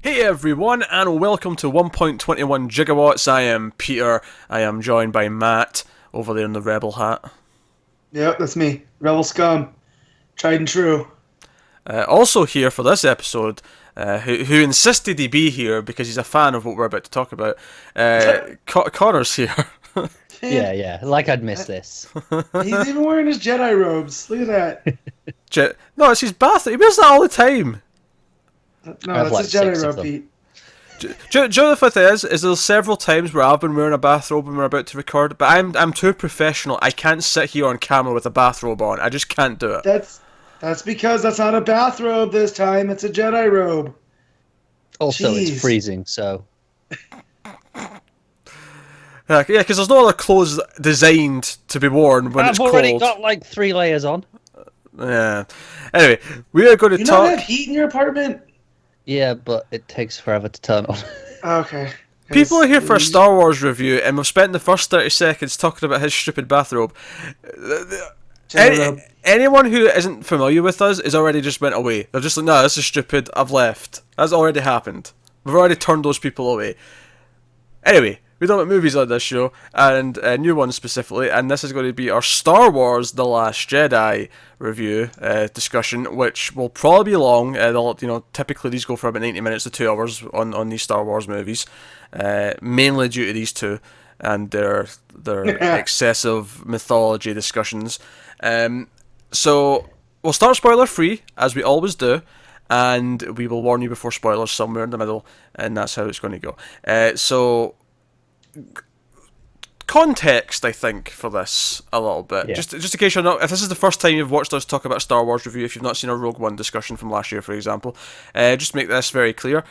Hey everyone, and welcome to 1.21 Gigawatts. I am Peter. I am joined by Matt over there in the Rebel hat. Yep, that's me. Rebel scum. Tried and true. Also here for this episode, who insisted he be here because he's a fan of what we're about to talk about. Connor's here. Yeah, like I'd miss this. He's even wearing his Jedi robes. Look at that. No, it's his bath. He wears that all the time. No, that's like his Jedi 6 of robe, them. Pete. Do you know the fifth is there's several times where I've been wearing a bathrobe when we're about to record, but I'm too professional. I can't sit here on camera with a bathrobe on. I just can't do it. That's because that's not a bathrobe this time. It's a Jedi robe. Also, Jeez. it's freezing, so... Yeah, because there's no other clothes designed to be worn when it's I've cold. already got like 3 layers on. Yeah. Anyway, we are going to You talk. not have heat in your apartment? Yeah, but it takes forever to turn on. Okay. People are here for a Star Wars review, and we've spent the first 30 seconds talking about his stupid bathrobe. Jedi robe. Anyone who isn't familiar with us is already just went away. They're just like, no, this is stupid, I've left. That's already happened. We've already turned those people away. Anyway, we talk about movies on this show, and new ones specifically, and this is going to be our Star Wars The Last Jedi review discussion, which will probably be long. Typically these go for about 90 minutes to 2 hours on these Star Wars movies, mainly due to these two and their excessive mythology discussions. So we'll start spoiler free, as we always do, and we will warn you before spoilers somewhere in the middle, and that's how it's going to go. So context, I think, for this a little bit. Yeah. Just in case you're not, if this is the first time you've watched us talk about a Star Wars review, if you've not seen our Rogue One discussion from last year, for example, just to make this very clear.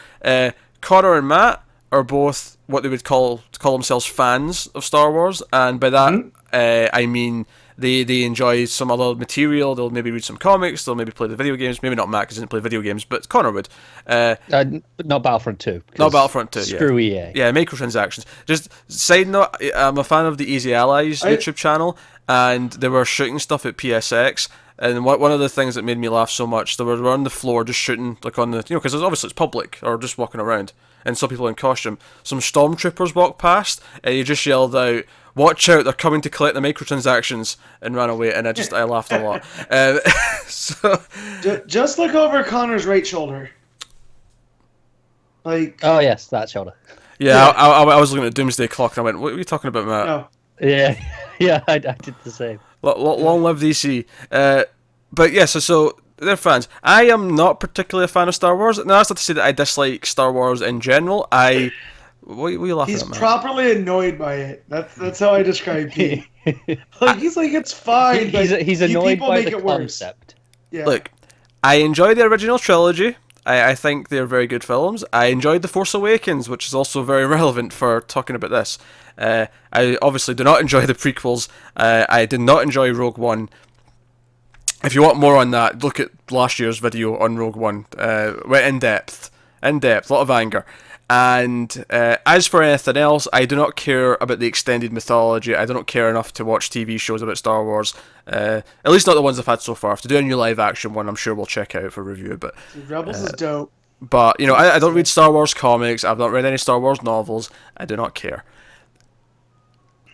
Connor and Matt are both what they would call themselves fans of Star Wars, and by that I mean they enjoy some other material. They'll maybe read some comics, they'll maybe play the video games. Maybe not Matt, because he doesn't play video games, but Connor would. Not Battlefront 2. Not Battlefront 2, Screw EA. Yeah, microtransactions. Just side note, I'm a fan of the Easy Allies YouTube channel, and they were shooting stuff at PSX, and one of the things that made me laugh so much, they were on the floor just shooting, like on the, because obviously it's public, or just walking around, and some people in costume. Some stormtroopers walked past, and he just yelled out, "Watch out, they're coming to collect the microtransactions," and ran away, and I laughed a lot. So Just look over Connor's right shoulder. Like, Oh, yes, that shoulder. yeah, I was looking at Doomsday Clock, and I went, "What are you talking about, Matt?" no. Yeah, yeah, I did the same. Long live DC. But yeah, so they're fans. I am not particularly a fan of Star Wars. Now, that's not to say that I dislike Star Wars in general. What are you laughing He's at, man? properly annoyed by it. That's how I describe Pete. Like, he's like, it's fine. He's but he's you annoyed people by make the it worse. concept. Yeah. Look, I enjoy the original trilogy. I think they're very good films. I enjoyed The Force Awakens, which is also very relevant for talking about this. I obviously do not enjoy the prequels. I did not enjoy Rogue One. If you want more on that, look at last year's video on Rogue One. Went in depth, a lot of anger. And as for anything else, I do not care about the extended mythology. I do not care enough to watch TV shows about Star Wars. At least not the ones I've had so far. If to do a new live action one, I'm sure we'll check out for review. But Rebels is dope. But I don't read Star Wars comics. I've not read any Star Wars novels. I do not care.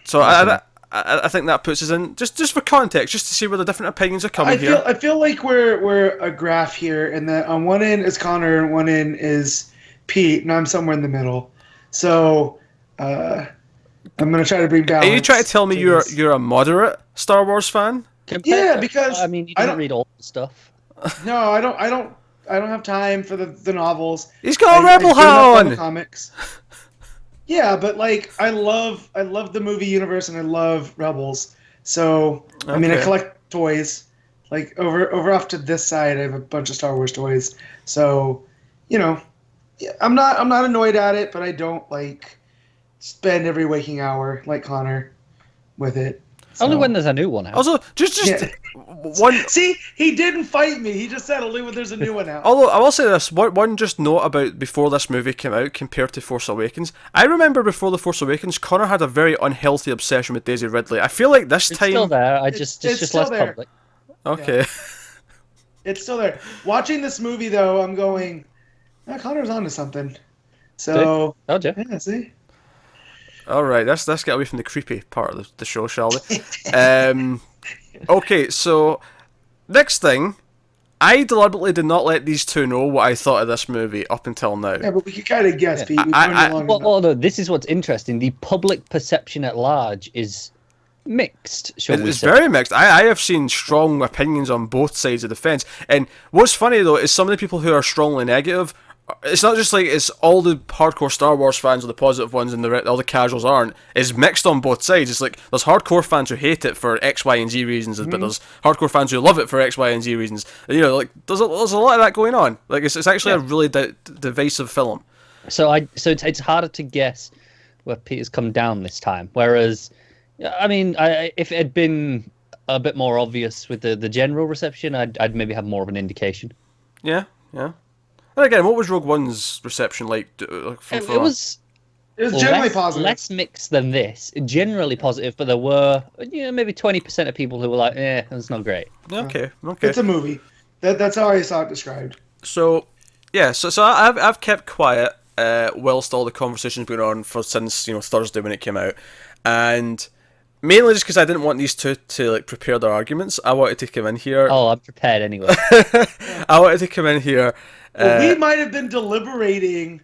So I think that puts us in just for context, just to see where the different opinions are coming here. I feel like we're a graph here, and that on one end is Connor, and one end is Pete, and I'm somewhere in the middle. So I'm gonna try to bring balance. Are you trying to tell me you're a moderate Star Wars fan? Yeah, because I mean, you I don't don't- read all the stuff. No, I don't have time for the novels. He's got a I rebel do enough hat on the on. comics. Yeah, but like I love the movie universe, and I love Rebels. So I mean, I Okay. collect toys. Like over off to this side, I have a bunch of Star Wars toys. So, yeah, I'm not annoyed at it, but I don't like spend every waking hour like Connor with it. Only So- when there's a new one out. Also, just Yeah. one. See, he didn't fight me. He just said only when there's a new one out. Although I will say this, one just note about before this movie came out compared to Force Awakens. I remember before the Force Awakens, Connor had a very unhealthy obsession with Daisy Ridley. I feel like this It's time. still there. It's It's just still less there. public. Okay. It's still there. Watching this movie though, I'm going, Yeah, Connor's onto something. So, Told you. yeah, see? All right, let's get away from the creepy part of the show, shall we? Okay, so next thing, I deliberately did not let these two know what I thought of this movie up until now. Yeah, but we could kind of guess, Yeah. Pete. We've I- known I- you long Well, enough. no, this is what's interesting. The public perception at large is mixed, shall we It's say. very mixed. I have seen strong opinions on both sides of the fence. And what's funny though is some of the people who are strongly negative. It's not just like it's all the hardcore Star Wars fans are the positive ones and all the casuals aren't. It's mixed on both sides. It's like there's hardcore fans who hate it for X, Y, and Z reasons, but there's hardcore fans who love it for X, Y, and Z reasons. And, like there's a lot of that going on. Like it's actually a really divisive film. So it's harder to guess where Peter's come down this time. Whereas, I mean, if it had been a bit more obvious with the general reception, I'd maybe have more of an indication. Yeah. And again, what was Rogue One's reception like? It was It was generally less, positive. less mixed than this. Generally positive, but there were maybe 20% of people who were like, that's not great. Okay. It's a movie. That's how I saw it described. So, yeah, so I've kept quiet whilst all the conversation's been on since Thursday when it came out, and mainly just because I didn't want these two to like prepare their arguments. I wanted to come in here. Oh, I'm prepared anyway. I wanted to come in here. Well, we might have been deliberating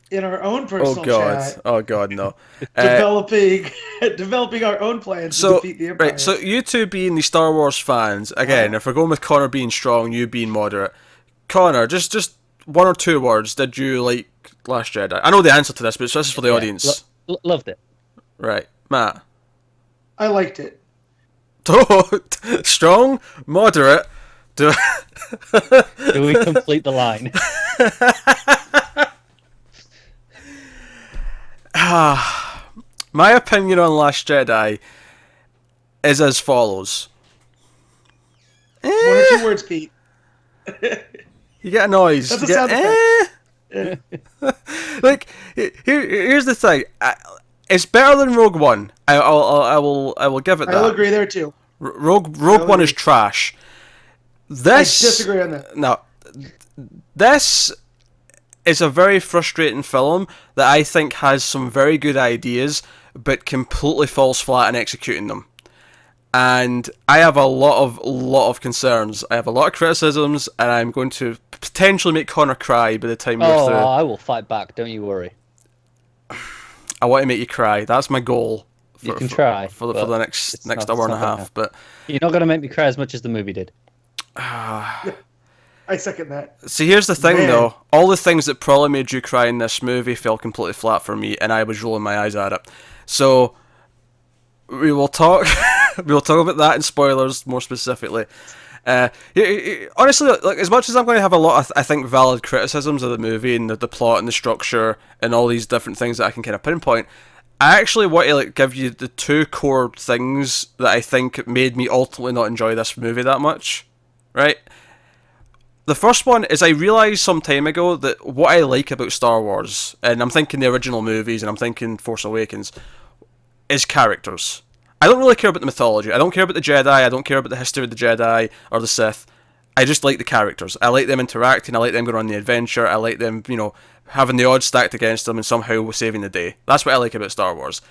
in our own personal chat, Oh god, no. developing our own plans to defeat the Empire. Right, so you two being the Star Wars fans, again, if we're going with Connor being strong, you being moderate. Connor, just one or two words, did you like Last Jedi? I know the answer to this, but this is for the audience. Loved it. Right. Matt? I liked it. Strong, moderate. Do we complete the line? My opinion on Last Jedi is as follows. One or two words, Pete. You get a noise. That's You a get, sound Like, here's the thing. It's better than Rogue One. I will give it that. I'll agree there too. Rogue One is trash. I This disagree on that. No, this is a very frustrating film that I think has some very good ideas, but completely falls flat in executing them. And I have a lot of concerns. I have a lot of criticisms, and I'm going to potentially make Connor cry by the time we're through. I will fight back. Don't you worry. I want to make you cry. That's my goal. You can try, for the next it's not- hour and a it's not gonna half. But You're not going to make me cry as much as the movie did. I second that. see, here's the thing, Man. though. All the things that probably made you cry in this movie fell completely flat for me, and I was rolling my eyes at it. So we will talk. We will talk about that in spoilers more specifically. Honestly, like as much as I'm going to have a lot of, I think, valid criticisms of the movie and the plot and the structure and all these different things that I can kind of pinpoint, I actually want to like give you the two core things that I think made me ultimately not enjoy this movie that much. Right? The first one is I realised some time ago that what I like about Star Wars, and I'm thinking the original movies and I'm thinking Force Awakens, is characters. I don't really care about the mythology. I don't care about the Jedi. I don't care about the history of the Jedi or the Sith. I just like the characters. I like them interacting. I like them going on the adventure. I like them, having the odds stacked against them and somehow saving the day. That's what I like about Star Wars.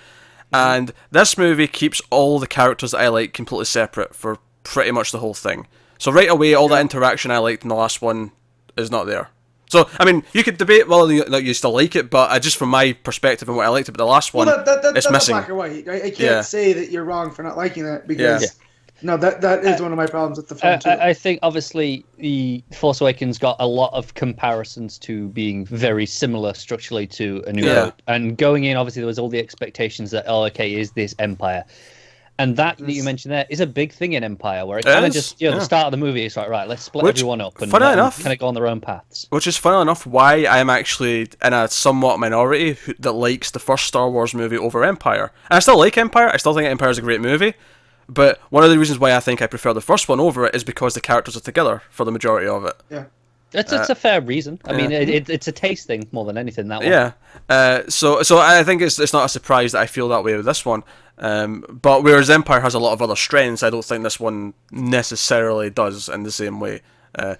And this movie keeps all the characters that I like completely separate for pretty much the whole thing. So right away, all that interaction I liked in the last one is not there. So, I mean, you could debate whether you still like it, but just from my perspective and what I liked about the last one, Well, it's that's missing. black or white. I can't say that you're wrong for not liking that because Yeah. no, that is one of my problems with the film too. I think obviously the Force Awakens got a lot of comparisons to being very similar structurally to A New Yeah. Hope, and going in obviously there was all the expectations that is this Empire, and that you mentioned there is a big thing in Empire where it kind of is, just yeah. the start of the movie it's like right let's split Which, everyone up and funny enough, kind of go on their own paths. Which is funny enough why I'm actually in a somewhat minority that likes the first Star Wars movie over Empire. And I still like Empire. I still think Empire is a great movie. But one of the reasons why I think I prefer the first one over it is because the characters are together for the majority of it. Yeah. It's a fair reason. I mean, it's a taste thing more than anything. That one. Yeah. So I think it's not a surprise that I feel that way with this one. But whereas Empire has a lot of other strengths, I don't think this one necessarily does in the same way. And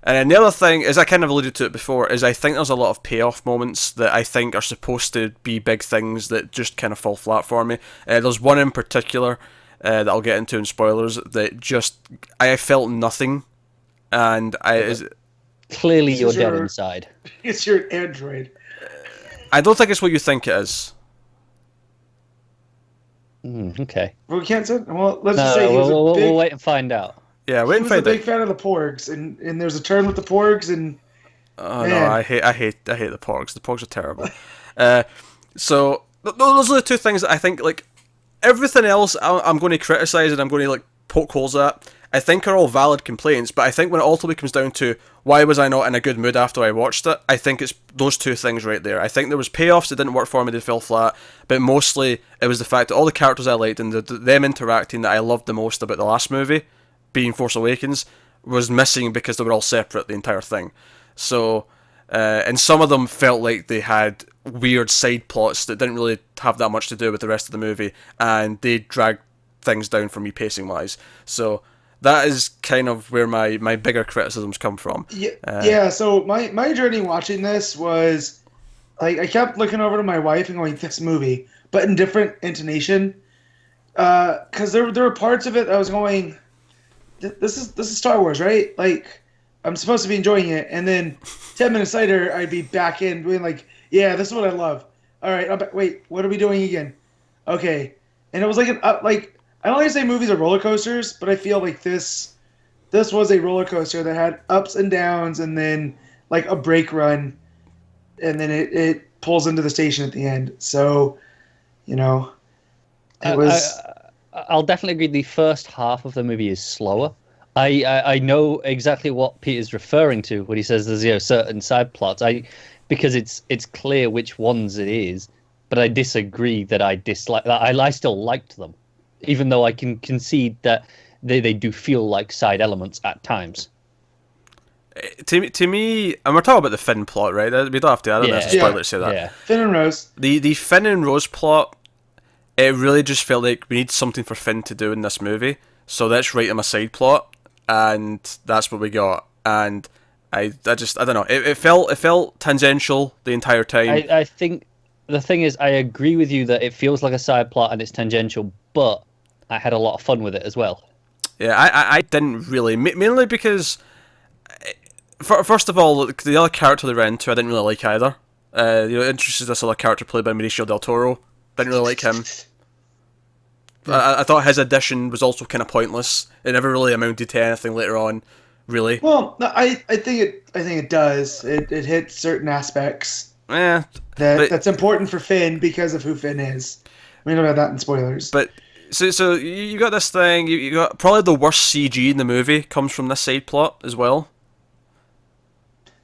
then the other thing is, I kind of alluded to it before, is I think there's a lot of payoff moments that I think are supposed to be big things that just kind of fall flat for me. There's one in particular that I'll get into in spoilers that just, I felt nothing, and Clearly you're dead inside. It's your android. I don't think it's what you think it is. Okay. Well, we can't say. Well, let's just say we'll wait and find out. Yeah, wait and find out. He was a big fan of the Porgs, and there's a turn with the Porgs, and oh no, I hate the Porgs. The Porgs are terrible. So those are the two things that I think, like, everything else I'm going to criticize and I'm going to like poke holes at, I think are all valid complaints, but I think when it ultimately comes down to why was I not in a good mood after I watched it, I think it's those two things right there. I think there was payoffs that didn't work for me, they fell flat, but mostly it was the fact that all the characters I liked and them interacting that I loved the most about the last movie, being Force Awakens, was missing because they were all separate the entire thing. So, and some of them felt like they had weird side plots that didn't really have that much to do with the rest of the movie, and they dragged things down for me pacing wise. So that is kind of where my bigger criticisms come from. Yeah. So my journey watching this was, like, I kept looking over to my wife and going, "This movie," but in different intonation, because there were parts of it that I was going, "This is Star Wars, right?" Like, I'm supposed to be enjoying it, and then 10 minutes later, I'd be back in doing like, "Yeah, this is what I love." All right, wait, what are we doing again? Okay, and it was like I don't like to say movies are roller coasters, but I feel like this was a roller coaster that had ups and downs, and then like a brake run, and then it pulls into the station at the end. So, it was. I'll definitely agree. The first half of the movie is slower. I know exactly what Peter's referring to when he says there's certain side plots. Because it's clear which ones it is, but I disagree that I dislike that. I still liked them, even though I can concede that they do feel like side elements at times. To me, and we're talking about the Finn plot, right? We don't have to. I don't know if it's a spoiler to say that. Yeah. Finn and Rose. The Finn and Rose plot, it really just felt like we need something for Finn to do in this movie, so let's write him a side plot, and that's what we got. And I don't know. It felt tangential the entire time. I think the thing is, I agree with you that it feels like a side plot and it's tangential, but I had a lot of fun with it as well. Yeah, I didn't really, mainly because, first of all, the other character they ran into, I didn't really like either. Introduced this other character played by Benicio del Toro. Didn't really like him. I thought his addition was also kind of pointless. It never really amounted to anything later on, really. Well, no, I think it does. It hits certain aspects. Yeah, that's important for Finn because of who Finn is. We know about that in spoilers. But so you got this thing. You got probably the worst CG in the movie comes from this side plot as well.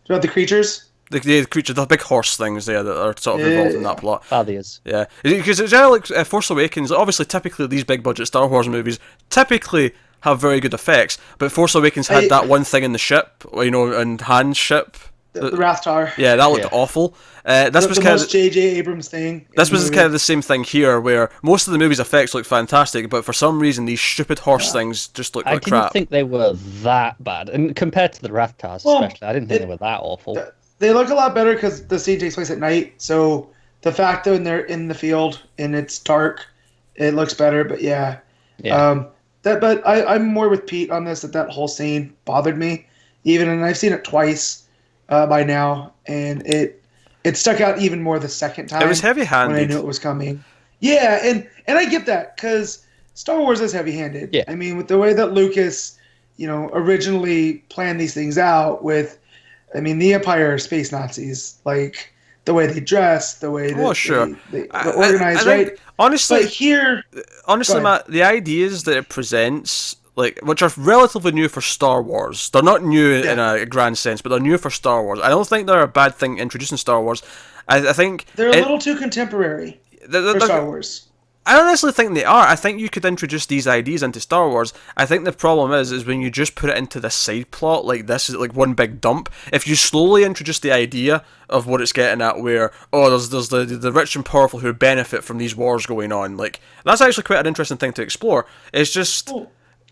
About the creatures. The creatures, the big horse things there that are sort of involved in that plot. Fabius. Yeah, because it's generally like Force Awakens. Obviously, typically these big budget Star Wars movies typically have very good effects, but Force Awakens had that one thing in the ship, and Han's ship. The Rathtar. Yeah, that looked awful. This was the kind most of J.J. Abrams thing. This was kind of the same thing here, where most of the movie's effects look fantastic, but for some reason these stupid horse things just look like crap. I didn't think they were that bad, and compared to the Rathars especially, I didn't think they were that awful. They look a lot better because the scene takes place at night, so the fact that when they're in the field and it's dark, it looks better. But yeah. But I'm more with Pete on this. That whole scene bothered me, and I've seen it twice by now, and it stuck out even more the second time. It was heavy-handed when I knew it was coming. Yeah, and I get that because Star Wars is heavy-handed. Yeah. I mean, with the way that Lucas, originally planned these things out with. I mean, the Empire are space Nazis, like the way they dress, the way that they organize, right? Honestly, but here, Matt, the ideas that it presents, which are relatively new for Star Wars, they're not new in a grand sense, but they're new for Star Wars. I don't think they're a bad thing introducing Star Wars. I think they're a little too contemporary for Star Wars. I don't necessarily think they are. I think you could introduce these ideas into Star Wars. I think the problem is when you just put it into the side plot like this, is like one big dump. If you slowly introduce the idea of what it's getting at, where there's the rich and powerful who benefit from these wars going on, that's actually quite an interesting thing to explore. It's just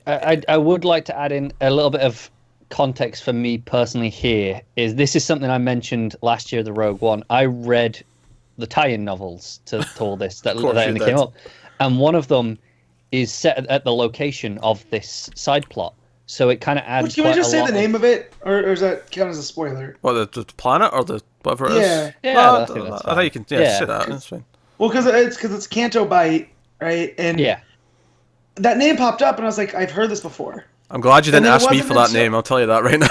I would like to add in a little bit of context for me personally here is this is something I mentioned last year, the Rogue One. I read the tie-in novels to all this that only came up, and one of them is set at the location of this side plot. So it kind of adds. Can we just say the name of it, or does that count as a spoiler? What, the planet or the whatever it is? Yeah, no, I think that's fine. I think you can say that. That's fine. Well, because it's Canto Bight, right? And that name popped up, and I was like, I've heard this before. I'm glad you didn't ask me for that name. I'll tell you that right now.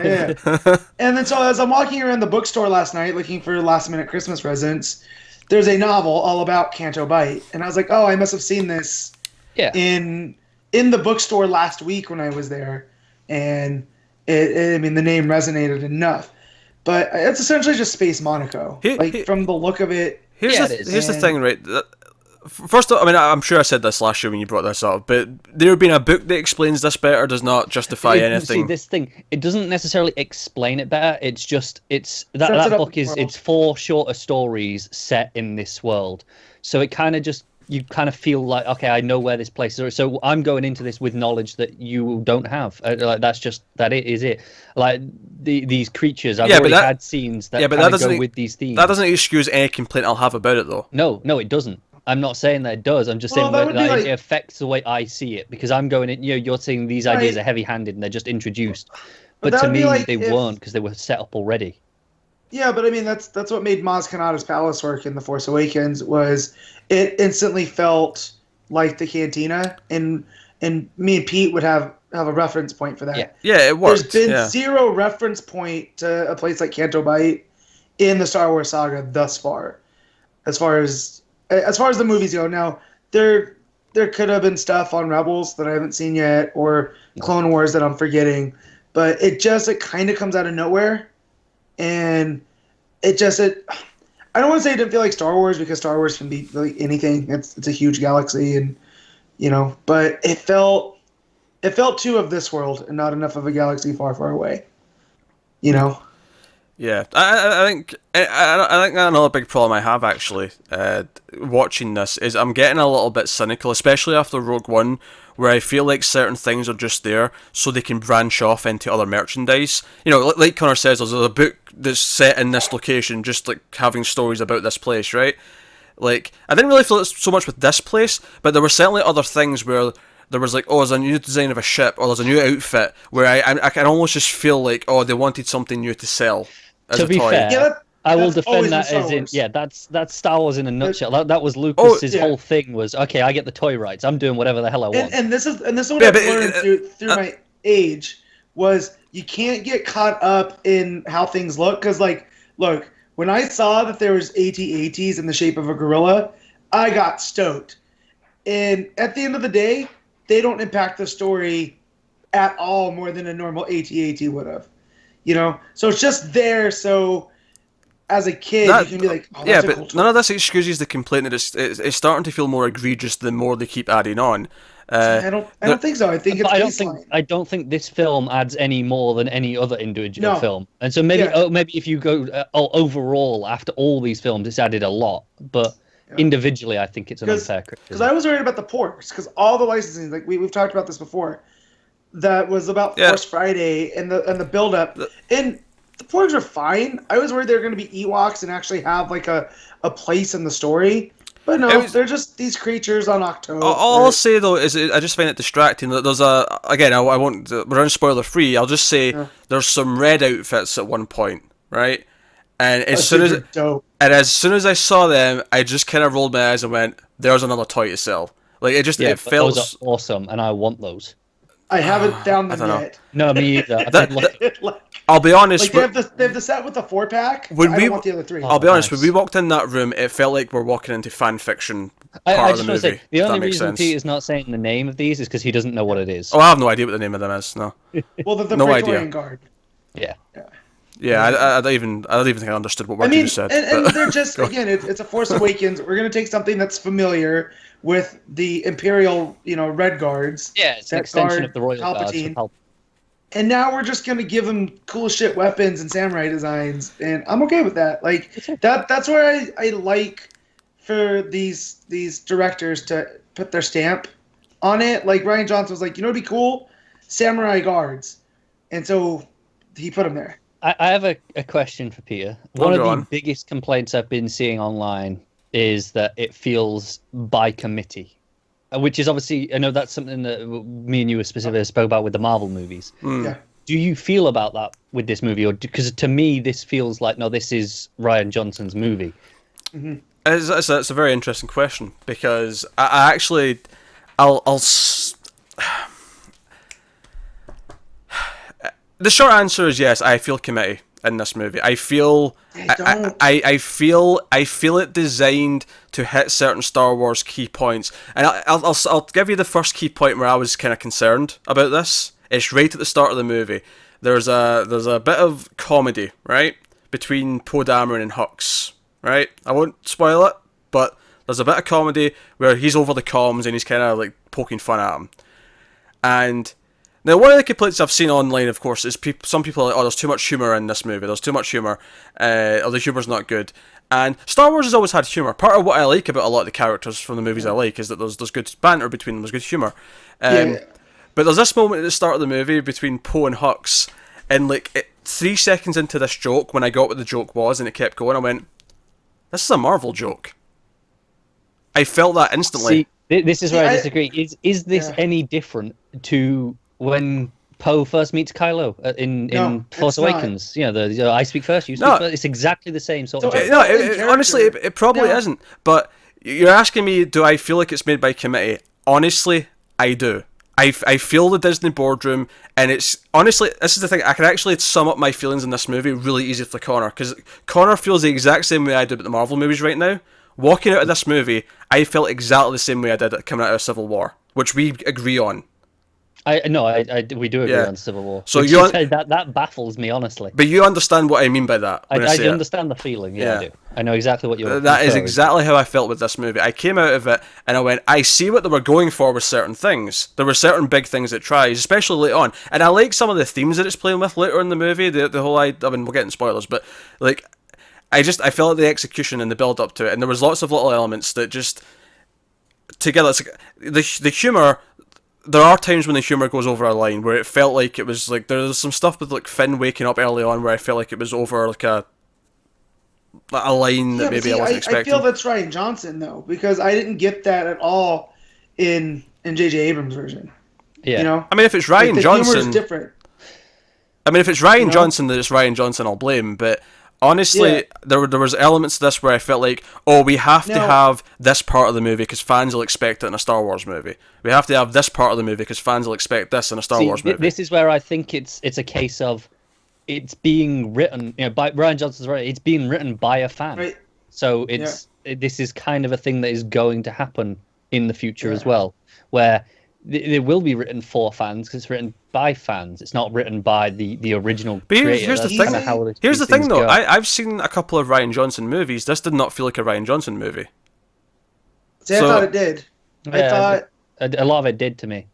Yeah. And then so as I'm walking around the bookstore last night looking for last-minute Christmas presents, there's a novel all about Canto Bight, and I was like, oh, I must have seen this in the bookstore last week when I was there, and I mean the name resonated enough. But it's essentially just Space Monaco, from the look of it. Here's the thing, right? First of all, I mean, I'm sure I said this last year when you brought this up, but there being a book that explains this better does not justify anything. See, this thing, it doesn't necessarily explain it better. It's just, that book is, it's 4 shorter stories set in this world. So it kind of just, you kind of feel like, okay, I know where this place is. So I'm going into this with knowledge that you don't have. Like that's just, that it is it. Like these creatures, I've already had scenes that kind of go with these themes. That doesn't excuse any complaint I'll have about it, though. No, it doesn't. I'm not saying that it does. I'm just saying that it affects the way I see it, because I'm going in. You're saying these ideas are heavy-handed and they're just introduced, but to me they weren't, because they were set up already. Yeah, but I mean that's what made Maz Kanata's palace work in The Force Awakens. Was it instantly felt like the cantina, and me and Pete would have a reference point for that. Yeah, it worked. There's been zero reference point to a place like Canto Bight in the Star Wars saga thus far, as far as the movies go. Now, there could have been stuff on Rebels that I haven't seen yet, or Clone Wars that I'm forgetting, but it kind of comes out of nowhere, and I don't want to say it didn't feel like Star Wars, because Star Wars can be really anything. It's a huge galaxy, and but it felt too of this world and not enough of a galaxy far, far away. Yeah, I think another big problem I have actually watching this is I'm getting a little bit cynical, especially after Rogue One, where I feel like certain things are just there so they can branch off into other merchandise. Like Connor says, there's a book that's set in this location, just like having stories about this place, right? Like, I didn't really feel it so much with this place, but there were certainly other things where there was like, oh, there's a new design of a ship, or there's a new outfit, where I can almost just feel like, oh, they wanted something new to sell. To be fair, I will defend that as in, that's Star Wars in a nutshell. That was Lucas's whole thing was, okay, I get the toy rights, I'm doing whatever the hell I want. And this is what I've learned through my age, was you can't get caught up in how things look, because look, when I saw that there was AT-ATs in the shape of a gorilla, I got stoked. And at the end of the day, they don't impact the story at all more than a normal AT-AT would have. So it's just there. So as a kid, you can be like, oh, that's a cool toy. None of this excuses the complaint that it's starting to feel more egregious the more they keep adding on. I don't think so. I think it's I don't think this film adds any more than any other individual film. And so maybe if you go overall after all these films, it's added a lot, but individually, I think it's an unfair criticism. Because I was worried about the ports, because all the licensing, like we've talked about this before, that was about Force Friday and the build up, and the porgs are fine. I was worried they were going to be Ewoks and actually have like a place in the story. But no, they're just these creatures on October. All I'll say though is I just find it distracting that there's I won't, we're on spoiler free. I'll just say there's some red outfits at one point, right? And as soon as I saw them, I just kind of rolled my eyes and went, "There's another toy to sell." Like it felt those are awesome, and I want those. I haven't found them yet. No, me either. I'll be honest. Like they have the set with the 4-pack. I don't want the other 3. I'll be honest. When we walked in that room, it felt like we're walking into fan fiction part of the movie. Say, the only reason Peter's not saying the name of these is because he doesn't know what it is. Oh, I have no idea what the name of them is. No. Well, the no Praetorian idea. Guard. Yeah, I don't even think I understood what word you just said. And they're just again, it's a Force Awakens. We're gonna take something that's familiar with the Imperial, Red Guards. Yeah, it's an extension of the Royal Palpatine. Guards. And now we're just gonna give them cool shit weapons and samurai designs, and I'm okay with that. Like that's where I like for these directors to put their stamp on it. Like Rian Johnson was like, it'd be cool, samurai guards. and so he put him there. I have a question for Peter. One of go the on. biggest complaints I've been seeing online is that it feels by committee, which is obviously, I know that's something that me and you specifically spoke about with the Marvel movies. Yeah. Do you feel about that with this movie? Or because to me, this feels like, no, this is Rian Johnson's movie. It's a very interesting question, because I actually, the short answer is yes. I feel committee in this movie. I feel I feel it designed to hit certain Star Wars key points, and I'll give you the first key point where I was kind of concerned about this. It's right at the start of the movie. There's a bit of comedy, right, between Poe Dameron and Hux, right? I won't spoil it, but there's a bit of comedy where he's over the comms and he's kind of like poking fun at him. And now, one of the complaints I've seen online, of course, is some people are like, oh, there's too much humour in this movie. There's too much humour. Or the humour's not good. And Star Wars has always had humour. Part of what I like about a lot of the characters from the movies I like is that there's good banter between them. There's good humour. But there's this moment at the start of the movie between Poe and Hux, and like 3 seconds into this joke, when I got what the joke was and it kept going, I went, this is a Marvel joke. I felt that instantly. See, this is where I disagree. Is this any different to when Poe first meets Kylo in Force Awakens? You know, the I speak first, you speak first. It's exactly the same sort of joke. No, honestly, it probably isn't. But you're asking me, do I feel like it's made by committee? Honestly, I do. I feel the Disney boardroom, and it's honestly, this is the thing, I can actually sum up my feelings in this movie really easy for Connor, because Connor feels the exact same way I do about the Marvel movies right now. Walking out of this movie, I felt exactly the same way I did coming out of Civil War, which we agree on. We do agree on Civil War. So that baffles me, honestly. But you understand what I mean by that. I understand the feeling. Yeah, I do. I know exactly what you're. That is exactly how I felt with this movie. I came out of it and I went, I see what they were going for with certain things. There were certain big things it tries, especially late on, and I like some of the themes that it's playing with later in the movie. The whole I mean, we're getting spoilers, but like, I felt like the execution and the build up to it, and there was lots of little elements that just together. It's like, the humor. There are times when the humour goes over a line where it felt like it was like, there's some stuff with like Finn waking up early on where I felt like it was over like a line that maybe I wasn't expecting. I feel that's Rian Johnson though, because I didn't get that at all in J.J. Abrams' version. Yeah, you know. I mean, if it's Rian Johnson, humor is different. I mean, if it's Rian Johnson, that it's Rian Johnson, I'll blame. But honestly, there was elements to this where I felt like, oh, we have to have this part of the movie because fans will expect it in a Star Wars movie. We have to have this part of the movie because fans will expect this in a Star Wars movie. This is where I think it's a case of it's being written, by Rian Johnson's right. It's being written by a fan, right. So this is kind of a thing that is going to happen in the future as well, where it will be written for fans because it's written by fans. It's not written by the original creator. Here's the thing. Here's the thing, though. I've seen a couple of Rian Johnson movies. This did not feel like a Rian Johnson movie. See, I thought it did. I thought a lot of it did to me.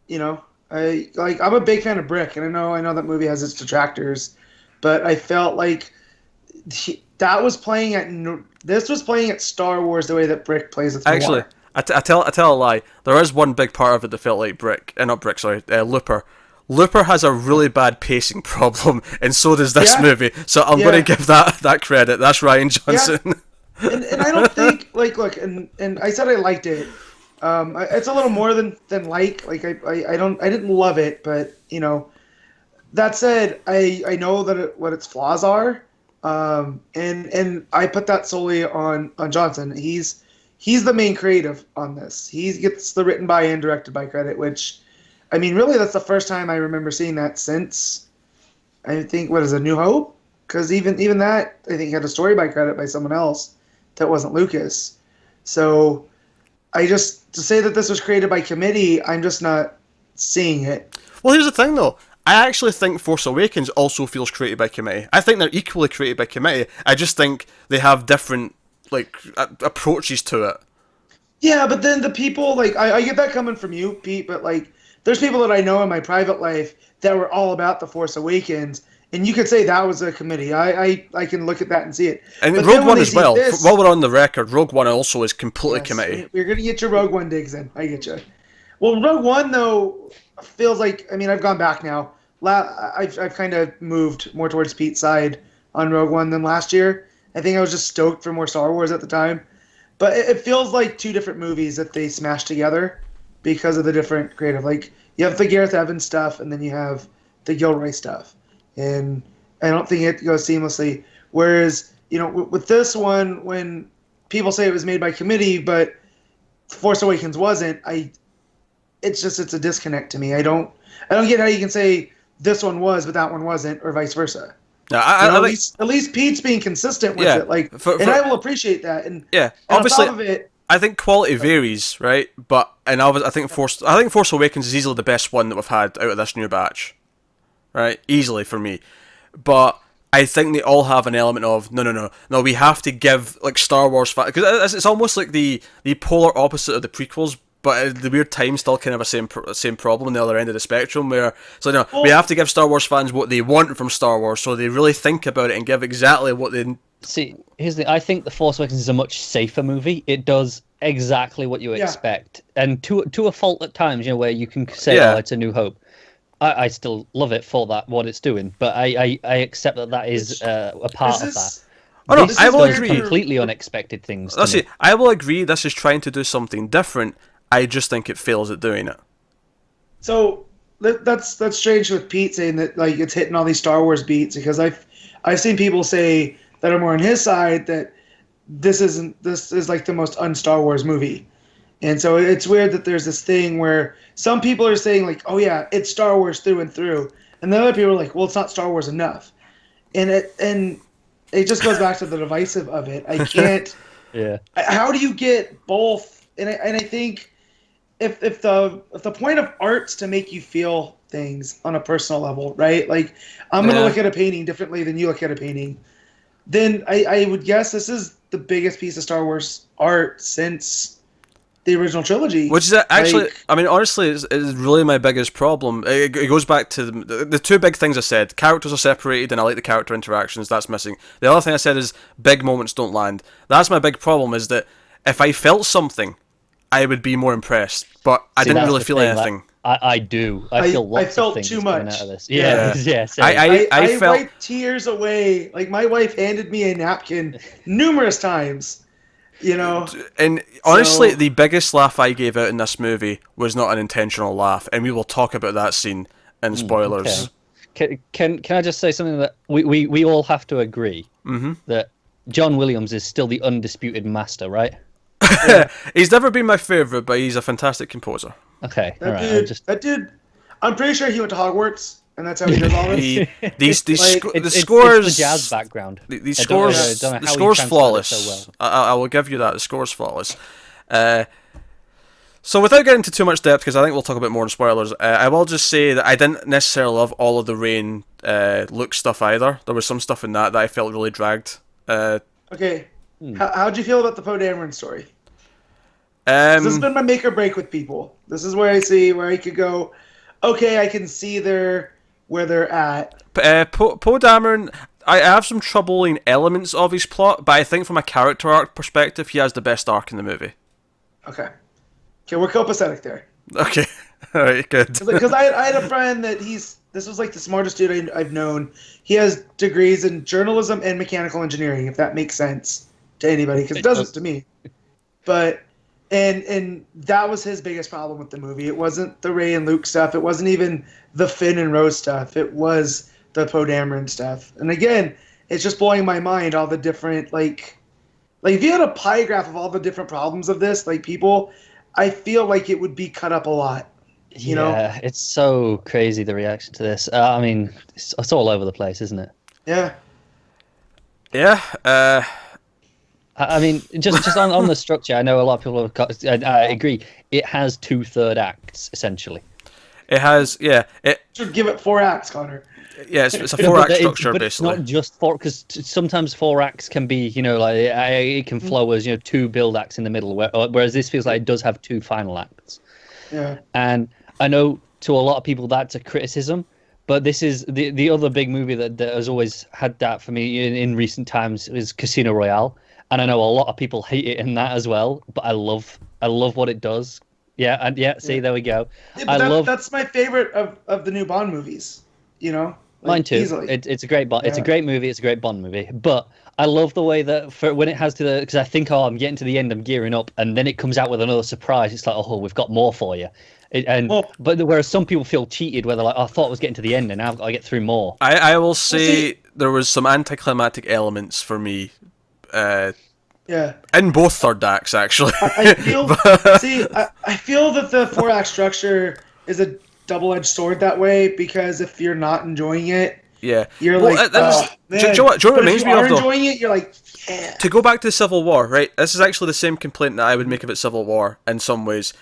You know, I'm a big fan of Brick, and I know that movie has its detractors, but I felt like this was playing at Star Wars the way that Brick plays at Actually, noir. I tell a lie. There is one big part of it that felt like Looper. Looper has a really bad pacing problem, and so does this movie. So I'm going to give that credit. That's Rian Johnson. Yeah. And I don't think look, and I said I liked it. It's a little more than like. Like I didn't love it, but that said, I know what its flaws are. And I put that solely on Johnson. He's the main creative on this. He gets the written by and directed by credit, which, I mean, really, that's the first time I remember seeing that since, I think, what is A New Hope? Because even that, I think, had a story by credit by someone else that wasn't Lucas. So, to say that this was created by committee, I'm just not seeing it. Well, here's the thing, though. I actually think Force Awakens also feels created by committee. I think they're equally created by committee. I just think they have different approaches to it. Yeah, but then the people, I get that coming from you, Pete, but there's people that I know in my private life that were all about The Force Awakens, and you could say that was a committee. I can look at that and see it. And but Rogue One as well. While we're on the record, Rogue One also is completely committee. We're going to get your Rogue One digs in. I get you. Well, Rogue One, though, feels like, I mean, I've gone back now, I've kind of moved more towards Pete's side on Rogue One than last year. I think I was just stoked for more Star Wars at the time. But it feels like two different movies that they smashed together because of the different creative. Like, you have the Gareth Evans stuff, and then you have the Gilroy stuff. And I don't think it goes seamlessly. Whereas, with this one, when people say it was made by committee, but Force Awakens wasn't, it's a disconnect to me. I don't get how you can say this one was, but that one wasn't, or vice versa. No, at least Pete's being consistent with it, and I will appreciate that. And obviously, on top of it, I think quality varies, right? But I think Force Awakens is easily the best one that we've had out of this new batch, right? Easily for me, but I think they all have an element of no. We have to give like Star Wars fans, because it's almost like the polar opposite of the prequels. But at the weird time, still kind of a same problem on the other end of the spectrum, where we have to give Star Wars fans what they want from Star Wars, so they really think about it and give exactly what they... See, here's the... I think The Force Awakens is a much safer movie. It does exactly what you expect. And to a fault at times, where you can say, oh, it's A New Hope. I still love it for that, what it's doing. But I accept that is a part of that. I will agree. Completely unexpected things. I will agree this is trying to do something different. I just think it fails at doing it. So that's strange with Pete saying that like it's hitting all these Star Wars beats, because I've seen people say that are more on his side that this is like the most un-Star Wars movie. And so it's weird that there's this thing where some people are saying like, oh yeah, it's Star Wars through and through, and then other people are like, well, it's not Star Wars enough. And it just goes back to the divisive of it. I can't. Yeah. How do you get both? And I think if the point of art's to make you feel things on a personal level, right? Like, I'm gonna look at a painting differently than you look at a painting. Then I would guess this is the biggest piece of Star Wars art since the original trilogy. Which is actually, honestly, is really my biggest problem. It goes back to the two big things I said. Characters are separated, and I like the character interactions. That's missing. The other thing I said is big moments don't land. That's my big problem, is that if I felt something, I would be more impressed. But I didn't really feel anything. I do. I feel lots I felt of things too coming much out of this. Yeah. I felt wiped tears away. Like, my wife handed me a napkin numerous times. And honestly, the biggest laugh I gave out in this movie was not an intentional laugh, and we will talk about that scene in spoilers. Okay. Can I just say something that we all have to agree that John Williams is still the undisputed master, right? He's never been my favourite, but he's a fantastic composer. Okay, that dude, I'm pretty sure he went to Hogwarts, and that's how he does all this. The scores, it's the jazz background. The score's flawless. So well. I will give you that. The score's flawless. So without getting into too much depth, because I think we'll talk a bit more in spoilers, I will just say that I didn't necessarily love all of the Rain Luke stuff either. There was some stuff in that I felt really dragged. Okay, how'd you feel about the Poe Dameron story? This has been my make or break with people. This is where I see where I could go, okay, I can see where they're at. Poe Dameron, I have some troubling elements of his plot, but I think from a character arc perspective, he has the best arc in the movie. Okay, we're copacetic there. Okay, alright, good. Because I had a friend that this was like the smartest dude I've known. He has degrees in journalism and mechanical engineering, if that makes sense to anybody, because it doesn't to me. But and that was his biggest problem with the movie. It wasn't the Rey and Luke stuff. It wasn't even the Finn and Rose stuff. It was the Poe Dameron stuff. And again, it's just blowing my mind, all the different like if you had a pie graph of all the different problems of this, like people, I feel like it would be cut up a lot. You know? It's so crazy, the reaction to this. It's all over the place, isn't it? Yeah. Yeah. I mean, just on the structure, I know a lot of people have got. I agree. It has 2/3 acts essentially. It has, It should give it 4 acts, Connor. Yeah, it's a 4-act structure, but basically. It's not just 4, because sometimes 4 acts can be, it can flow as 2 build acts in the middle, whereas this feels like it does have 2 final acts. Yeah. And I know to a lot of people that's a criticism, but this is the other big movie that has always had that for me in recent times is Casino Royale. And I know a lot of people hate it in that as well, but I love what it does. Yeah, there we go. Yeah, that's my favorite of the new Bond movies. you know. Mine too. Easily. It's a great It's a Yeah. great movie. It's a great Bond movie. But I love the way that for when it has to the because I think I'm getting to the end, I'm gearing up, and then it comes out with another surprise. It's like, oh, we've got more for you. But whereas some people feel cheated, where they're like, oh, I thought I was getting to the end, and now I've got to get through more. I will say there was some anticlimactic elements for me. Yeah. In both third acts, actually. I feel. I feel that the 4-act structure is a double-edged sword that way, because if you're not enjoying it, yeah, you're well, like, man. Do you know what but reminds if me you of are though? enjoying it, you're like, yeah. To go back to Civil War, right? This is actually the same complaint that I would make about Civil War in some ways.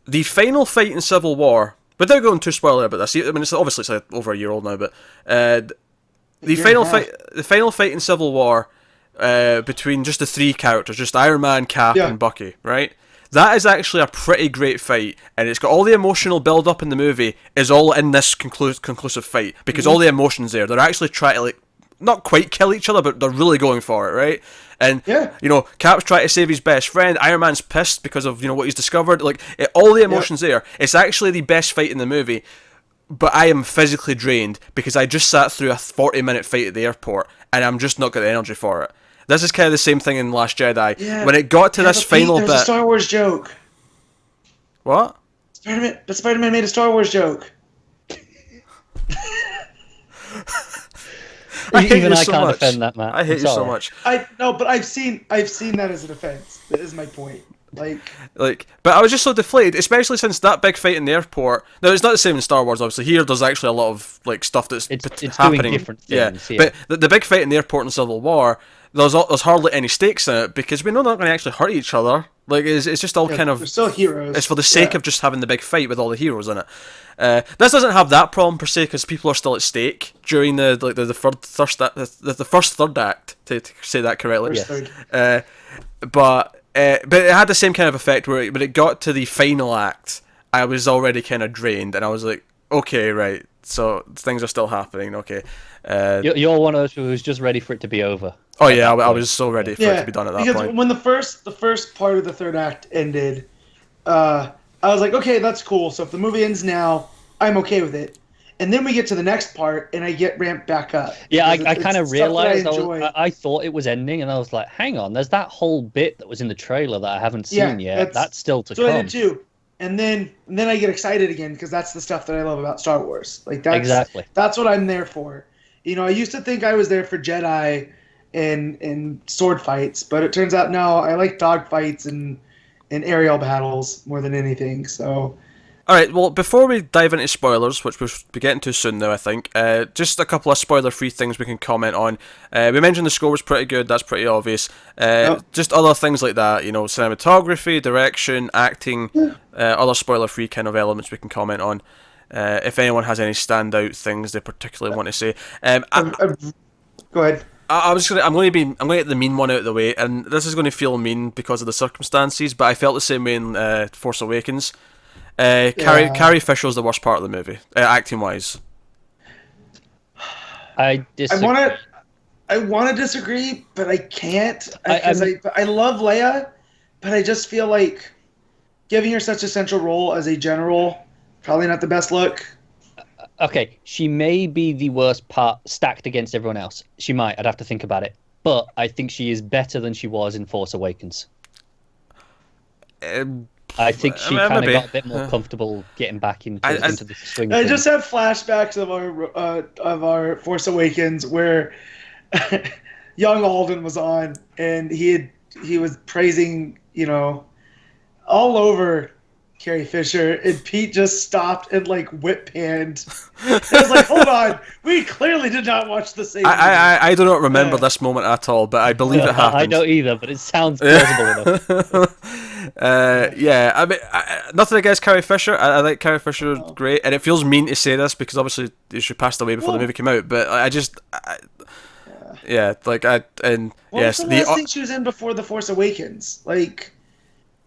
The final fight in Civil War, without going too spoiler about this, I mean, it's obviously over a year old now, but the final fight in Civil War between just the three characters, just Iron Man, Cap, and Bucky, right? That is actually a pretty great fight, and it's got all the emotional build up in the movie is all in this conclusive fight, because all the emotions there. They're actually trying to, like, not quite kill each other, but they're really going for it, right? And you know, Cap's trying to save his best friend. Iron Man's pissed because of, you know, what he's discovered. Like, all the emotions there. It's actually the best fight in the movie. But I am physically drained because I just sat through a 40-minute fight at the airport, and I'm just not got the energy for it. This is kind of the same thing in Last Jedi. Yeah. When it got to this final bit. There's a Star Wars joke. What? Spider-Man made a Star Wars joke. Even I can't defend that, Matt. I hate you so much. But I've seen that as a defense. That is my point. Like, but I was just so deflated, especially since that big fight in the airport. Now, it's not the same in Star Wars, obviously. Here, there's actually a lot of, like, stuff that's it's happening. doing different things. Yeah. But the big fight in the airport in Civil War, there's hardly any stakes in it, because we know they're not going to actually hurt each other. Like, it's just all kind of... They're still heroes. It's for the sake of just having the big fight with all the heroes in it. This doesn't have that problem, per se, because people are still at stake during the first third act, to say that correctly. But it had the same kind of effect where when it got to the final act, I was already kind of drained, and I was like, okay, right, so things are still happening, okay. You're one of those who's just ready for it to be over. Oh yeah, I was so ready for it to be done at that point. Because when the first part of the third act ended, I was like, okay, that's cool. So if the movie ends now, I'm okay with it. And then we get to the next part, and I get ramped back up. Yeah, I kind of realized I thought it was ending, and I was like, hang on, there's that whole bit that was in the trailer that I haven't seen yet. That's still to come. So I did too. And then I get excited again, because that's the stuff that I love about Star Wars. Like, that's what I'm there for. You know, I used to think I was there for Jedi and sword fights, but it turns out no, I like dog fights and aerial battles more than anything. So, all right, well, before we dive into spoilers, which we'll be getting to soon now, I think, just a couple of spoiler-free things we can comment on. We mentioned the score was pretty good, that's pretty obvious. Just other things like that, you know, cinematography, direction, acting, other spoiler-free kind of elements we can comment on. If anyone has any standout things they particularly want to say. Go ahead. I'm going to get the mean one out of the way, and this is going to feel mean because of the circumstances, but I felt the same way in Force Awakens. Carrie Fisher's the worst part of the movie, acting wise. I disagree. I want to disagree, but I can't, because I love Leia, but I just feel like giving her such a central role as a general, probably not the best look. Okay, she may be the worst part stacked against everyone else. She might. I'd have to think about it. But I think she is better than she was in Force Awakens. I think she kind of got a bit more comfortable getting back into the swing. I just have flashbacks of our Force Awakens where young Alden was on, and he was praising, you know, all over Carrie Fisher, and Pete just stopped and like whip panned. I was like, hold on, we clearly did not watch the same movie. I do not remember this moment at all, but I believe it happened. I don't either, but it sounds plausible enough. I mean, nothing against Carrie Fisher. I like Carrie Fisher great, and it feels mean to say this because obviously she passed away before the movie came out, but yes, the last thing she was in before The Force Awakens, like,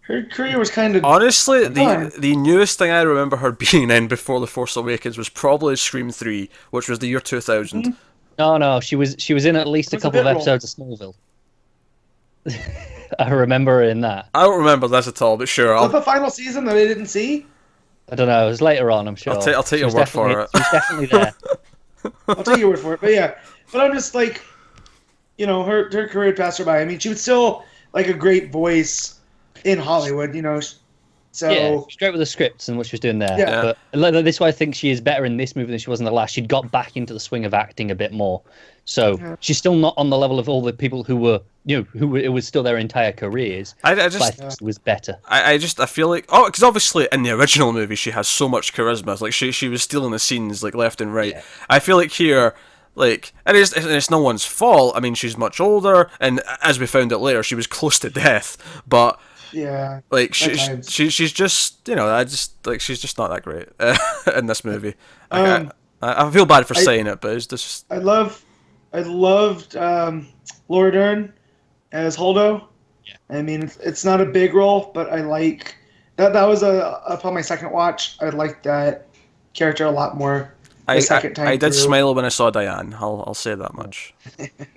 her career was kind of... Honestly, the newest thing I remember her being in before The Force Awakens was probably Scream 3, which was the year 2000. Mm-hmm. No, she was in at least a couple of episodes of Smallville. I remember her in that. I don't remember this at all, but sure. Was that the final season that I didn't see? I don't know. It was later on, I'm sure. I'll take She your was word for definitely- it. She was definitely there. I'll take your word for it. But yeah, but I'm just like, you know, her career had passed her by. I mean, she was still like a great voice in Hollywood, you know. So Yeah, straight with the scripts and what she was doing there. Yeah. But this is why I think she is better in this movie than she was in the last. She'd got back into the swing of acting a bit more. So Yeah. she's still not on the level of all the people who were, it was still their entire careers. I But I just think it was better. I feel like because obviously in the original movie she has so much charisma, like she was stealing the scenes like left and right. Yeah. I feel like here, like it's no one's fault. I mean, she's much older, and as we found out later, she was close to death. But yeah, like at times. she's just she's just not that great in this movie. Um, I feel bad for saying it, but it's just I loved Laura Dern as Holdo. Yeah. I mean, it's not a big role, but I like that. That was upon my second watch. I liked that character a lot more. The second time I did through. smile when I saw Diane. I'll say that much.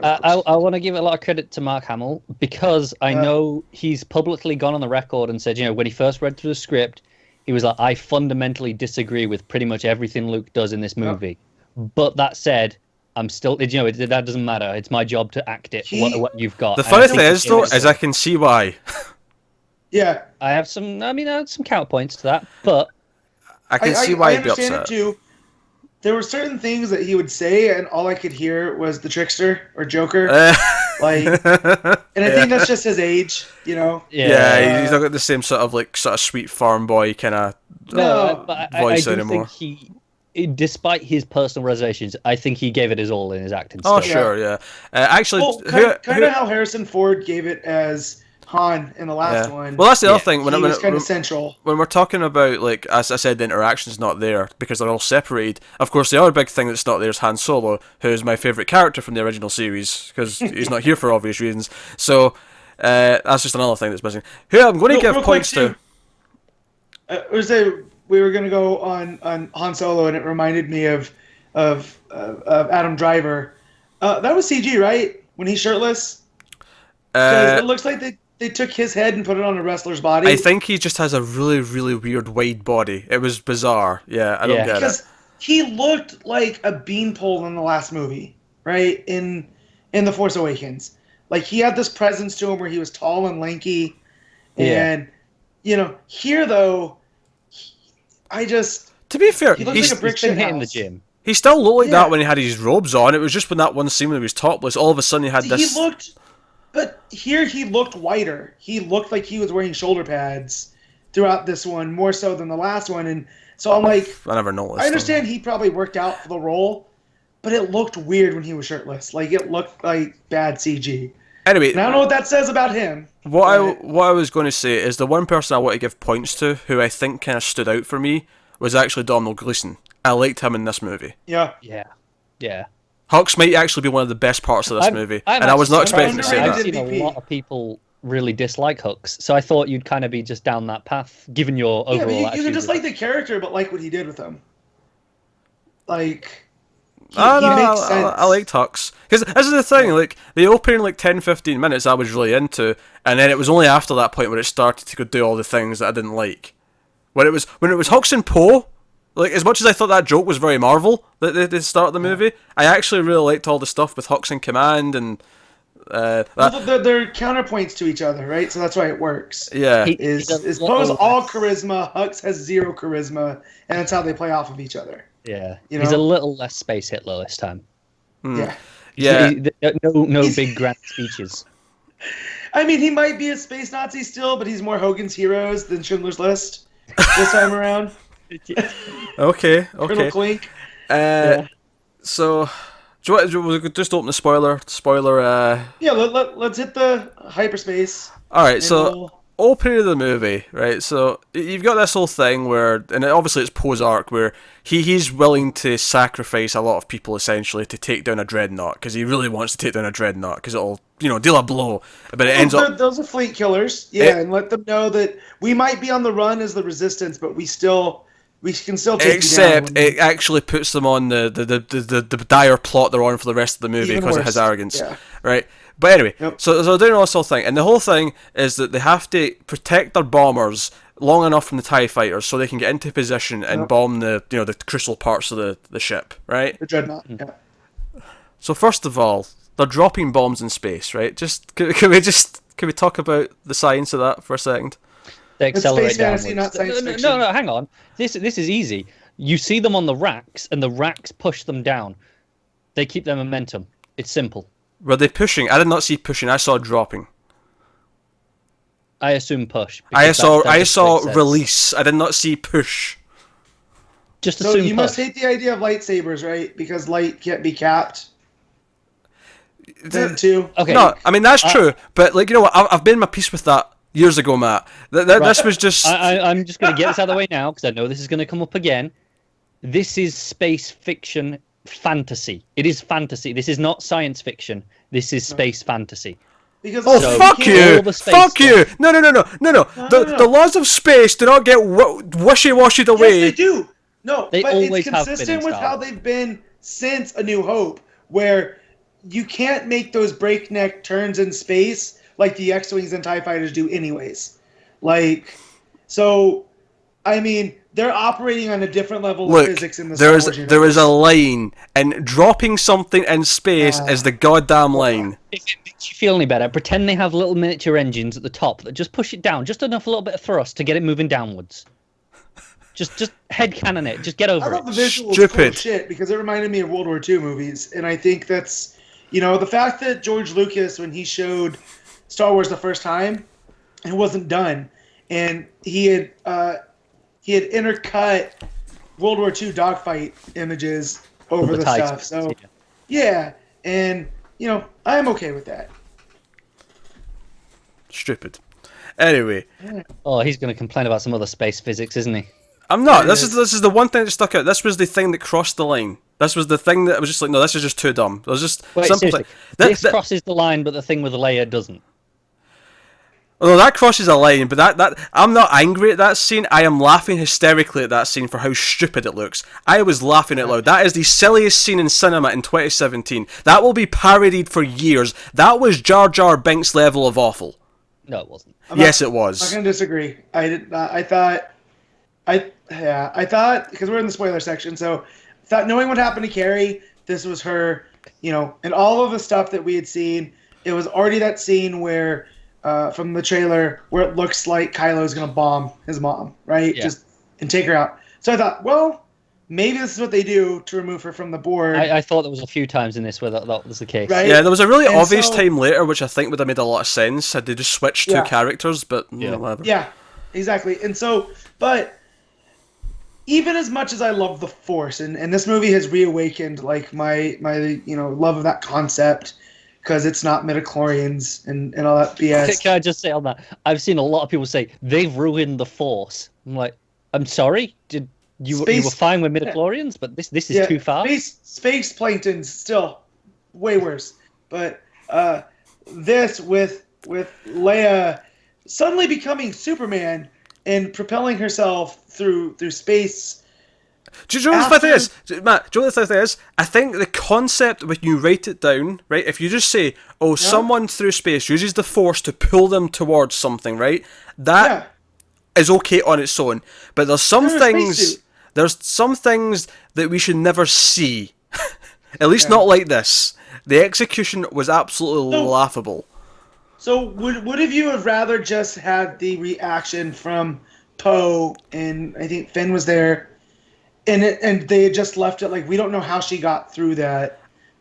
I want to give a lot of credit to Mark Hamill because I know he's publicly gone on the record and said, when he first read through the script, he was like, I fundamentally disagree with pretty much everything Luke does in this movie. But that said, I'm still, that doesn't matter. It's my job to act it, what you've got. The And I funny think thing he is, did though, it. is I can see why. Yeah, I have some counterpoints to that, but I can see why I he'd be understand upset. it too. There were certain things that he would say, and all I could hear was the trickster or Joker. Like, and I think that's just his age, you know. Yeah, he's not got the same sort of sweet farm boy kind of No, but I voice do anymore. think despite his personal reservations, I think he gave it his all in his acting. Oh, still. sure, yeah. Actually, well, kind of how Harrison Ford gave it as Han in the last one. Well, that's the other thing. He was kind of central. When we're talking about, like, as I said, the interaction's not there because they're all separated. Of course, the other big thing that's not there is Han Solo, who is my favourite character from the original series because he's not here for obvious reasons. So that's just another thing that's missing. Who I'm going to give real points quick, to. We were going to go on Han Solo, and it reminded me of Adam Driver. That was CG, right? When he's shirtless. Because it looks like they took his head and put it on a wrestler's body. I think he just has a really, really weird wide body. It was bizarre. Yeah, I don't get it. Because he looked like a beanpole in the last movie, right? In The Force Awakens. Like, he had this presence to him where he was tall and lanky. And, here, though, to be fair, he looks like a brick shit in the house. gym. He still looked like that when he had his robes on. It was just when that one scene when he was topless, all of a sudden he had this... But here he looked whiter. He looked like he was wearing shoulder pads throughout this one, more so than the last one. And so I'm like... I never noticed. I understand he probably worked out for the role, but it looked weird when he was shirtless. Like, it looked like bad CG. Anyway... And I don't know what that says about him. What I was going to say is the one person I want to give points to, who I think kind of stood out for me, was actually Domhnall Gleeson. I liked him in this movie. Yeah. Hux might actually be one of the best parts of this movie, and I was not expecting to say I've that. seen a lot of people really dislike Hux, so I thought you'd kind of be just down that path, given your overall Yeah, but you attitude. can just like the character, but like what he did with him. Like... He I makes sense. I liked Hux. Because this is the thing, like, the opening, 10-15 minutes I was really into, and then it was only after that point where it started to go do all the things that I didn't like. When it was Hux and Poe, like, as much as I thought that joke was very Marvel, the start of the movie, I actually really liked all the stuff with Hux in command, and... They're counterpoints to each other, right? So that's why it works. Yeah. Is Poe's all charisma, Hux has zero charisma, and that's how they play off of each other. Yeah, You he's know? a little less space Hitler this time. Yeah. Yeah. No big grand speeches. I mean, he might be a space Nazi still, but he's more Hogan's Heroes than Schindler's List this time around. Okay. Colonel Clink. So, do you want to just open the spoiler? Yeah, let's hit the hyperspace. Alright, and so... Opening of the movie, right? So you've got this whole thing where, and obviously it's Poe's arc, where he's willing to sacrifice a lot of people essentially to take down a dreadnought because he really wants to take down a dreadnought because it'll, deal a blow. But it ends up. Those are fleet killers, and let them know that we might be on the run as the Resistance, but we still we can still take Except you down. it actually puts them on the dire plot they're on for the rest of the movie Even because of his worse. arrogance, Yeah. right? But anyway, Yep. so they're doing all this whole thing, and the whole thing is that they have to protect their bombers long enough from the TIE fighters so they can get into position and Yep. bomb the crucial parts of the ship, right? The dreadnought. Yeah. So first of all, they're dropping bombs in space, right? Can we talk about the science of that for a second? They accelerate space fantasy, downwards. not science no, fiction. no, hang on. This is easy. You see them on the racks, and the racks push them down. They keep their momentum. It's simple. Were they pushing? I did not see pushing. I saw dropping. I assume push. I because saw that just makes sense. release. I did not see push. Just So assume you push. must hate the idea of lightsabers, right? Because light can't be capped. Then too. Okay. No, I mean that's true, but like you know what? I've made my peace with that years ago, Matt. This was just. I'm just going to get this out of the way now because I know this is going to come up again. This is space fiction fantasy. It is fantasy. This is not science fiction. This is space fantasy. Because Oh also fuck can't- you! all the space Fuck you! stuff. No. The laws of space do not get wishy-washied away. Yes, they do. No, They but always it's have been in consistent with Star how Wars. they've been since A New Hope, where you can't make those breakneck turns in space like the X-wings and TIE fighters do, anyways. Like, so, I mean, they're operating on a different level Look, of physics in the there Star is Wars there is a universe. line, and dropping something in space is the goddamn line. If it makes you feel any better, pretend they have little miniature engines at the top that just push it down, just enough, a little bit of thrust to get it moving downwards. Just headcanon it. Just get I over thought the it. visual was cool Stupid. as shit because it reminded me of World War II movies, and I think that's, you know, the fact that George Lucas, when he showed Star Wars the first time, it wasn't done, and he had intercut World War II dogfight images over the TIE stuff. space, So yeah. yeah, and you know, I'm okay with that. Stupid. Anyway, Oh, he's going to complain about some other space physics, isn't he? I'm not. It This is. is the one thing that stuck out. This was the thing that crossed the line. This was the thing that I was just like, no, this is just too dumb. It was just Wait, simple seriously. thing. This crosses the line, but the thing with Leia doesn't. Although that crosses a line, but that I'm not angry at that scene. I am laughing hysterically at that scene for how stupid it looks. I was laughing out loud. That is the silliest scene in cinema in 2017. That will be parodied for years. That was Jar Jar Binks level of awful. No, it wasn't. Yes, it I'm not was. gonna disagree. I did not. I thought because we're in the spoiler section, so I thought knowing what happened to Carrie, this was her, you know, and all of the stuff that we had seen, it was already that scene where from the trailer where it looks like Kylo's gonna bomb his mom, right? Yeah. Just and take her out. So I thought, well, maybe this is what they do to remove her from the board. I thought there was a few times in this where that was the case. Right? Yeah, there was a really And obvious so- time later, which I think would have made a lot of sense had they just switched two Yeah. characters, but Yeah. whatever. Yeah, exactly. And so, but even as much as I love the Force, and this movie has reawakened like my you know love of that concept because it's not midichlorians and all that BS. Can I just say on that? I've seen a lot of people say they've ruined the Force. I'm like, I'm sorry. Did you were Space- fine with midichlorians, but this is too far. Space plankton's still way worse. But this with Leia suddenly becoming Superman and propelling herself through space. Do you know what the thing is? Matt, do you know what the thing is? I think the concept, when you write it down, right, if you just say, oh, someone through space uses the Force to pull them towards something, right, that is okay on its own. But there's some They're in a things, spacesuit. there's some things that we should never see. At least not like this. The execution was absolutely No. laughable. So would have you have rather just had the reaction from Poe and I think Finn was there, and they had just left it like we don't know how she got through that,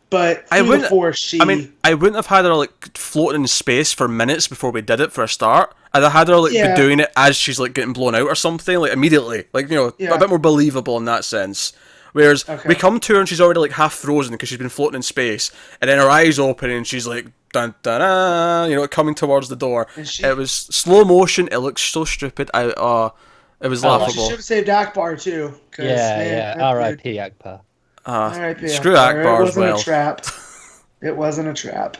but through the Force she. I mean, I wouldn't have had her like floating in space for minutes before we did it for a start. I'd have had her like Yeah. be doing it as she's like getting blown out or something, like immediately, like you know, Yeah. a bit more believable in that sense. Whereas Okay. we come to her and she's already like half frozen because she's been floating in space, and then her eyes open and she's like dun dun dun, you know, coming towards the door. And she- It was slow motion. It looks so stupid. It was Oh, Well, she laughable. should have saved Akbar too. 'Cause, Yeah, man, yeah. that R.I.P. Akbar. dude- R.I.P. Screw Akbar. Akbar It as wasn't well. a trap. It wasn't a trap.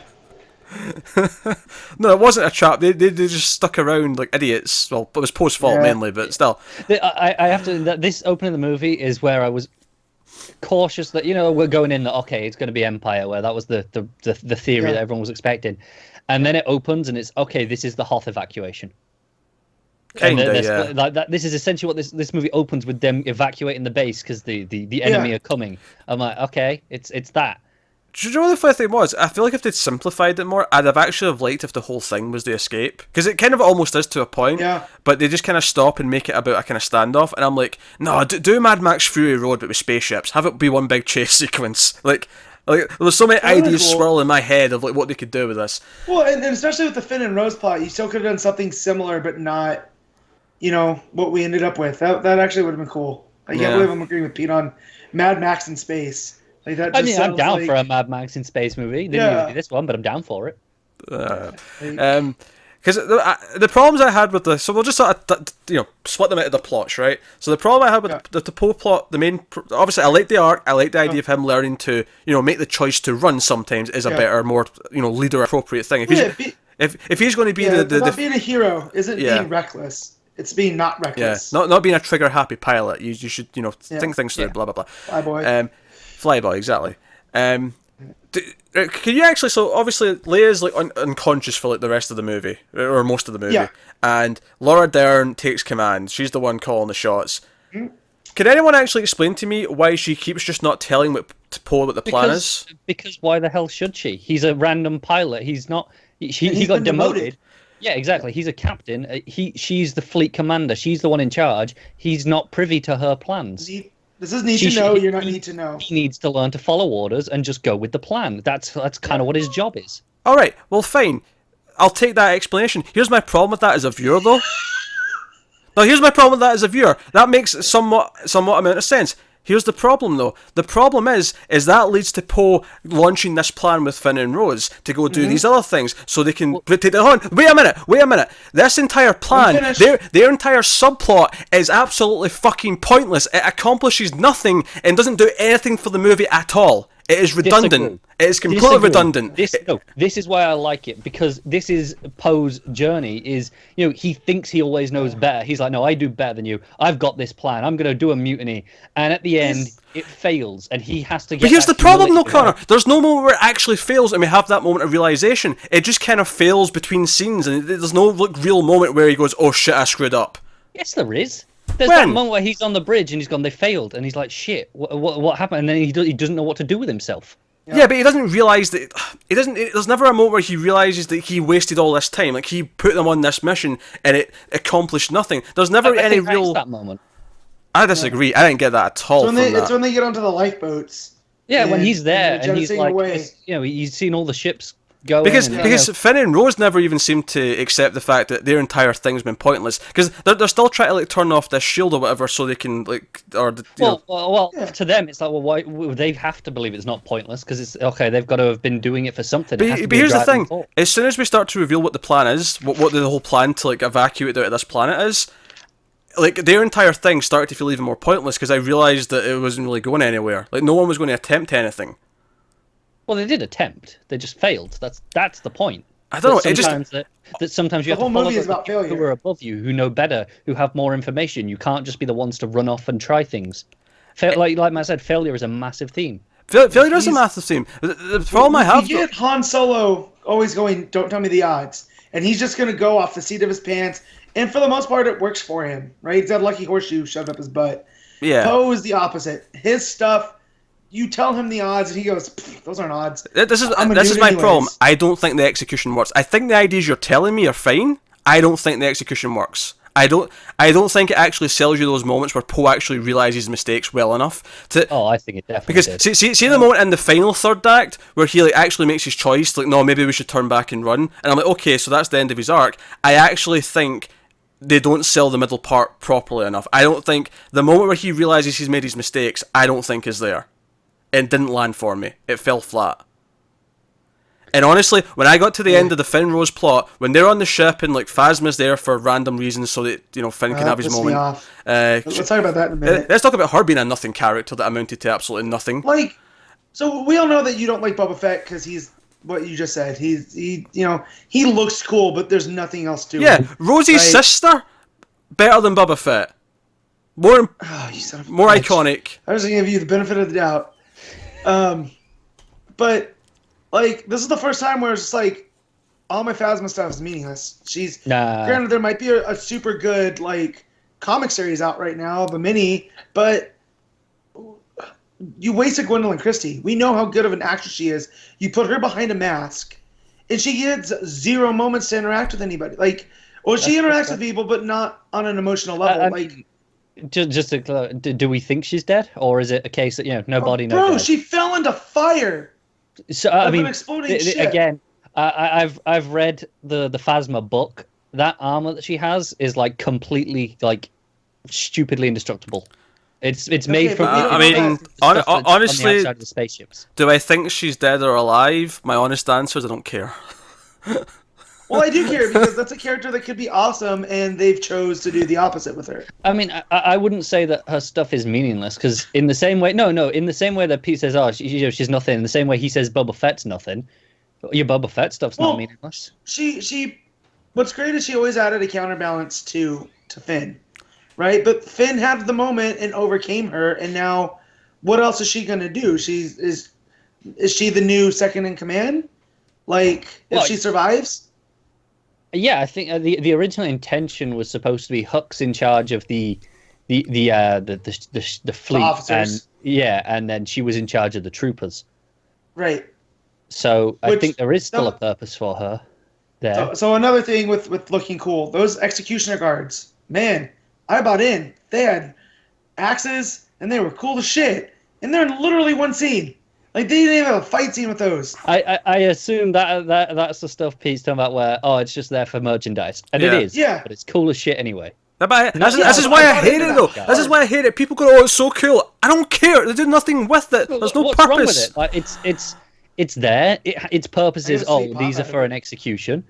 No, it wasn't a trap. They just stuck around like idiots. Well, it was post-fault mainly, but still. I have to. This opening of the movie is where I was cautious that we're going in that okay, it's going to be Empire, where that was the theory that everyone was expecting, and then it opens and it's okay. This is the Hoth evacuation. This is essentially what this movie opens with, them evacuating the base because the enemy are coming. I'm like, okay, it's that. Do you know what the funny thing was? I feel like if they'd simplified it more, I'd have actually have liked if the whole thing was the escape. Because it kind of almost is to a point, but they just kind of stop and make it about a kind of standoff, and I'm like, no, do Mad Max Fury Road but with spaceships. Have it be one big chase sequence. Like there was so many ideas swirling in my head of like what they could do with this. Well, and especially with the Finn and Rose plot, you still could have done something similar, but not, what we ended up with. That actually would have been cool. I can't believe I'm agreeing with Pete on Mad Max in space. Like that. Just I'm down for a Mad Max in space movie. Didn't need to be this one, but I'm down for it. Because the problems I had with so we'll just sort of split them into the plots, right? So the problem I had with the Poe plot, obviously I like the arc, I like the idea of him learning to make the choice to run sometimes is a better, more leader appropriate thing. If he's going to be not being a hero isn't being reckless. It's being not reckless. Yeah, not being a trigger happy pilot. You should think things through. Blah blah blah. Flyboy. Flyboy, exactly. Can you actually? So obviously, Leia's like unconscious for like the rest of the movie or most of the movie, and Laura Dern takes command. She's the one calling the shots. Mm-hmm. Can anyone actually explain to me why she keeps just not telling Poe what the plan is? Because why the hell should she? He's a random pilot. He's not. He got demoted. Yeah, exactly. He's a captain. She's the fleet commander. She's the one in charge. He's not privy to her plans. This is need to know. You're not need to know. He needs to learn to follow orders and just go with the plan. That's kind of what his job is. All right. Well, fine. I'll take that explanation. Here's my problem with that as a viewer, though. Now, here's my problem with that as a viewer. That makes somewhat amount of sense. Here's the problem, though. The problem is that leads to Poe launching this plan with Finn and Rose to go do these other things so they can take it on. Wait a minute. This entire plan, their entire subplot is absolutely fucking pointless. It accomplishes nothing and doesn't do anything for the movie at all. It is redundant. Disagree. It is completely redundant. This is why I like it, because this is Poe's journey. He thinks he always knows better. He's like, no, I do better than you. I've got this plan. I'm going to do a mutiny. And at the end, it fails, and he has to get. But here's the problem, though, Connor. There's no moment where it actually fails, and we have that moment of realization. It just kind of fails between scenes, and there's no real moment where he goes, "Oh shit, I screwed up." Yes, there is. There's that moment where he's on the bridge and he's gone, they failed, and he's like, shit, what happened? And then he doesn't know what to do with himself. Yeah, but he doesn't realise that. There's never a moment where he realises that he wasted all this time. Like, he put them on this mission and it accomplished nothing. There's never any real. That moment. I disagree. I didn't get that at all. It's when they get onto the lifeboats. Yeah, when he's there and he's like, he's seen all the ships going. Because Finn and Rose never even seem to accept the fact that their entire thing's been pointless. Because they're still trying to like turn off this shield or whatever so they can like to them it's like, well, why they have to believe it's not pointless because it's okay. They've got to have been doing it for something. But here's the thing: as soon as we start to reveal what the plan is, what the whole plan to like evacuate out of this planet is, like their entire thing started to feel even more pointless because I realised that it wasn't really going anywhere. Like no one was going to attempt anything. Well, they did attempt. They just failed. That's the point. I don't know. That sometimes you have to follow the people who are above you, who know better, who have more information. You can't just be the ones to run off and try things. Like Matt said, failure is a massive theme. Failure is a massive theme. The problem I have. You get Han Solo always going, "Don't tell me the odds," and he's just going to go off the seat of his pants. And for the most part, it works for him, right? He's got a lucky horseshoe shoved up his butt. Yeah. Poe is the opposite. His stuff. You tell him the odds, and he goes, "Those aren't odds." This is my problem. I don't think the execution works. I think the ideas you're telling me are fine. I don't think the execution works. I don't think it actually sells you those moments where Poe actually realizes his mistakes well enough to. Oh, I think it definitely because did. See the moment in the final third act where he like actually makes his choice, like no, maybe we should turn back and run, and I'm like, okay, so that's the end of his arc. I actually think they don't sell the middle part properly enough. I don't think the moment where he realizes he's made his mistakes, I don't think is there. It didn't land for me. It fell flat. And honestly, when I got to the end of the Finn Rose plot, when they're on the ship and like Phasma's there for random reasons so that Finn can have his moment. Let's talk about that in a minute. Let's talk about her being a nothing character that amounted to absolutely nothing. So we all know that you don't like Boba Fett because he's what you just said. He looks cool, but there's nothing else to Yeah, him. Rosie's sister, better than Boba Fett. More You son of a more bitch. iconic. I was gonna give you the benefit of the doubt. But like this is the first time where it's just like all my Phasma stuff is meaningless. Granted, there might be a super good like comic series out right now, the mini, but you wasted Gwendolyn Christie. We know how good of an actress she is. You put her behind a mask, and she gets 0 moments to interact with anybody. Like, well, she interacts with people, but not on an emotional level. Just to do we think she's dead, or is it a case that nobody knows? Bro, she fell into fire. So I mean, an exploding ship. again, I've read the Phasma book. That armor that she has is like completely like stupidly indestructible. It's made from. I mean, honestly, on the outside of the spaceships. Do I think she's dead or alive? My honest answer is I don't care. Well, I do care because that's a character that could be awesome, and they've chose to do the opposite with her. I mean, I wouldn't say that her stuff is meaningless because in the same way, in the same way that Pete says, "Oh, she's nothing," in the same way he says Boba Fett's nothing. Your Boba Fett stuff's not meaningless. What's great is she always added a counterbalance to Finn, right? But Finn had the moment and overcame her, and now what else is she gonna do? Is she the new second in command? Like, if she survives? Yeah, I think the original intention was supposed to be Hux in charge of the fleet, officers. and then she was in charge of the troopers. Right. So I think there is still a purpose for her there. So another thing with looking cool, those executioner guards, man, I bought in. They had axes and they were cool as shit, and they're in literally one scene. Like, they didn't even have a fight scene with those. I assume that's the stuff Pete's talking about where, it's just there for merchandise. And it is. Yeah. But it's cool as shit anyway. This is why I hate it, though. This is why I hate it. People go, oh, it's so cool. I don't care. They do nothing with it. There's no What's purpose. wrong with it? Like, it's there. Its purpose is, these are for an execution.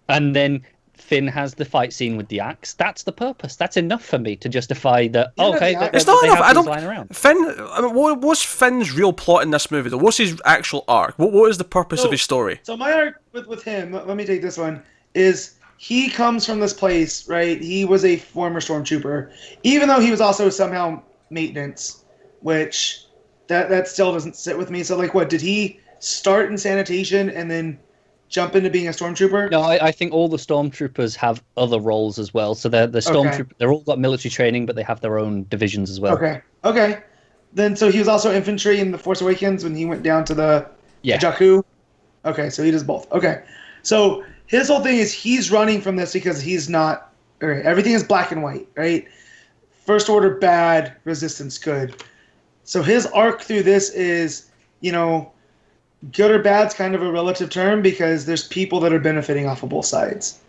And then Finn has the fight scene with the axe. That's the purpose. That's enough for me to justify that. It's not enough. I don't. Finn. I mean, what's Finn's real plot in this movie? Though, what's his actual arc? What is the purpose of his story? So my arc with him, let me take this one, is he comes from this place, right? He was a former stormtrooper, even though he was also somehow maintenance, which that still doesn't sit with me. So like, what did he start in sanitation and then jump into being a stormtrooper? No, I think all the stormtroopers have other roles as well. So they're stormtroopers. Okay. They're all got military training, but they have their own divisions as well. Okay. Then so he was also infantry in The Force Awakens when he went down to the Jakku. Okay, so he does both. Okay, so his whole thing is he's running from this because he's not. Okay, everything is black and white, right? First Order bad, Resistance good. So his arc through this is, good or bad's kind of a relative term because there's people that are benefiting off of both sides.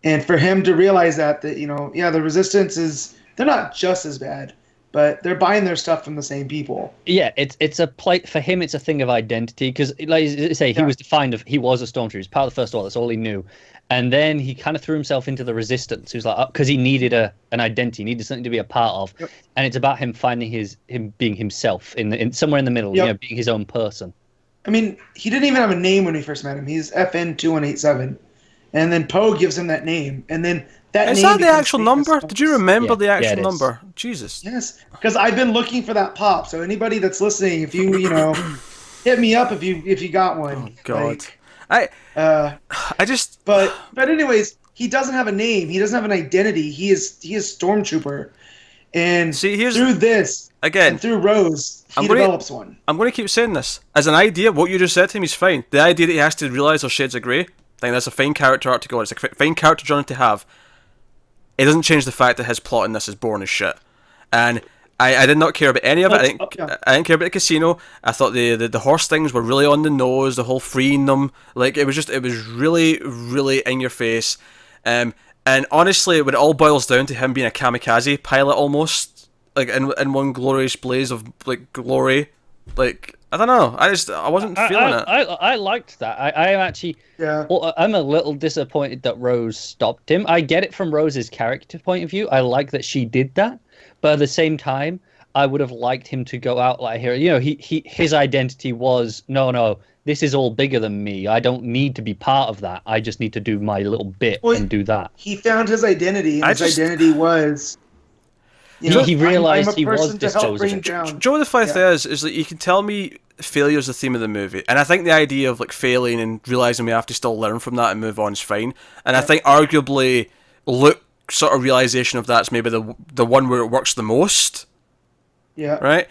And for him to realize that the Resistance they're not just as bad, but they're buying their stuff from the same people. Yeah, it's a plate for him. It's a thing of identity because, like I say, he was defined he was a stormtrooper. He's part of the First Order. That's all he knew. And then he kind of threw himself into the Resistance. He was like, because he needed an identity, he needed something to be a part of. Yep. And it's about him finding him being himself in somewhere in the middle, being his own person. I mean, he didn't even have a name when we first met him. He's FN2187. And then Poe gives him that name. And then that name... Is that the actual number? Did you remember the actual number? Jesus. Yes. Because I've been looking for that pop. So anybody that's listening, if you, hit me up if you got one. Oh, God. Like, I just... But anyways, he doesn't have a name. He doesn't have an identity. He is Stormtrooper. And through this, again, and through Rose, he develops one. I'm going to keep saying this. As an idea, what you just said to him is fine. The idea that he has to realise those shades of grey, I think that's a fine character arc to go on. It's a fine character journey to have. It doesn't change the fact that his plot in this is boring as shit. And I did not care about any of it. I didn't care about the casino. I thought the horse things were really on the nose, the whole freeing them. Like, it was really, really in your face. And honestly, when it all boils down to him being a kamikaze pilot almost, like in one glorious blaze of like glory, like I don't know, I wasn't feeling it. I liked that. I actually, I'm a little disappointed that Rose stopped him. I get it from Rose's character point of view. I like that she did that, but at the same time, I would have liked him to go out like here. His identity was no. this is all bigger than me. I don't need to be part of that. I just need to do my little bit and do that. He found his identity, and his identity was. He realized he was this chosen. Joe, the funny thing is that you can tell me failure is the theme of the movie, and I think the idea of like failing and realizing we have to still learn from that and move on is fine. And I think arguably Luke's sort of realization of that's maybe the one where it works the most. Yeah. Right?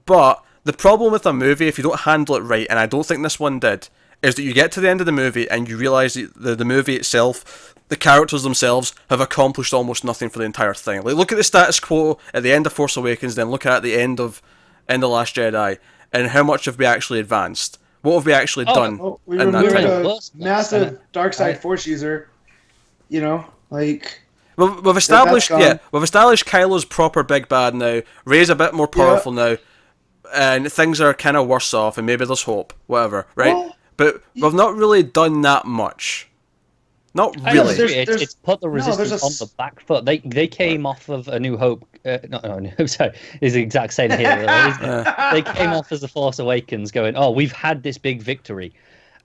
But the problem with a movie, if you don't handle it right, and I don't think this one did, is that you get to the end of the movie and you realize that the movie itself, the characters themselves, have accomplished almost nothing for the entire thing. Like, look at the status quo at the end of Force Awakens, then look at the end of Last Jedi, and how much have we actually advanced? What have we actually done we in that time? A massive dark side Force user, like. We've established, we've established Kylo's proper big bad now. Rey's a bit more powerful now, and things are kind of worse off, and maybe there's hope, whatever, right? Well, but we've not really done that much. Not really. It's put the resistance on the back foot. They came off of A New Hope. Sorry, it's the exact same here. They came off as The Force Awakens, going, "Oh, we've had this big victory,"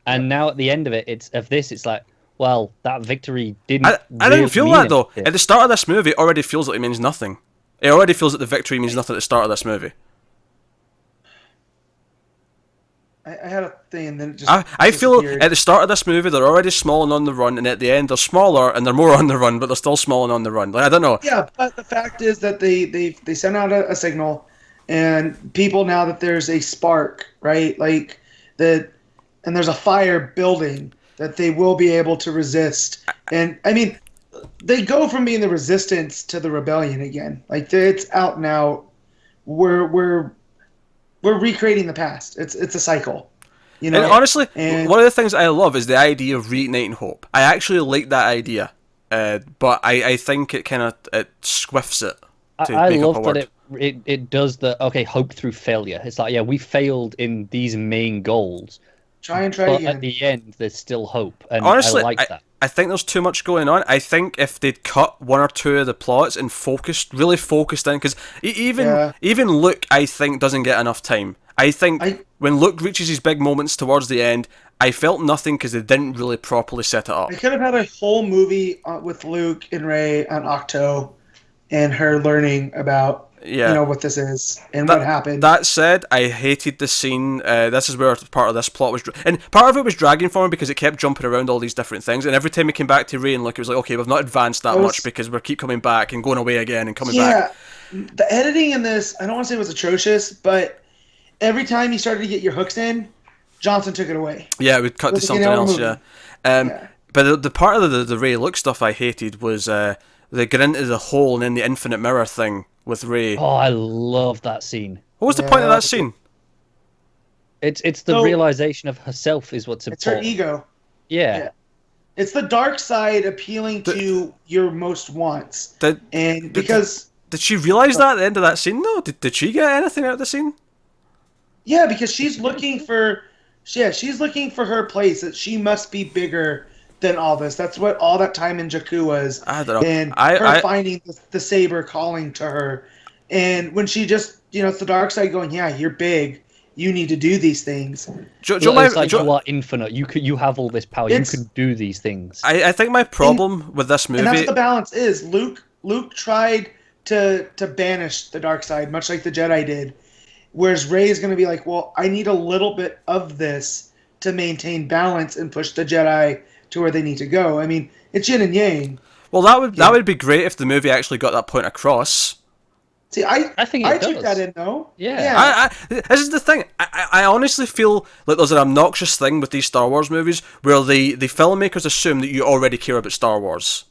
and now at the end of it, it's like, well, that victory didn't. I didn't feel that though. At the start of this movie, it already feels like it means nothing. It already feels like the victory means nothing at the start of this movie. I had a thing, and then it just. I feel at the start of this movie they're already small and on the run, and at the end they're smaller and they're more on the run, but they're still small and on the run. Like, I don't know. Yeah, but the fact is that they sent out a signal, and people, now that there's a spark, right, like that, and there's a fire building, that they will be able to resist. And I mean, they go from being the resistance to the rebellion again. Like, it's out and out. We're recreating the past. It's a cycle, And honestly, one of the things I love is the idea of reigniting hope. I actually like that idea, but I think it kind of squiffs it. I love that it does the hope through failure. It's like, we failed in these main goals. Try but again. At the end, there's still hope, and honestly, I like that. I think there's too much going on. I think if they'd cut one or two of the plots and really focused in, because even Luke, I think, doesn't get enough time. I think when Luke reaches his big moments towards the end, I felt nothing because they didn't really properly set it up. I could have had a whole movie with Luke and Rey on Octo, and her learning about what this is and what happened. That said, I hated the scene. This is where part of this plot was, and part of it was dragging for me because it kept jumping around all these different things. And every time we came back to Rey and Luke, it was like, okay, we've not advanced that much because we keep coming back and going away again and coming back. The editing in this, I don't want to say it was atrocious, but every time you started to get your hooks in, Johnson took it away. Yeah, we'd cut to something else. But the part of the Rey Luke stuff I hated was they get into the hole and then the infinite mirror thing with Rey. Oh, I love that scene. What was the point of that scene? It's the realization of herself is what's important. It's her ego. Yeah. It's the dark side appealing to your most wants. Did she realize that at the end of that scene? No. Did she get anything out of the scene? Yeah, because she's looking for her place. That she must be bigger than all this. That's what all that time in Jakku was. I don't know. And her finding the saber calling to her. And when she just, it's the dark side going, yeah, you're big. You need to do these things. You are infinite. You have all this power. You can do these things. I think my problem with this movie... And that's what the balance is. Luke tried to banish the dark side, much like the Jedi did. Whereas Rey is going to be like, well, I need a little bit of this to maintain balance and push the Jedi to where they need to go. I mean, it's yin and yang. Well, that would be great if the movie actually got that point across. See, I think I took that in though. Yeah. This is the thing. I honestly feel like there's an obnoxious thing with these Star Wars movies where the filmmakers assume that you already care about Star Wars.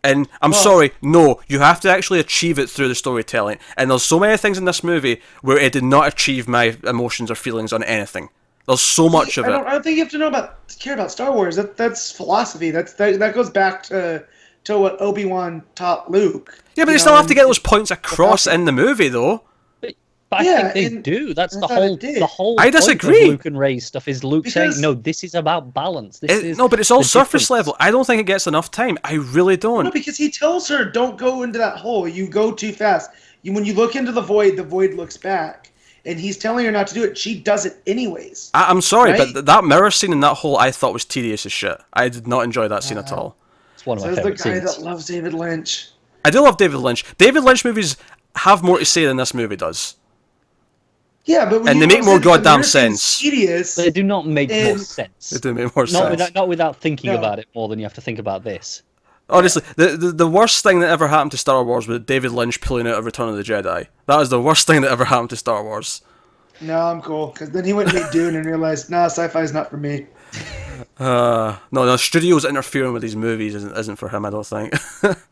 And I'm sorry, no, you have to actually achieve it through the storytelling. And there's so many things in this movie where it did not achieve my emotions or feelings on anything. There's so much of it. I don't think you have to care about Star Wars. That's philosophy. That goes back to what Obi-Wan taught Luke. Yeah, but they still have to get those points across in the movie, though. But I think they do. That's the whole. I disagree. Point of Luke and Rey's stuff is Luke saying, "No, this is about balance. No, but it's all surface level. I don't think it gets enough time. I really don't. No, because he tells her, "Don't go into that hole. You go too fast. When you look into the void looks back." and he's telling her not to do it, she does it anyways. I'm sorry, right? but that mirror scene in that hole I thought was tedious as shit. I did not enjoy that scene at all. It's one of my Says the favorite guy scenes. that loves David Lynch. I do love David Lynch. David Lynch movies have more to say than this movie does. Yeah, but when And you they make say more that the goddamn mirror scene's sense. Tedious, They do not make more And- sense. They do make more sense. Not without thinking No. about it more than you have to think about this. Honestly, the worst thing that ever happened to Star Wars was David Lynch pulling out of Return of the Jedi. That was the worst thing that ever happened to Star Wars. no, I'm cool. Because then he went and made Dune and realized, nah, sci-fi is not for me. No, studios interfering with these movies isn't for him, I don't think.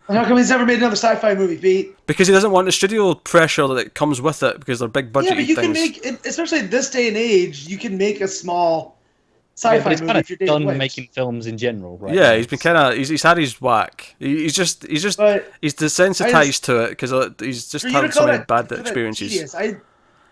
And how come he's never made another sci-fi movie, Pete? Because he doesn't want the studio pressure that comes with it, because they're big budget Yeah, but you things. can make, especially this day and age, you can make a small Yeah, sci-fi but he's movie kind if you're of David done Lynch. making films in general, right? Yeah, now. he's been kind of he's had his whack. He's just But he's desensitized to it because he's just for you to had so call many that, bad call that experiences. tedious,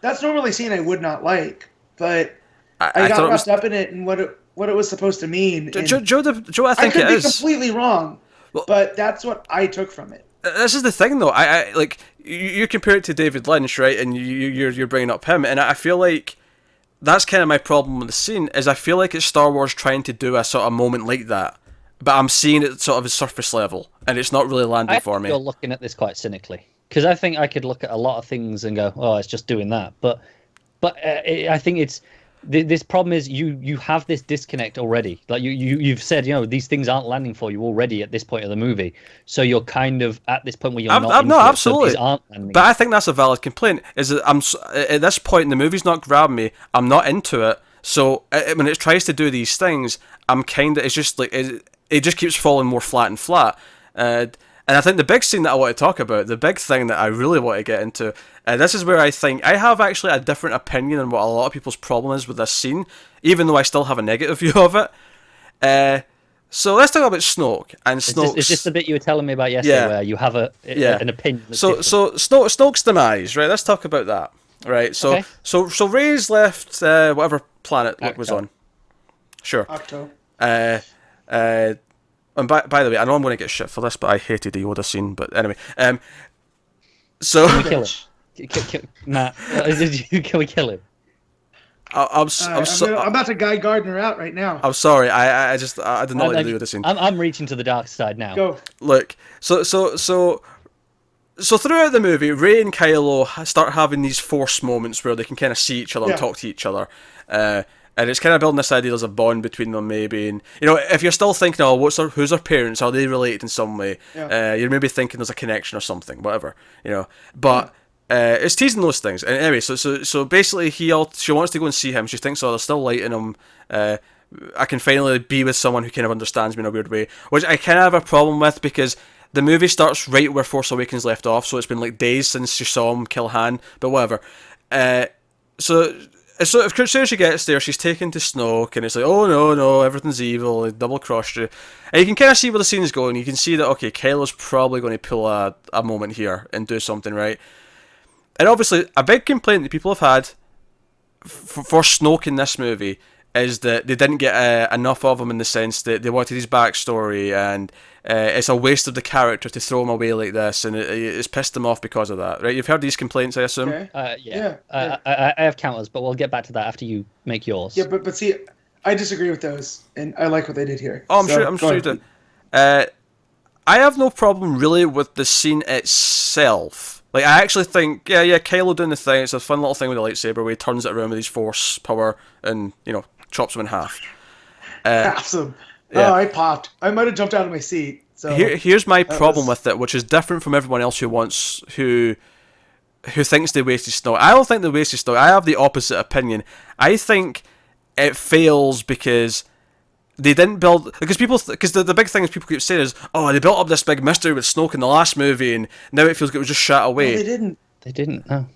that's normally a scene I would not like, but I I got thought it was. wrapped up in it and what it was supposed to mean. and Joe, I I think could it be is. completely wrong, Well- but that's what I took from it. This is the thing, though. I like you compare it to David Lynch, right? And you're bringing up him, and I feel like that's kind of my problem with the scene. Is I feel like it's Star Wars trying to do a sort of moment like that, but I'm seeing it sort of at surface level, and it's not really landing I for think me. you're looking at this quite cynically, because I think I could look at a lot of things and go, "Oh, it's just doing that." But I think it's this problem is you have this disconnect already. Like you've said, these things aren't landing for you already at this point of the movie. So you're kind of at this point where you're not. No, into it, so absolutely. these aren't landing. But I think that's a valid complaint. Is that at this point the movie's not grabbing me. I'm not into it. So when it tries to do these things, I'm kind of. It's just like it just keeps falling more flat and flat. And I think the big scene that I want to talk about, the big thing that I really want to get into, this is where I think I have actually a different opinion on what a lot of people's problem is with this scene, even though I still have a negative view of it. So let's talk about Snoke and Snoke's. Is this the bit you were telling me about yesterday, Yeah. where you have an opinion? That's So different? Snoke's demise, right? Let's talk about that, right? So Okay. so Rey's left whatever planet Luke was Acto. on. Sure. Octo. And by the way, I know I'm going to get shit for this, but I hated the Yoda scene. But anyway, so Can we kill him? Matt, can we kill him? I'm about to Guy Gardner out right now. I'm sorry. I did not like the Yoda scene. I'm reaching to the dark side now. Go. Look, so throughout the movie, Rey and Kylo start having these Force moments where they can kind of see each other and Yeah. talk to each other, and it's kind of building this idea there's a bond between them, maybe. And if you're still thinking, oh, who's their parents? Are they related in some way? Yeah. You're maybe thinking there's a connection or something, whatever. But. It's teasing those things. And anyway, so basically, she wants to go and see him. She thinks, oh, there's still light in him. I can finally be with someone who kind of understands me in a weird way, which I kind of have a problem with because the movie starts right where Force Awakens left off. So it's been like days since she saw him kill Han, but whatever. So as soon as she gets there, she's taken to Snoke, and it's like, oh no, everything's evil, they double crossed you. And you can kind of see where the scene's going. You can see that, okay, Kylo's probably going to pull a moment here and do something, right? And obviously, a big complaint that people have had for Snoke in this movie is that they didn't get enough of him in the sense that they wanted his backstory, and it's a waste of the character to throw him away like this, and it's pissed them off because of that, right? You've heard these complaints, I assume? Okay. Yeah. Yeah. I have counters, but we'll get back to that after you make yours. Yeah, but see, I disagree with those, and I like what they did here. Oh, I'm So, sure go you do. ahead. I have no problem really with the scene itself. Like, I actually think, yeah, Kylo doing the thing, it's a fun little thing with the lightsaber where he turns it around with his force power and, chops him in half. Awesome. yeah. Oh, I popped. I might have jumped out of my seat. So Here's my problem was- with it, which is different from everyone else who thinks they wasted Snoke. I don't think they wasted Snoke. I have the opposite opinion. I think it fails because they didn't build, because the big thing is people keep saying is, oh, they built up this big mystery with Snoke in the last movie, and now it feels like it was just shot away. No, they didn't. They didn't. No.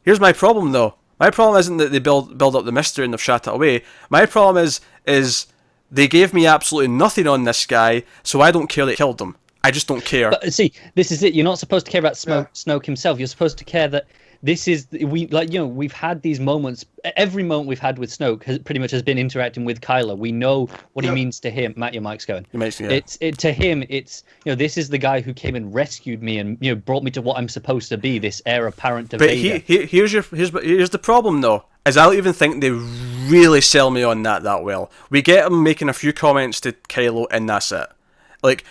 Here's my problem, though. My problem isn't that they build up the mystery and they've shot it away. My problem is they gave me absolutely nothing on this guy, so I don't care they killed him. I just don't care. But see, this is it. You're not supposed to care about Snoke himself. You're supposed to care that this is we've had these moments. Every moment we've had with Snoke has pretty much been interacting with Kylo. We know what he means to him. Matt, your mic's going. To him, it's this is the guy who came and rescued me and brought me to what I'm supposed to be, this heir apparent to Vader. Here's the problem though. Is I don't even think they really sell me on that well. We get him making a few comments to Kylo and that's it. Like,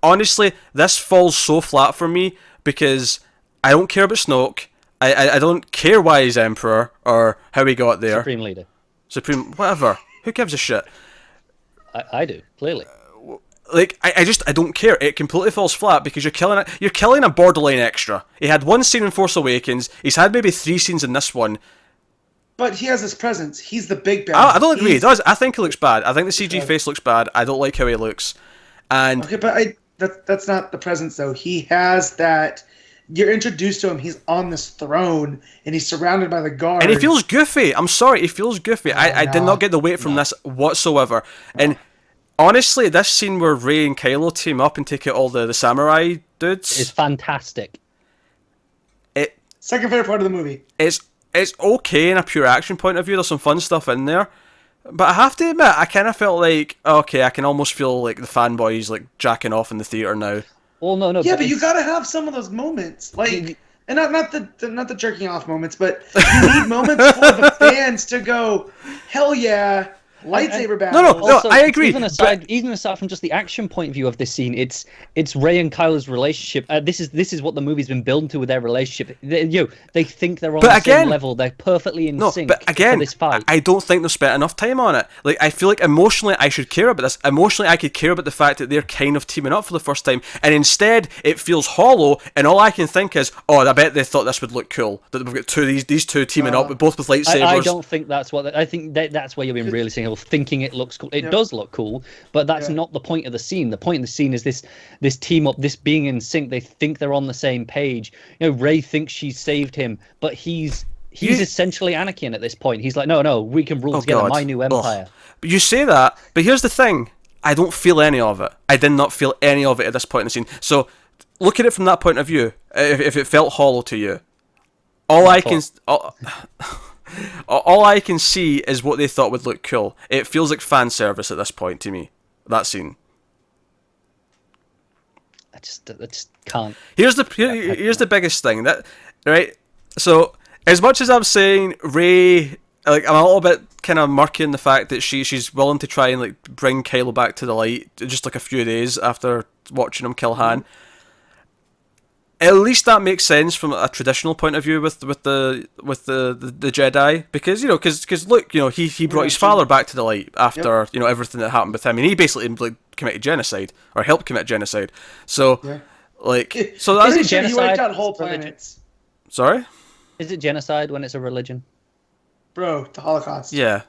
honestly, this falls so flat for me because I don't care about Snoke. I don't care why he's Emperor or how he got there. Supreme Leader. Whatever. Who gives a shit? I do, clearly. Like, I don't care. It completely falls flat because you're killing a borderline extra. He had one scene in Force Awakens. He's had maybe 3 scenes in this one. But he has his presence. He's the big bad. I don't agree. He does. I think he looks bad. I think the CG face looks bad. I don't like how he looks. And okay, but that's not the presence though. He has that. You're introduced to him. He's on this throne, and he's surrounded by the guards. And he feels goofy. I'm sorry, he feels goofy. I did not get the weight from this whatsoever. And honestly, this scene where Rey and Kylo team up and take out all the samurai dudes is fantastic. Second favorite part of the movie. It's okay in a pure action point of view. There's some fun stuff in there. But I have to admit, I kind of felt like, okay, I can almost feel like the fanboys like jacking off in the theater now. Well, no. Yeah, but you gotta have some of those moments, like, and not the jerking off moments, but you need moments for the fans to go, hell yeah, lightsaber battle. No, I agree. Even aside from just the action point of view of this scene, it's Rey and Kylo's relationship. This is what the movie's been building to with their relationship. They think they're on the same level. They're perfectly in sync. But again, for this fight. I don't think they've spent enough time on it. Like, I feel like emotionally I should care about this. Emotionally, I could care about the fact that they're kind of teaming up for the first time, and instead it feels hollow. And all I can think is, oh, I bet they thought this would look cool. That we've got these two teaming up, both with lightsabers. I don't think that's what. I think that's where you're being really cynical, thinking it looks cool. It does look cool, but that's not the point of the scene. The point of the scene is this team up, this being in sync. They think they're on the same page. Rey thinks she's saved him, but he's essentially Anakin at this point. He's like, no, we can rule together. My new empire. But you say that, but here's the thing. I don't feel any of it. I did not feel any of it at this point in the scene. So, look at it from that point of view. If it felt hollow to you, all I can see is what they thought would look cool. It feels like fan service at this point to me. That scene. I just can't. Here's the biggest thing right. So as much as I'm saying Rey, like, I'm a little bit kind of murky in the fact that she's willing to try and like bring Kylo back to the light just like a few days after watching him kill Han. At least that makes sense from a traditional point of view with the Jedi, because look, he brought his father back to the light after everything that happened with him, and he basically like committed genocide or helped commit genocide. So so that's it genocide. He wiped out whole planets. Sorry? Is it genocide when it's a religion? Bro, the Holocaust. Yeah.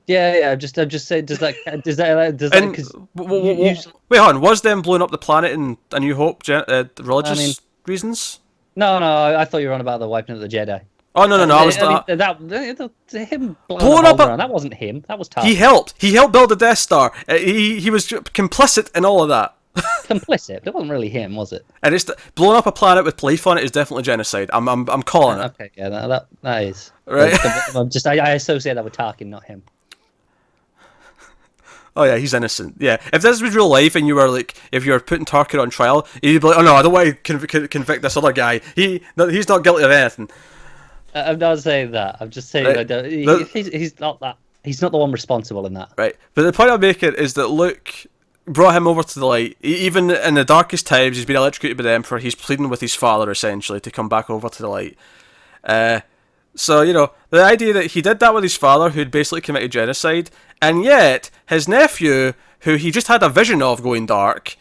Yeah. I'm just saying. Does that? Because wait, hold on. Was them blowing up the planet in A New Hope religious reasons? No. I thought you were on about the wiping of the Jedi. Oh no! I was him blowing up that wasn't him. That was Tarkin. He helped build the Death Star. He was complicit in all of that. Complicit. It wasn't really him, was it? And it's blowing up a planet with life on it is definitely genocide. I'm calling it. Okay, yeah, that is right. I associate that with Tarkin, not him. Oh yeah, he's innocent. Yeah, if this was real life and you were like, if you were putting Tarkin on trial, you'd be like, oh no, I don't want to convict this other guy. He's not guilty of anything. I'm not saying that. I'm just saying he's not that. He's not the one responsible in that. Right, but the point I'm making is that Luke brought him over to the light. Even in the darkest times, he's been electrocuted by the Emperor. He's pleading with his father essentially to come back over to the light. So, the idea that he did that with his father, who'd basically committed genocide, and yet his nephew, who he just had a vision of going dark,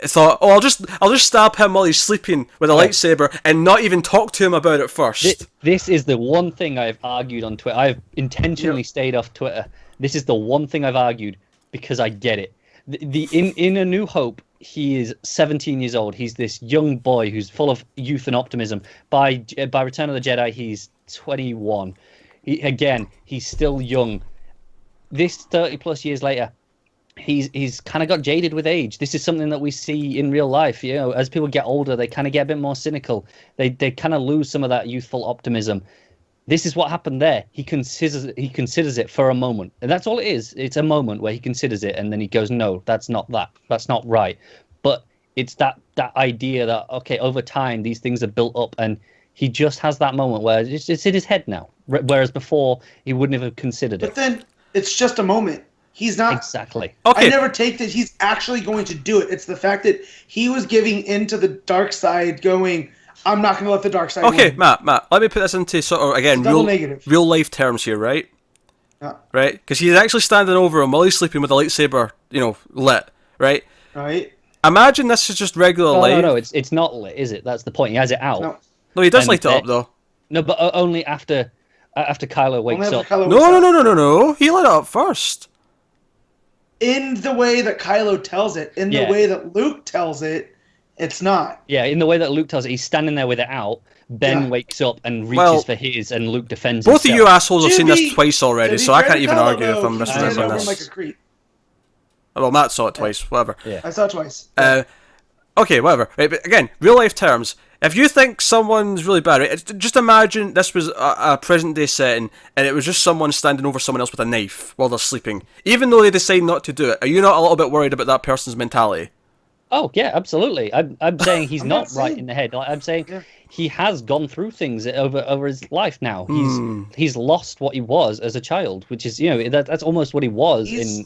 thought, oh, I'll just stab him while he's sleeping with a lightsaber and not even talk to him about it first. This is the one thing I've argued on Twitter. I've intentionally stayed off Twitter. This is the one thing I've argued because I get it. In A New Hope, he is 17 years old. He's this young boy who's full of youth and optimism. By Return of the Jedi, he's 21. He's still young. This 30 plus years later, he's kind of got jaded with age. This is something that we see in real life. You know, as people get older, they kind of get a bit more cynical. They kind of lose some of that youthful optimism. This is what happened there. He considers it for a moment, and that's all it is. It's a moment where he considers it, and then he goes, "No, that's not that. That's not right." But it's that idea that, okay, over time these things are built up, and he just has that moment where it's in his head now. Whereas before he wouldn't have considered it. But then it's just a moment. He's not Exactly. Okay. I never take that he's actually going to do it. It's the fact that he was giving into the dark side, going, I'm not going to let the dark side Okay, win. Matt, let me put this into sort of, again, Double negative. real life terms here, right? Yeah. Right? Because he's actually standing over him while he's sleeping with a lightsaber, lit, right? Right? Imagine this is just regular life. No, it's not lit, is it? That's the point. He has it out. No. No, he does And light it up, though. No, but only after Kylo wakes Only up. after Kylo No, wakes no, up. no, no, no, no. He lit it up first. In the way that Kylo tells it, in the Yeah. way that Luke tells it, it's not. Yeah, in the way that Luke tells it, he's standing there with it out. Ben Yeah. wakes up and reaches Well, for his, and Luke defends Both of himself. you assholes have seen this Jimmy- twice already, Jimmy so I can't tried to even tell argue him, if I'm though, he stand misremembering over him like this. a creep. Well, Matt saw it twice, whatever. Yeah. I saw it twice. Okay, whatever. Right, but again, real life terms. If you think someone's really bad, right, just imagine this was a present day setting, and it was just someone standing over someone else with a knife while they're sleeping. Even though they decide not to do it, are you not a little bit worried about that person's mentality? Oh yeah, absolutely. I'm saying he's I'm not not right saying- in the head. Like, I'm saying Yeah. he has gone through things over his life now. He's lost what he was as a child, which is that's almost what he was in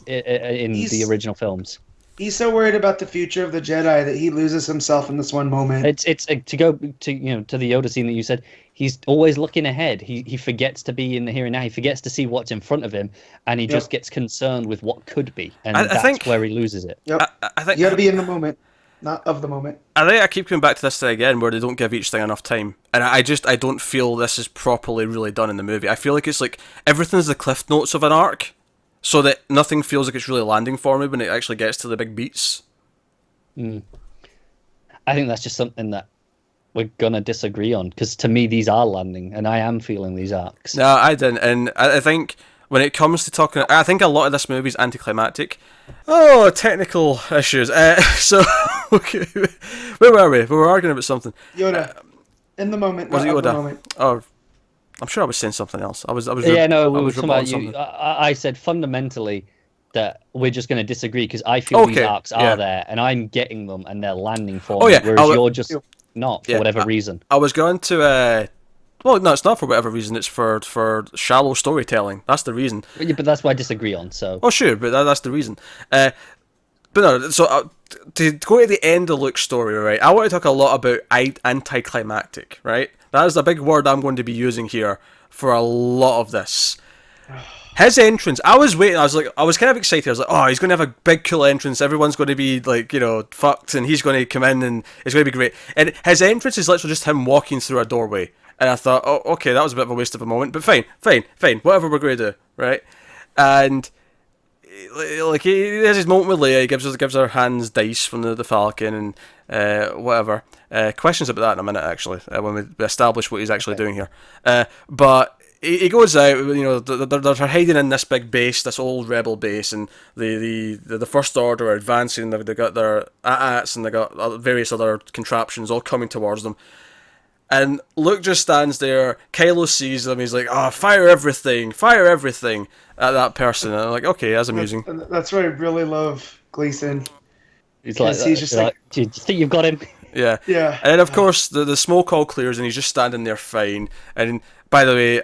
he's- the original films. He's so worried about the future of the Jedi that he loses himself in this one moment. It's to go to to the Yoda scene that you said. He's always looking ahead. He forgets to be in the here and now. He forgets to see what's in front of him, and he just gets concerned with what could be, and I that's think- where he loses it. Yep. I think You got to be in the moment, not of the moment. I think I keep coming back to this thing again, where they don't give each thing enough time, and I don't feel this is properly really done in the movie. I feel like it's like everything's the cliff notes of an arc, so that nothing feels like it's really landing for me when it actually gets to the big beats. I think that's just something that we're gonna disagree on, because to me these are landing, and I am feeling these arcs. No, I didn't, and I think when it comes to talking, I think a lot of this movie is anticlimactic. Oh, technical issues. So, okay, where were we? We were arguing about something. Yoda, in the moment, Was not it of the Yoda? moment. Oh, I'm sure I was saying something else. I was. Yeah, no, I we were was talking about reporting you. something. I said fundamentally that we're just going to disagree, because I feel these Okay, arcs yeah. are there, and I'm getting them, and they're landing for Oh, me, yeah, whereas I'll- you're just not, for Yeah, whatever reason. I was going to. Well, no, it's not for whatever reason. It's for shallow storytelling. That's the reason. Yeah, but that's what I disagree on, so... Oh, sure, but that's the reason. But no, so to go to the end of Luke's story, right, I want to talk a lot about anticlimactic, right? That is a big word I'm going to be using here for a lot of this. His entrance, I was waiting, I was kind of excited. I was like, oh, he's going to have a big cool entrance. Everyone's going to be like, fucked, and he's going to come in and it's going to be great. And his entrance is literally just him walking through a doorway. And I thought, oh, okay, that was a bit of a waste of a moment, but fine, whatever we're going to do, right? And like he has his moment with Leia. He gives her hands dice from the Falcon and whatever. Questions about that in a minute, actually, when we establish what he's actually doing here. But he goes out. They're hiding in this big base, this old rebel base, and the First Order are advancing. They got their AT-ATs and they got various other contraptions all coming towards them. And Luke just stands there. Kylo sees them. He's like, "Oh, fire everything at that person." And I'm like, "Okay, that's amusing." That's why I really love Gleason. He's like, He's just like- do you think you've got him? Yeah. Yeah. And then of course the smoke all clears and he's just standing there fine. And by the way,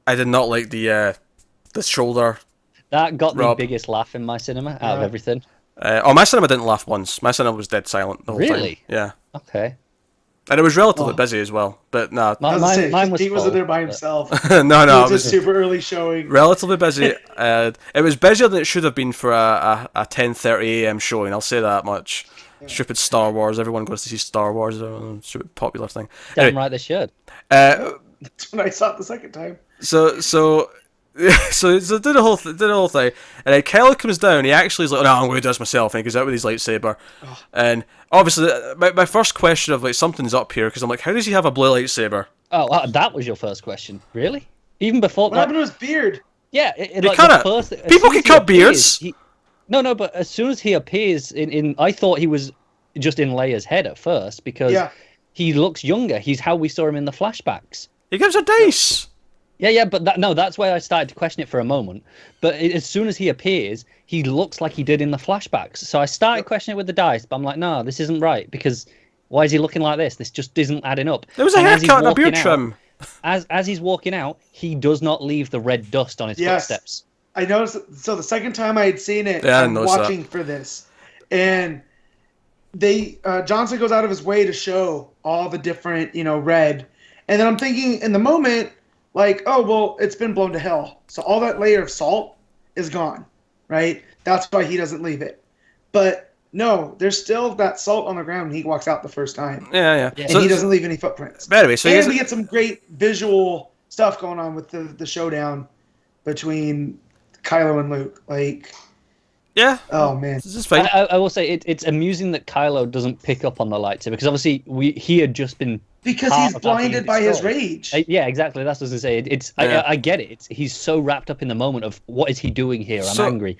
I did not like the shoulder. That got Rob. the biggest laugh in my cinema out of everything. My cinema didn't laugh once. My cinema was dead silent the whole time. Really? Yeah. Okay. And it was relatively busy as well. But nah. I was gonna say, Mine was he wasn't full, there by but- himself. no, It it was a was super early showing. relatively busy. It was busier than it should have been for a 10:30 a.m. showing. I'll say that much. Stupid Star Wars. Everyone goes to see Star Wars. Stupid popular thing. Damn Anyway, right they should. That's when I saw it the second time. So did the whole thing, and then Kylo comes down. He actually is like, "Oh, no, I'm going to do this myself." And he goes out with his lightsaber, and obviously, my first question of like something's up here because I'm like, how does he have a blue lightsaber? Oh, that was your first question, really? Even before What happened to his beard? yeah, People can cut beards. No, but as soon as he appears I thought he was just in Leia's head at first because he looks younger. He's how we saw him in the flashbacks. He gives her dice. Yeah, but that's why I started to question it for a moment. But as soon as he appears, he looks like he did in the flashbacks. So I started questioning it with the dice, but I'm like, no, this isn't right because why is he looking like this? This just isn't adding up. There was a haircut and a beard trim. As he's walking out, he does not leave the red dust on his footsteps. I noticed. So the second time I had seen it, I'm watching for this, and Johnson goes out of his way to show all the different, red, and then I'm thinking in the moment, like, oh well, it's been blown to hell, so all that layer of salt is gone, right? That's why he doesn't leave it, but no, there's still that salt on the ground when he walks out the first time. Yeah. And so he doesn't leave any footprints. But anyway, so we get some great visual stuff going on with the showdown between Kylo and Luke. Like, yeah. Oh man, this is fine. I will say it's amusing that Kylo doesn't pick up on the lightsaber because obviously he had just been because he's blinded by his rage. Yeah, exactly. That's what I was gonna say. I get it. He's so wrapped up in the moment of what is he doing here? I'm angry.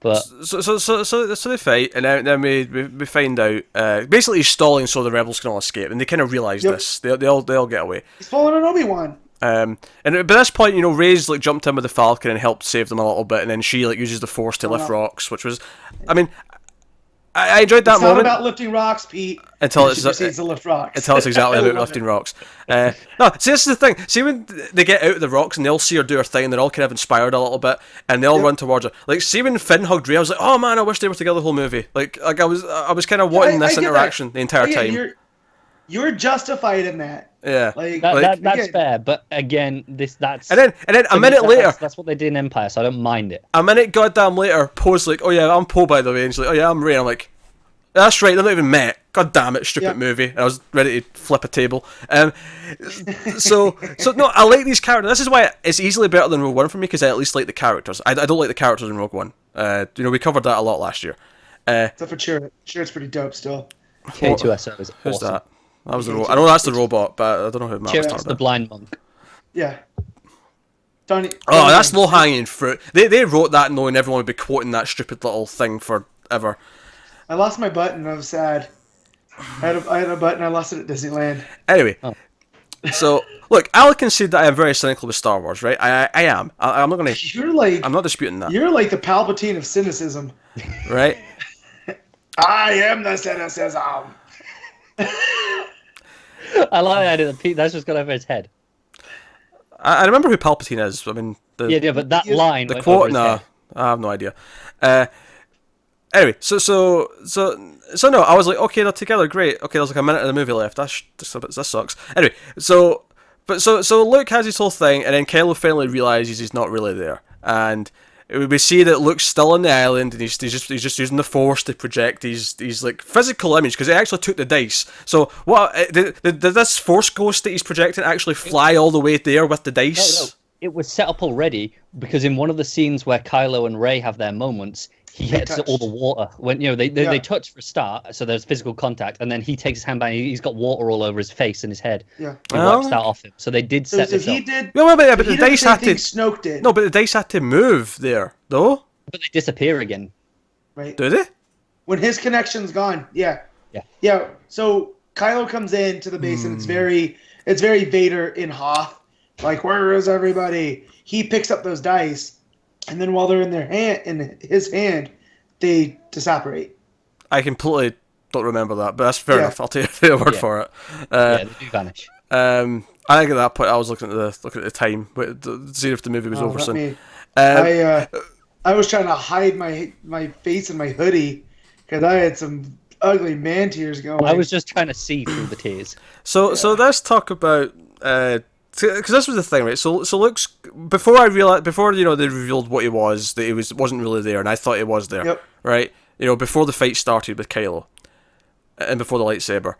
But so they fight, and then we find out basically he's stalling so the rebels can all escape, and they kind of realize this. They all get away. He's following an Obi-Wan. And by this point, Rey's like jumped in with the Falcon and helped save them a little bit, and then she like uses the Force to lift rocks, which was, I mean, I enjoyed that moment. It's not about lifting rocks, Pete. Until it's to lift rocks. Until it's exactly about lifting rocks. No, see, this is the thing. See, when they get out of the rocks and they all see her do her thing, and they're all kind of inspired a little bit, and they all run towards her. Like, see when Finn hugged Rey, I was like, oh man, I wish they were together the whole movie. Like I was kind of wanting this interaction the entire time. You're justified in that. Yeah, that's fair. But again, that's and then a minute later, that's what they did in Empire, so I don't mind it. A minute goddamn later, Poe's like, oh yeah, I'm Poe by the way, and she's like, oh yeah, I'm Rey. And I'm like, that's right, they're not even met. God damn it, stupid movie. And I was ready to flip a table. So no, I like these characters. This is why it's easily better than Rogue One for me, because I at least like the characters. I don't like the characters in Rogue One. We covered that a lot last year. Except for Chirrut. Chirrut's pretty dope still. K2SO is awesome. Who's that? That was I know that's the robot, but I don't know who Matt was talking about. That's the blind monk. Yeah. That's low hanging fruit. They wrote that knowing everyone would be quoting that stupid little thing forever. I lost my button. I was sad. I had a button. I lost it at Disneyland. Anyway, so look, I'll concede that I am very cynical with Star Wars, right? I am. I'm not gonna. I'm not disputing that. You're like the Palpatine of cynicism, right? I am the cynicism. I like that. Pete, that's just got over his head. I remember who Palpatine is. I mean, but that line. The quote. No, I have no idea. Anyway, so no, I was like, okay, they're together, great. Okay, there's like a minute of the movie left. That sucks. Anyway, so Luke has his whole thing, and then Kylo finally realizes he's not really there, and we see that Luke's still on the island, and he's just using the Force to project his like physical image, because he actually took the dice. So what did this Force ghost that he's projecting actually fly all the way there with the dice? No. It was set up already, because in one of the scenes where Kylo and Rey have their moments, he hits all the water when they touch for a start, so there's physical contact, and then he takes his hand back, and he's got water all over his face and his head. Yeah, he wipes that off him. So they did set this up. But the dice had to. Snoke did. No, but the dice had to move there, though. But they disappear again. Right? Do they? When his connection's gone, yeah. So Kylo comes in to the base, and it's very Vader in Hoth. Like, where is everybody? He picks up those dice, and then while they're in his hand, they disapparate. I completely don't remember that, but that's fair enough. I'll take your word for it. They do vanish. I think at that point I was looking at the time, seeing if the movie was over soon. I was trying to hide my face in my hoodie because I had some ugly man tears going. I was just trying to see through the tears. So let's talk about. Because this was the thing, right? So Luke's before they revealed what he was, that he wasn't really there, and I thought he was there, right? Before the fight started with Kylo, and before the lightsaber,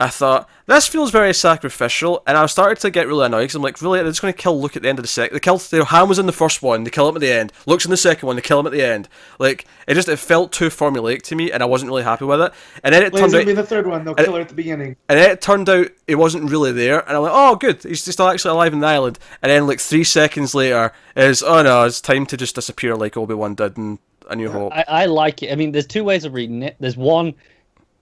I thought this feels very sacrificial, and I started to get really annoyed because I'm like, really, they're just going to kill Luke at the end of the second. They killed Han was in the first one, they kill him at the end. Luke's in the second one, they kill him at the end. Like it felt too formulaic to me, and I wasn't really happy with it. And then it turned out be the third one, they'll kill her at the beginning. And then it turned out he wasn't really there, and I'm like, oh good, he's still actually alive in the island. And then like 3 seconds later is, oh no, it's time to just disappear like Obi-Wan did, and A New Hope. I like it. I mean, there's two ways of reading it. There's one,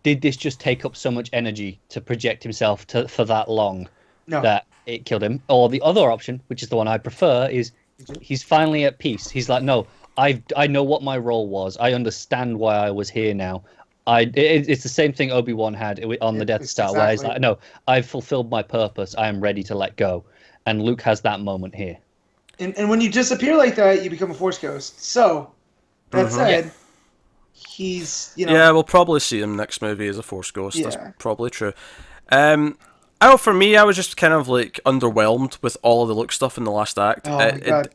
did this just take up so much energy to project himself for that long that it killed him? Or the other option, which is the one I prefer, is he's finally at peace. He's like, no, I know what my role was. I understand why I was here now. It's the same thing Obi-Wan had on the Death Star, where he's like, no, I've fulfilled my purpose. I am ready to let go. And Luke has that moment here. And when you disappear like that, you become a Force ghost. So, that said, he's, Yeah, we'll probably see him next movie as a Force ghost. Yeah. That's probably true. I know for me, I was just kind of like underwhelmed with all of the Luke stuff in the last act. Oh my God.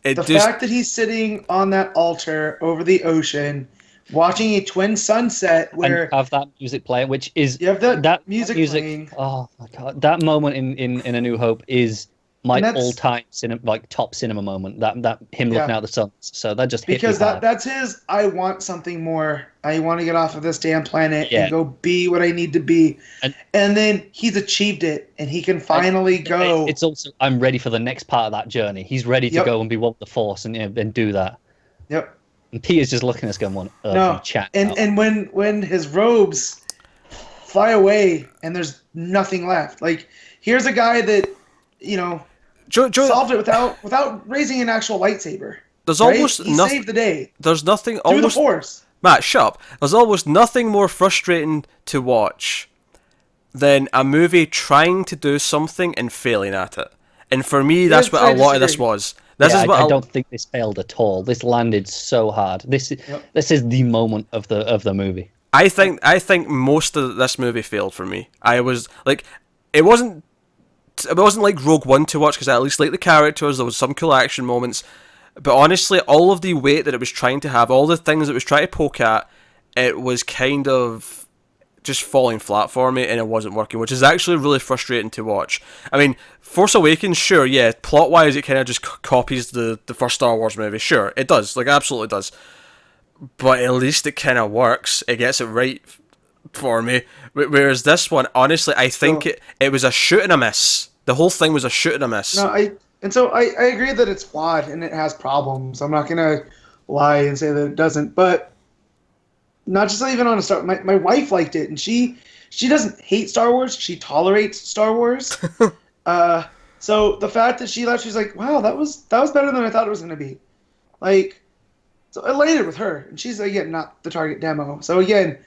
The fact that he's sitting on that altar over the ocean, watching a twin sunset, where and have that music playing, which is you have that music playing. Oh my God, that moment in A New Hope is my all-time top cinema moment. That him looking out the sun. So that just hit because me hard. that's his. I want something more. I want to get off of this damn planet and go be what I need to be. And then he's achieved it, and he can finally go. It's also, I'm ready for the next part of that journey. He's ready to go and be one with the Force and do that. Yep. And Peter's just looking at us going, chat. And when his robes fly away and there's nothing left. Like, here's a guy that, solved it without raising an actual lightsaber. There's almost he saved the day. There's nothing through the Force. Matt, shut up. There's almost nothing more frustrating to watch than a movie trying to do something and failing at it. And for me, that's what a lot of this was. I don't think this failed at all. This landed so hard. This is the moment of the movie. I think most of this movie failed for me. I was like, it wasn't like Rogue One to watch because I at least liked the characters. There was some cool action moments, but honestly, all of the weight that it was trying to have, all the things it was trying to poke at, it was kind of just falling flat for me, and it wasn't working, which is actually really frustrating to watch. I mean, Force Awakens, sure, yeah, plot-wise, it kind of just copies the first Star Wars movie. Sure, it does, like, absolutely does. But at least it kind of works. It gets it right for me. Whereas this one, honestly, I think it was a shoot and a miss. The whole thing was a shoot and a miss. No, I agree that it's flawed and it has problems. I'm not gonna lie and say that it doesn't. But not just even on a Star. My wife liked it, and she doesn't hate Star Wars. She tolerates Star Wars. So the fact that she left, she's like, wow, that was better than I thought it was gonna be. Like, so I elated with her, and she's again not the target demo. So again,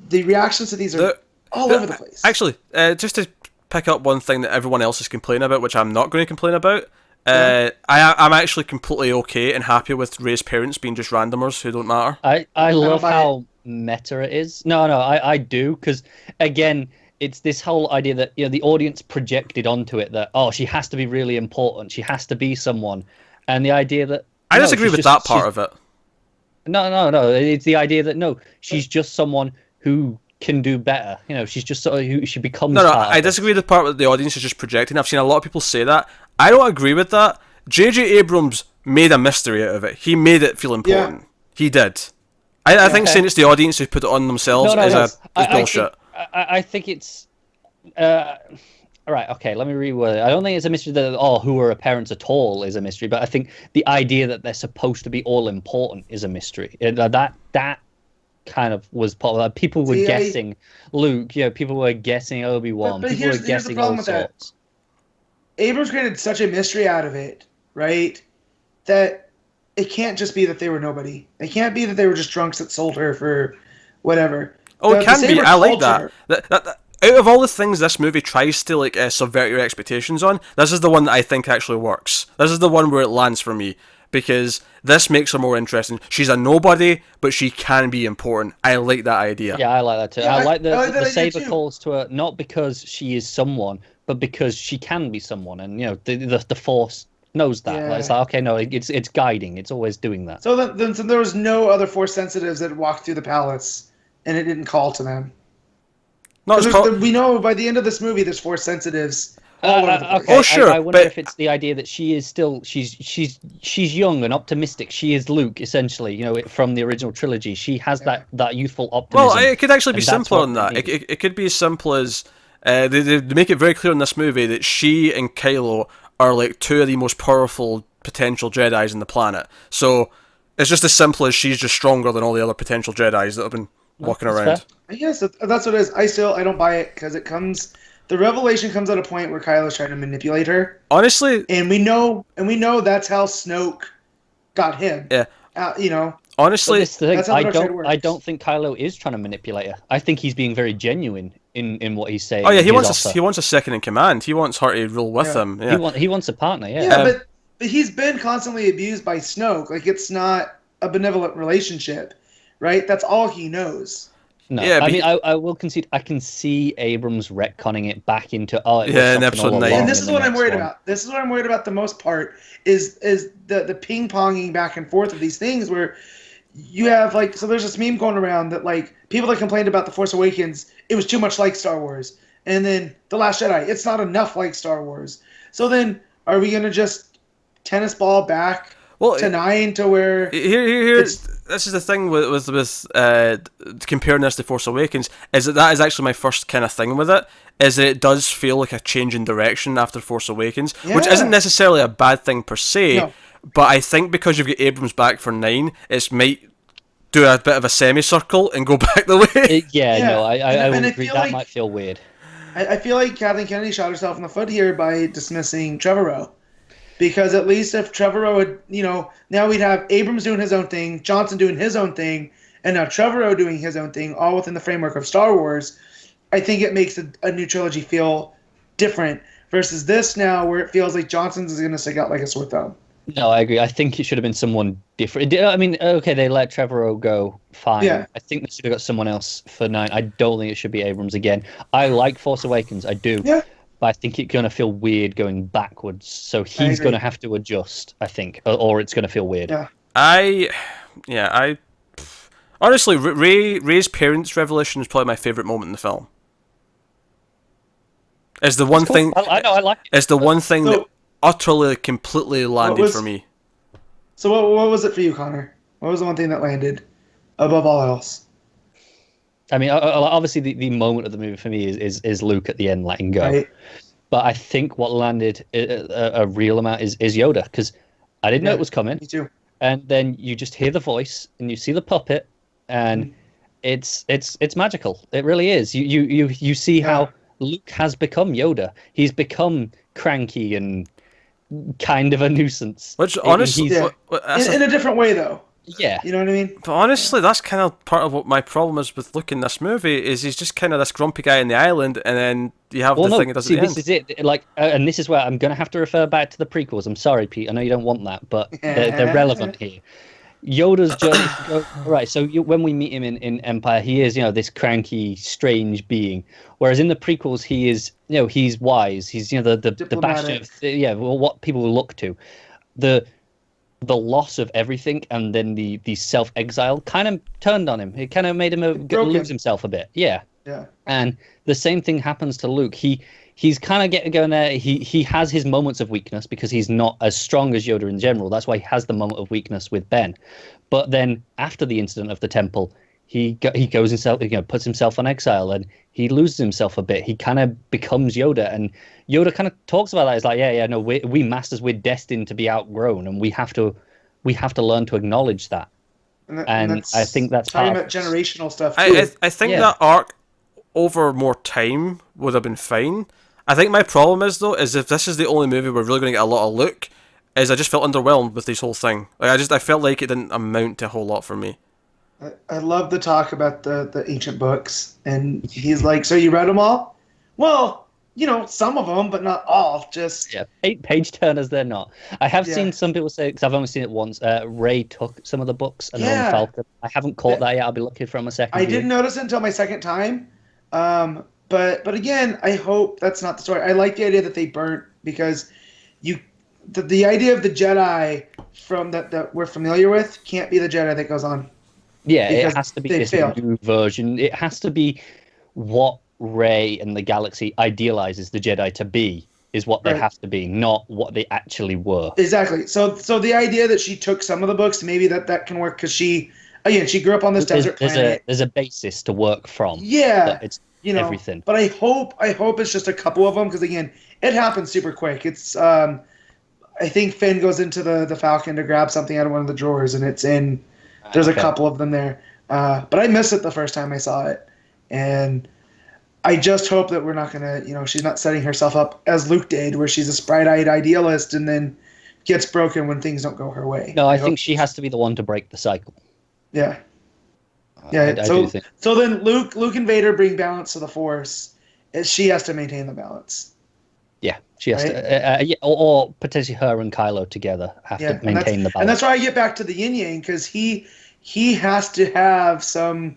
the reactions to these are all over the place. Actually, just to pick up one thing that everyone else is complaining about, which I'm not going to complain about. I'm actually completely okay and happy with Rey's parents being just randomers who don't matter. I love how meta it is. No, I do, because again, it's this whole idea that the audience projected onto it that she has to be really important, she has to be someone, and the idea that I disagree with that part of it. No. It's the idea that she's just someone who can do better. She's just sort of who she becomes. No, I disagree with the part that the audience is just projecting. I've seen a lot of people say that. I don't agree with that. J.J. Abrams made a mystery out of it. He made it feel important. Yeah. He did. I think saying it's the audience who put it on themselves is bullshit. I think it's... Alright, okay, let me reword it. I don't think it's a mystery that, who are her parents at all is a mystery, but I think the idea that they're supposed to be all-important is a mystery. That kind of was part of that. People were guessing Luke, people were guessing Obi-Wan, people were guessing all sorts. Abrams created such a mystery out of it, right, that it can't just be that they were nobody. It can't be that they were just drunks that sold her for whatever. It can be. I like that. Out of all the things this movie tries to subvert your expectations on, this is the one that I think actually works. This is the one where it lands for me, because this makes her more interesting. She's a nobody, but she can be important. I like that idea. Yeah, I like that too. Yeah, I like the saber calls to her, not because she is someone, but because she can be someone, and the Force knows that. Yeah. It's like, okay, no, it's guiding. It's always doing that. So then there was no other Force sensitives that walked through the palace, and it didn't call to them. We know by the end of this movie, there's Force sensitives all over the place. Okay. Oh, sure. I wonder if it's the idea that she is still she's young and optimistic. She is Luke, essentially. From the original trilogy, she has that youthful optimism. Well, it could actually be simpler than that. It could be as simple as they make it very clear in this movie that she and Kylo are like two of the most powerful potential Jedis on the planet. So It's just as simple as she's just stronger than all the other potential Jedis that have been walking That's around. fair. I guess that's what it is. I don't buy it because the revelation comes at a point where Kylo's trying to manipulate her, Honestly, and we know that's how Snoke got him. yeah. You know. But Honestly, this is the thing, That's how the dark side works. I don't think Kylo is trying to manipulate her. I think he's being very genuine in what he's saying. oh yeah, in he his wants offer. he wants a second in command. He wants her to rule with Yeah. him. Yeah. He wants a partner. Yeah. Yeah, Um, but he's been constantly abused by Snoke. Like, it's not a benevolent relationship, right? That's all he knows. No, Yeah, I but mean, I will concede. I can see Abrams retconning it back into it was Yeah, in something episode all 9. along And this in is the what I'm next worried one. about. This is what I'm worried about the most part is the ping-ponging back and forth of these things where you have, like, so there's this meme going around that, like, people that complained about The Force Awakens, it was too much like Star Wars. And then The Last Jedi, it's not enough like Star Wars. So then, are we going to just tennis ball back Well, to 9 to where... Here, this is the thing with comparing this to Force Awakens, is that is actually my first kind of thing with it, is that it does feel like a change in direction after Force Awakens, which Yeah. isn't necessarily a bad thing per se, No. but I think because you've got Abrams back for 9, it might do a bit of a semicircle and go back the way. Yeah, Yeah. no, I And would I agree. feel That like- might feel weird. I feel like Kathleen Kennedy shot herself in the foot here by dismissing Trevorrow. Because at least if Trevorrow had, now we'd have Abrams doing his own thing, Johnson doing his own thing, and now Trevorrow doing his own thing, all within the framework of Star Wars. I think it makes a new trilogy feel different versus this now where it feels like Johnson's is going to stick out like a sore thumb. No, I agree. I think it should have been someone different. I mean, okay, they let Trevorrow go, fine. Yeah. I think they should have got someone else for 9. I don't think it should be Abrams again. I like Force Awakens, I do. Yeah. But I think it's going to feel weird going backwards. So he's agree. going to have to adjust, I think, or it's going to feel weird. Yeah. Honestly, Rey's parents' revelation is probably my favourite moment in the film. It's the one Cool. thing. I know, I like it. It's the one thing So- that utterly, completely landed was- for me. So what was it for you, Connor? What was the one thing that landed above all else? I mean, obviously, the moment of the movie for me is Luke at the end letting go. Right? But I think what landed a real amount is Yoda, because I didn't know Yeah. it was coming. Me too. And then you just hear the voice and you see the puppet, and it's magical. It really is. You see how Luke has become Yoda. He's become cranky and kind of a nuisance. Which honestly, Yeah. that's In a different way, though. Yeah. You know what I mean? but honestly, that's kind of part of what my problem is with Luke in this movie. Is he's just kind of this grumpy guy in the island, and then you have Well, the no, thing that does see, at the this end. is it. Like, and this is where I'm going to have to refer back to the prequels. I'm sorry, Pete. I know you don't want that, but they're relevant here. Yoda's journey. Right, so when we meet him in Empire, he is, this cranky, strange being. Whereas in the prequels, he is, he's wise. He's, the bastion of, what people will look to. The loss of everything and then the self-exile kind of turned on him. It kind of made him lose himself a bit. Yeah. Yeah. And the same thing happens to Luke. He's kind of going there. He has his moments of weakness because he's not as strong as Yoda in general. That's why he has the moment of weakness with Ben. But then after the incident of the temple, he goes himself, puts himself on exile, and he loses himself a bit. He kind of becomes Yoda, and Yoda kind of talks about that. It's like, no, we masters, we're destined to be outgrown, and we have to learn to acknowledge that. And I think that's talking part about generational stuff too. I think Yeah. that arc over more time would have been fine. I think my problem is if this is the only movie we're really going to get a lot of Luke, is I just felt underwhelmed with this whole thing. Like I felt like it didn't amount to a whole lot for me. I love the talk about the ancient books, and he's like, "So you read them all?" Well, some of them, but not all. Just page turners. They're not. I have Yeah. seen some people say, because I've only seen it once. Rey took some of the books and Yeah. then Falcon. I haven't caught that yet. I'll be looking for him a second. I didn't notice it until my second time. But again, I hope that's not the story. I like the idea that they burnt because the idea of the Jedi from that we're familiar with can't be the Jedi that goes on. Yeah, because it has to be they this failed. new version. It has to be what Rey and the galaxy idealizes the Jedi to be, is what they Right. have to be, not what they actually were. Exactly. So the idea that she took some of the books, maybe that can work because she grew up on this desert planet. There's a basis to work from. Yeah, But it's everything. But I hope it's just a couple of them because again, it happens super quick. It's I think Finn goes into the Falcon to grab something out of one of the drawers, and it's in. There's a couple of them there, but I missed it the first time I saw it, and I just hope that we're not gonna, she's not setting herself up as Luke did, where she's a bright-eyed idealist and then gets broken when things don't go her way. No, I think she has to be the one to break the cycle. Yeah. I do think. So then Luke and Vader bring balance to the Force. She has to maintain the balance. Yeah, she has to, or potentially her and Kylo together have to maintain the balance. And that's why I get back to the yin yang, because he has to have some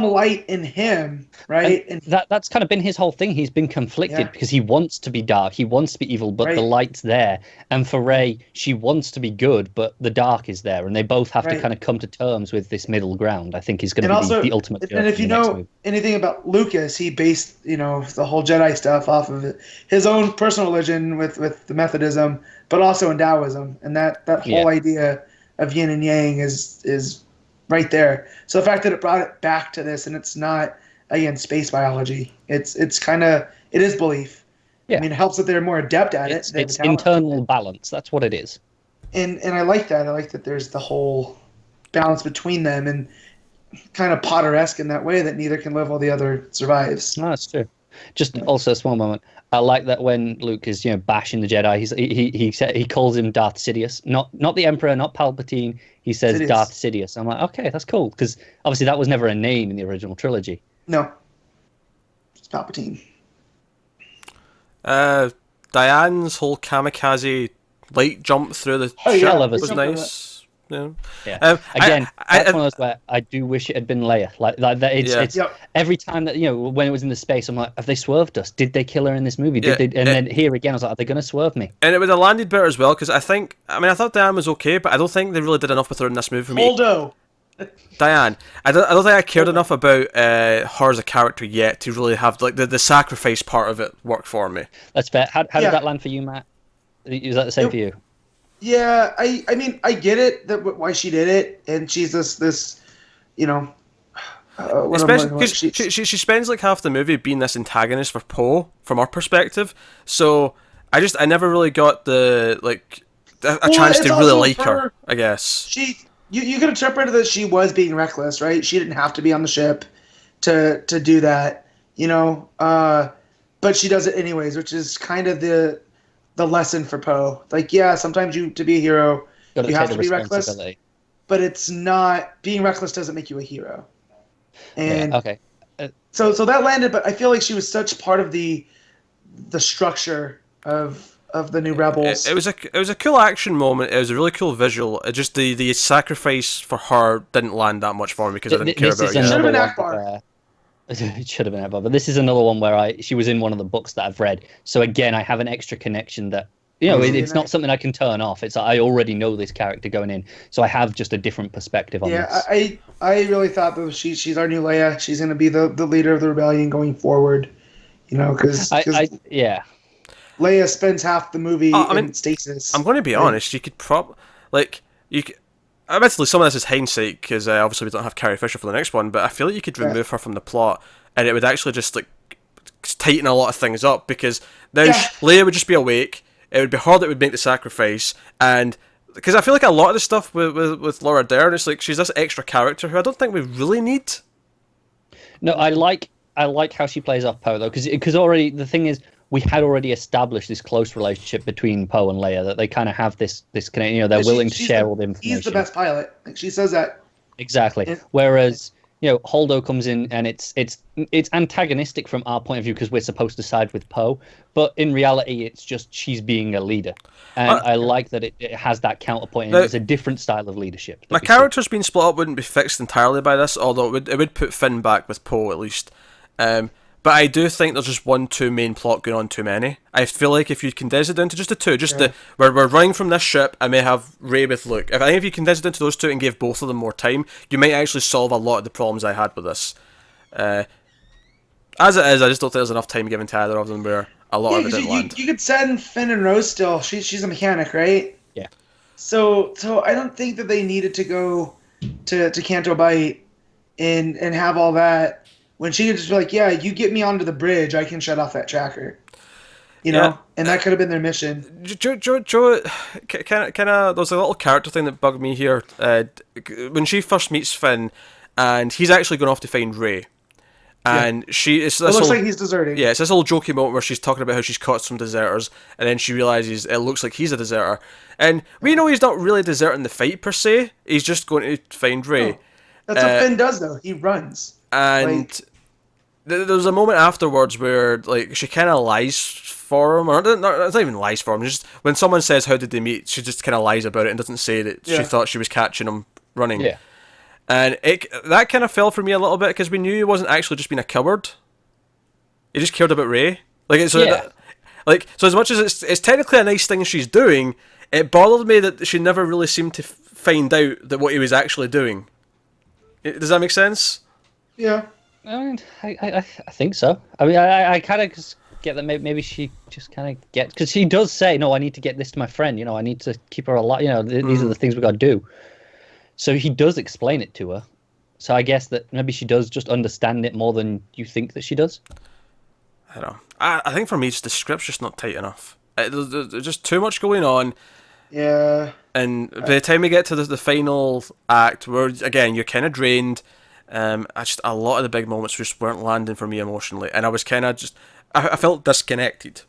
light in him, right? And that's kind of been his whole thing. He's been conflicted because he wants to be dark, he wants to be evil, but the light's there. And for Rey, she wants to be good, but the dark is there, and they both have to kind of come to terms with this middle ground. I think is going to be the ultimate. And if you know anything about Lucas, he based the whole Jedi stuff off of his own personal religion with the Methodism, but also in Taoism, and that whole idea of yin and yang is right there. So the fact that it brought it back to this, and it's not, again, space biology. It is belief. Yeah. I mean, it helps that they're more adept at it. It's internal balance. That's what it is. And I like that. I like that there's the whole balance between them, and kind of Potter-esque in that way that neither can live while the other survives. No, that's true. Just also a small moment. I like that when Luke is bashing the Jedi, he calls him Darth Sidious, not the Emperor, not Palpatine. He says Sidious. Darth Sidious. I'm like, okay, that's cool, because obviously that was never a name in the original trilogy. No, it's Palpatine. Diane's whole kamikaze light jump through the ship was nice. Yeah. Again, that's one of those where I do wish it had been Leia. Like that. It's every time that when it was in the space, I'm like, have they swerved us? Did they kill her in this movie? Did they? And then here again, I was like, are they going to swerve me? And it would have landed better as well, because I thought Diane was okay, but I don't think they really did enough with her in this movie for me. Holdo. Diane, I don't think I cared enough about her as a character yet to really have the sacrifice part of it work for me. That's fair. How did that land for you, Matt? Is that the same for you? Yeah, I mean, I get it why she did it, and she's this especially because she spends like half the movie being this antagonist for Poe from our perspective. So I never really got a chance to really like her. I guess you could interpret it that she was being reckless, right? She didn't have to be on the ship to do that, but she does it anyways, which is kind of the lesson for Poe. Like, yeah, sometimes to be a hero, you have to be reckless, but it's not, being reckless doesn't make you a hero. And so that landed, but I feel like she was such part of the structure of the New Rebels. It was a cool action moment. It was a really cool visual. It just the sacrifice for her didn't land that much for me because I didn't care about it. Should have been Akbar. It should have been Akbar, but this is another one where she was in one of the books that I've read. So again, I have an extra connection that it's not something I can turn off. It's I already know this character going in, so I have just a different perspective on this. Yeah, I really thought that she's our new Leia. She's going to be the leader of the rebellion going forward. Because Leia spends half the movie in stasis. I'm going to be honest. You could admittedly, some of this is hindsight because obviously we don't have Carrie Fisher for the next one, but I feel like you could remove her from the plot and it would actually just tighten a lot of things up, because now Leia would just be awake. It would be her that would make the sacrifice, and because I feel like a lot of the stuff with Laura Dern, it's like she's this extra character who I don't think we really need. No, I like how she plays off Poe though, because already the thing is, we had already established this close relationship between Poe and Leia, that they kind of have this connection. They're willing to share all the information. He's the best pilot. She says that. Exactly. Whereas Holdo comes in and it's antagonistic from our point of view because we're supposed to side with Poe, but in reality, it's just she's being a leader, and I like that it has that counterpoint. And it's a different style of leadership. My characters being split up wouldn't be fixed entirely by this, although it would put Finn back with Poe at least. But I do think there's just 1-2 main plot going on too many. I feel like if you condense it down to just the two, we're running from this ship, I may have Rey with Luke. I think if you condense it down to those two and gave both of them more time, you might actually solve a lot of the problems I had with this. As it is, I just don't think there's enough time given to either of them where a lot of it didn't land. You could send Finn and Rose still. She's a mechanic, right? Yeah. So I don't think that they needed to go to Canto Bight and have all that. When she could just be like, yeah, you get me onto the bridge, I can shut off that tracker. you know, and that could have been their mission. Joe, kind of, there's a little character thing that bugged me here. When she first meets Finn, and he's actually going off to find Rey. And it looks like he's deserting. Yeah, it's this little jokey moment where she's talking about how she's caught some deserters, and then she realizes it looks like he's a deserter. And we know he's not really deserting the fight per se. He's just going to find Rey. Oh, that's what Finn does, though. He runs. And there's a moment afterwards where like she kind of lies for him, or it's not even lies for him. Just when someone says how did they meet, she just kind of lies about it and doesn't say that she thought she was catching him running. Yeah. And that kind of fell for me a little bit because we knew he wasn't actually just being a coward. He just cared about Rey. So as much as it's technically a nice thing she's doing, it bothered me that she never really seemed to find out that what he was actually doing. Does that make sense? Yeah. I mean, I think so. I mean, I kind of get that maybe she just kind of gets, because she does say, no, I need to get this to my friend. You know, I need to keep her alive. You know, these are the things we got to do. So he does explain it to her. So I guess that maybe she does just understand it more than you think that she does. I don't know. I think for me, the script's just not tight enough. There's just too much going on. Yeah. And by the time we get to the final act, where again you're kind of drained, a lot of the big moments just weren't landing for me emotionally, and I was kind of just I felt disconnected.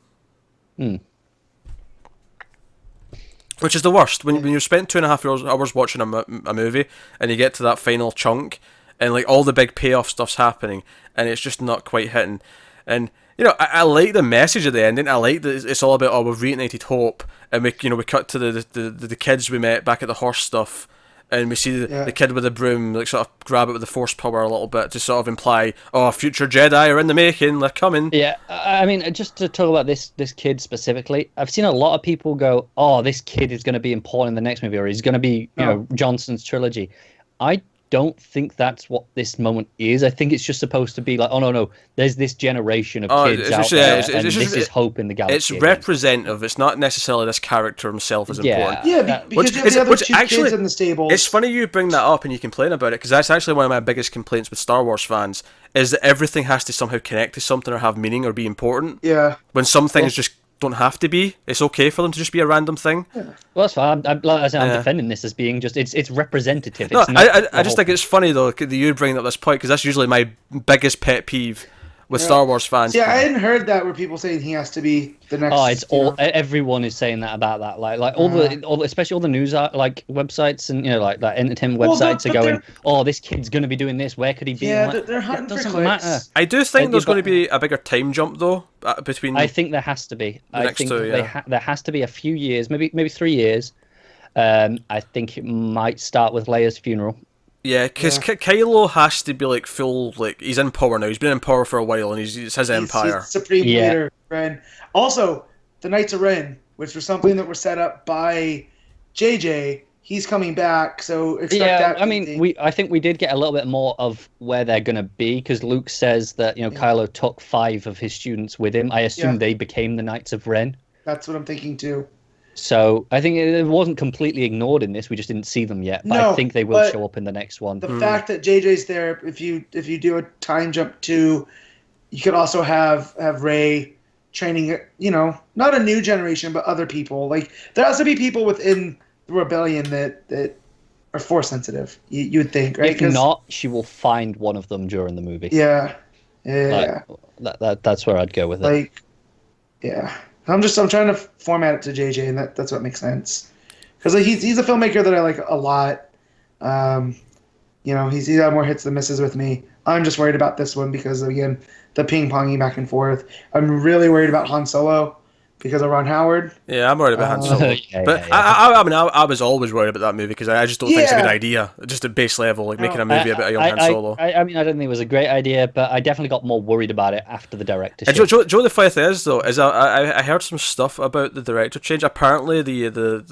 Which is the worst when you spent 2.5 hours watching a movie and you get to that final chunk and like all the big payoff stuff's happening and it's just not quite hitting. And you know, I like the message at the ending. I like that it's all about we've reignited hope, and we cut to the kids we met back at the horse stuff, and we see the kid with the broom like sort of grab it with the force power a little bit to sort of imply, future Jedi are in the making, they're coming. Yeah, I mean, just to talk about this kid specifically, I've seen a lot of people go, this kid is going to be important in the next movie, or he's going to be you know Johnson's trilogy. I don't think that's what this moment is. I think it's just supposed to be like, no, there's this generation of kids out there, and this is hope in the galaxy. It's representative. It's not necessarily this character himself is important. Yeah, because you have the other two kids in the stable. It's funny you bring that up and you complain about it, because that's actually one of my biggest complaints with Star Wars fans, is that everything has to somehow connect to something or have meaning or be important. Yeah. When some things just don't have to be. It's okay for them to just be a random thing. Yeah. Well, that's fine. I'm defending this as being just it's representative. No, I just think it's funny though that you bring up this point, because that's usually my biggest pet peeve with Star Wars fans. Yeah, I hadn't heard that where people saying he has to be the next. It's all everyone is saying that about that. Like all especially all the news like websites and like entertainment websites are going, this kid's going to be doing this. Where could he be? Yeah, they're hunting for clicks. Matter. I do think there's going to be a bigger time jump though between. I think there has to be. I think there has to be a few years, maybe 3 years. I think it might start with Leia's funeral. Yeah, because Kylo has to be like full, like he's in power now. He's been in power for a while, and it's his empire. He's supreme leader, Ren. Also, the Knights of Ren, which was something that were set up by JJ. He's coming back, so expect that. I mean, I think we did get a little bit more of where they're going to be, because Luke says that Kylo took 5 of his students with him. I assume they became the Knights of Ren. That's what I'm thinking too. So I think it wasn't completely ignored in this. We just didn't see them yet. But I think they will show up in the next one. The fact that JJ's there, if you do a time jump to, you could also have Rey training, not a new generation, but other people. Like there has to be people within the rebellion that are force sensitive. You would think, right? If not, she will find one of them during the movie. Yeah. That's where I'd go with it. I'm trying to format it to JJ, and that's what makes sense. Because he's a filmmaker that I like a lot. He's had more hits than misses with me. I'm just worried about this one because, again, the ping-ponging back and forth. I'm really worried about Han Solo because of Ron Howard. Yeah, I'm worried about Han Solo. I was always worried about that movie because I just don't think it's a good idea. Just at base level, making a movie about a young Han Solo. I mean, I don't think it was a great idea, but I definitely got more worried about it after the director change. Joe, the funny thing is, though, is I heard some stuff about the director change. Apparently, the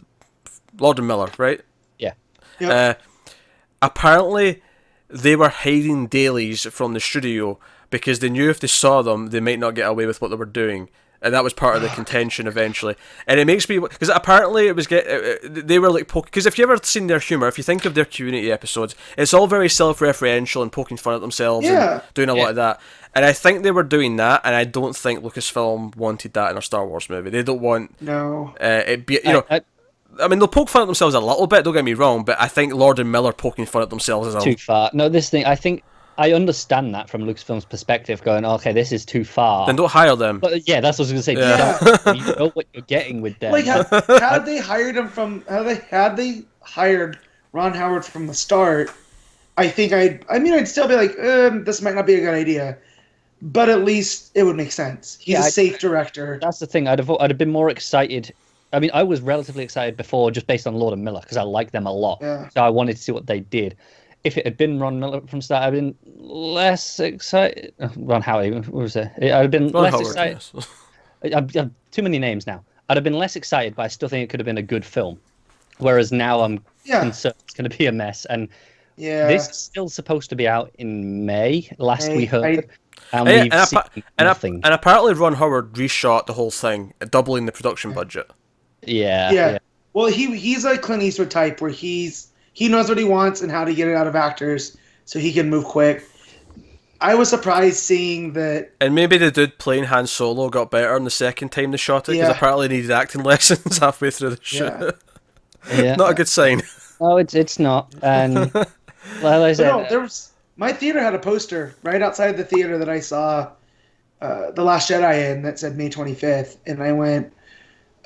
Lord and Miller, right? Yeah. Yep. Apparently, they were hiding dailies from the studio because they knew if they saw them, they might not get away with what they were doing. and that was part of the contention eventually. And it makes me, because apparently it was they were like because if you ever seen their humor, if you think of their Community episodes, it's all very self-referential and poking fun at themselves and doing a lot of that. And I think they were doing that, and I don't think Lucasfilm wanted that in a Star Wars movie. They don't want it be, I mean, they'll poke fun at themselves a little bit, don't get me wrong, but I think Lord and Miller poking fun at themselves is too far. No, I think I understand that from Lucasfilm's perspective, going, okay, this is too far. Then don't hire them. But yeah, that's what I was going to say. Yeah. You know what you're getting with them. Like, had they hired him had they hired Ron Howard from the start, I think I'd still be like, this might not be a good idea. But at least it would make sense. He's a safe director. That's the thing. I'd have been more excited. I mean, I was relatively excited before, just based on Lord and Miller, because I like them a lot. Yeah. So I wanted to see what they did. If it had been Ron Miller from start, I'd been less excited. Ron Howard, what was it? I'd have been Ron less Howard, excited. yes. I've too many names now. I'd have been less excited, but I still think it could have been a good film. Whereas now I'm concerned it's going to be a mess. And this is still supposed to be out in May, last we heard. And we've seen nothing. And apparently Ron Howard reshot the whole thing, doubling the production budget. Yeah. Well, he's a Clint Eastwood type where he knows what he wants and how to get it out of actors, so he can move quick. I was surprised seeing that. And maybe the dude playing Han Solo got better in the second time they shot it, because apparently he needed acting lessons halfway through the shoot. Yeah. Not a good sign. No, it's not. And well, I said, my theater had a poster right outside the theater that I saw The Last Jedi in that said May 25th, and I went,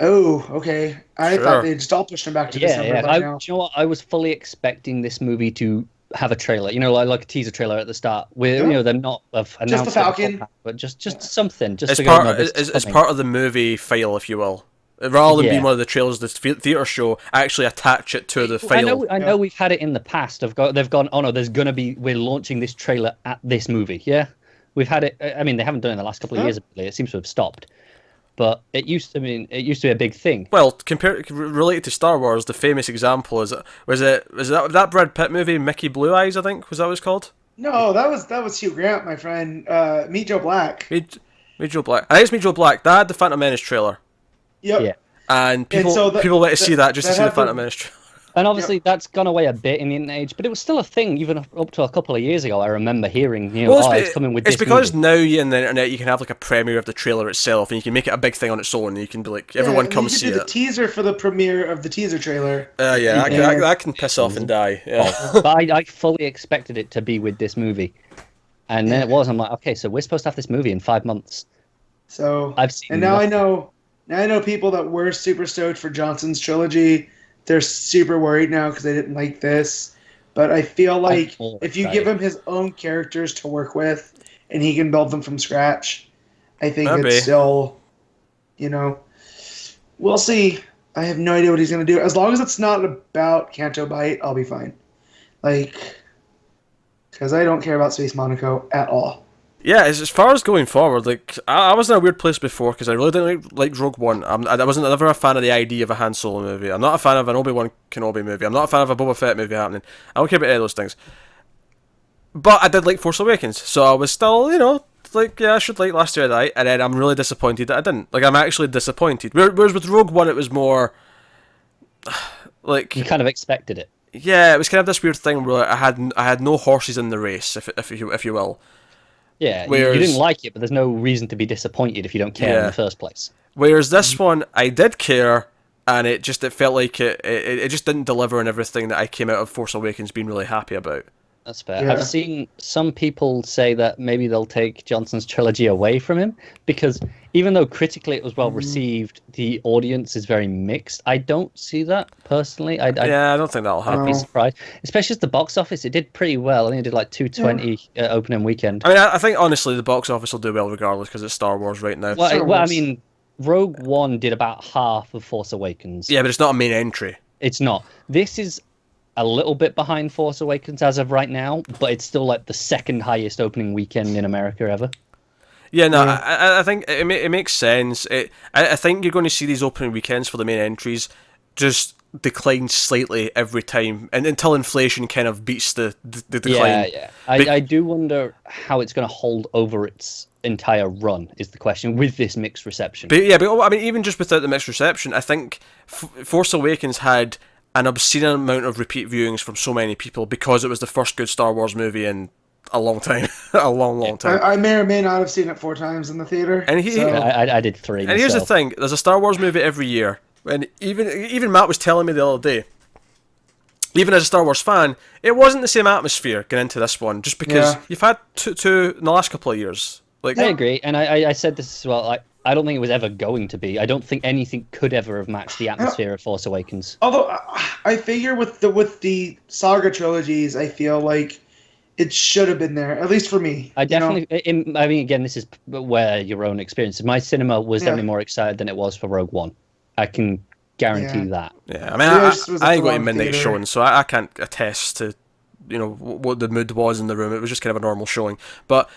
oh, okay. I thought they just all pushed him back to December. Yeah. You know what? I was fully expecting this movie to have a trailer. You know, like a teaser trailer at the start. Where them not have announced just the Falcon, but just something. Just as part of the movie file, if you will. Rather than being one of the trailers of the theatre show, actually attach it to the file. I know we've had it in the past. They've gone, oh no, we're launching this trailer at this movie. Yeah, we've had it. I mean, they haven't done it in the last couple of years. It seems to have stopped. But it used to be a big thing. Well, related to Star Wars, the famous example was that Brad Pitt movie, Mickey Blue Eyes, I think, was that what it was called? No, that was Hugh Grant, my friend. Meet Joe Black. Meet Joe Black. I think it's Meet Joe Black. That had the Phantom Menace trailer. Yep. Yeah. And people went to see that just to see the Phantom Menace trailer. And obviously that's gone away a bit in the internet age, but it was still a thing even up to a couple of years ago. I remember hearing, it's coming with this. It's because movie. now in the internet you can have like a premiere of the trailer itself, and you can make it a big thing on its own, and you can be like, everyone come see it. The teaser for the premiere of the teaser trailer. That can piss off and die. Yeah. But I fully expected it to be with this movie, and then it was. I'm like, okay, so we're supposed to have this movie in 5 months. So I've seen. And now nothing. I know people that were super stoked for Johnson's trilogy. They're super worried now because they didn't like this. But I feel like if you give him his own characters to work with and he can build them from scratch, I think it's still, we'll see. I have no idea what he's going to do. As long as it's not about Canto Bight, I'll be fine. Because I don't care about Space Monaco at all. Yeah, as far as going forward, I was in a weird place before because I really didn't like Rogue One. I wasn't ever a fan of the idea of a Han Solo movie. I'm not a fan of an Obi-Wan Kenobi movie. I'm not a fan of a Boba Fett movie happening. I don't care about any of those things. But I did like Force Awakens, so I was still, I should like Last Jedi, and then I'm really disappointed that I didn't. I'm actually disappointed. Whereas with Rogue One, it was more you kind of expected it. Yeah, it was kind of this weird thing where I had no horses in the race, if you will. Yeah, you didn't like it, but there's no reason to be disappointed if you don't care in the first place. Whereas this one, I did care, and it felt like it just didn't deliver on everything that I came out of Force Awakens being really happy about. That's fair. Yeah. I've seen some people say that maybe they'll take Johnson's trilogy away from him, because even though critically it was well received, the audience is very mixed. I don't see that personally. I don't think that'll happen. I'd be surprised, especially at the box office. It did pretty well. I think it did like 220 opening weekend. I mean, I think honestly the box office will do well regardless because it's Star Wars right now. Well, I mean, Rogue One did about half of Force Awakens. Yeah, but it's not a main entry. It's not. This is a little bit behind Force Awakens as of right now, but it's still like the second highest opening weekend in America ever. Yeah, no, I think it makes sense. I think you're going to see these opening weekends for the main entries just decline slightly every time, and until inflation kind of beats the decline. Yeah. I do wonder how it's going to hold over its entire run, is the question, with this mixed reception. But I mean, even just without the mixed reception, I think Force Awakens had an obscene amount of repeat viewings from so many people because it was the first good Star Wars movie in a long time. A long time. I may or may not have seen it 4 times in the theater. And I did 3 And myself. here's the thing, there's a Star Wars movie every year. And even Matt was telling me the other day, even as a Star Wars fan, it wasn't the same atmosphere going into this one, just because you've had two in the last couple of years. Like, I agree, and I said this as well. I don't think it was ever going to be. I don't think anything could ever have matched the atmosphere of Force Awakens. Although I figure with the saga trilogies, I feel like it should have been there, at least for me. I definitely. I mean, again, this is where your own experience. My cinema was definitely more excited than it was for Rogue One. I can guarantee that. Yeah, I mean, I ain't got a midnight showing, so I can't attest to, what the mood was in the room. It was just kind of a normal showing. But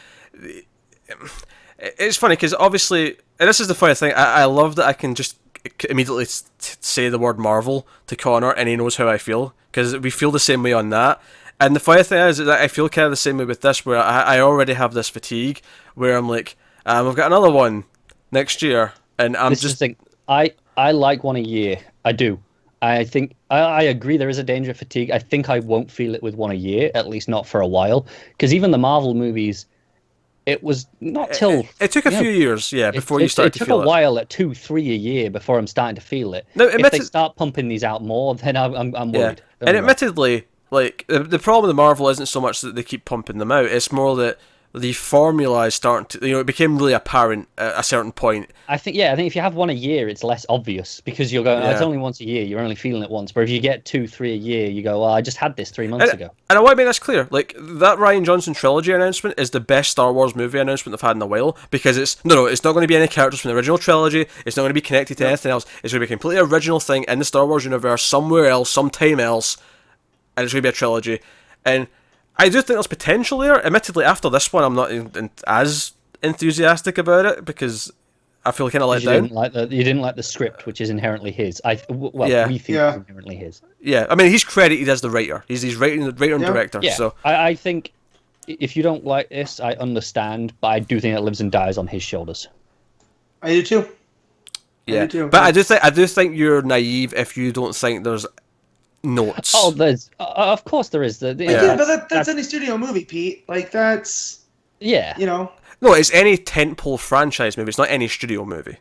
it's funny because obviously, and this is the funny thing, I love that I can just immediately say the word Marvel to Connor and he knows how I feel, because we feel the same way on that. And the funny thing is that I feel kind of the same way with this, where I already have this fatigue where I'm like, I've got another one next year, and I'm just... I like one a year. I do. I think I agree there is a danger of fatigue. I think I won't feel it with one a year, at least not for a while. Because even the Marvel movies, it was not till... It took a few years, before you started to feel it. It took a while, at 2-3 a year, before I'm starting to feel it. No, if they start pumping these out more, then I'm worried. And admittedly, like, the problem with Marvel isn't so much that they keep pumping them out. It's more that the formula is starting to, it became really apparent at a certain point. I think if you have one a year, it's less obvious, because you're going, it's only once a year, you're only feeling it once. But if you get 2-3 a year, you go, well, I just had this 3 months ago. And I want to make this clear, like, that Rian Johnson trilogy announcement is the best Star Wars movie announcement they've had in a while, because it's not going to be any characters from the original trilogy, it's not going to be connected to anything else, it's going to be a completely original thing in the Star Wars universe, somewhere else, sometime else, and it's going to be a trilogy. And I do think there's potential there. Admittedly, after this one, I'm not as enthusiastic about it, because I feel kind of let down. You didn't like the script, which is inherently his. We think it's inherently his. Yeah, I mean, he's credited as the writer. He's writing, the writer and director. Yeah. So I think if you don't like this, I understand, but I do think it lives and dies on his shoulders. I do too. Yeah, I do too. But I do think you're naive if you don't think there's notes. Oh, there's of course there is. But that's any studio movie, Pete. Like, that's... Yeah. No, it's any tentpole franchise movie. It's not any studio movie.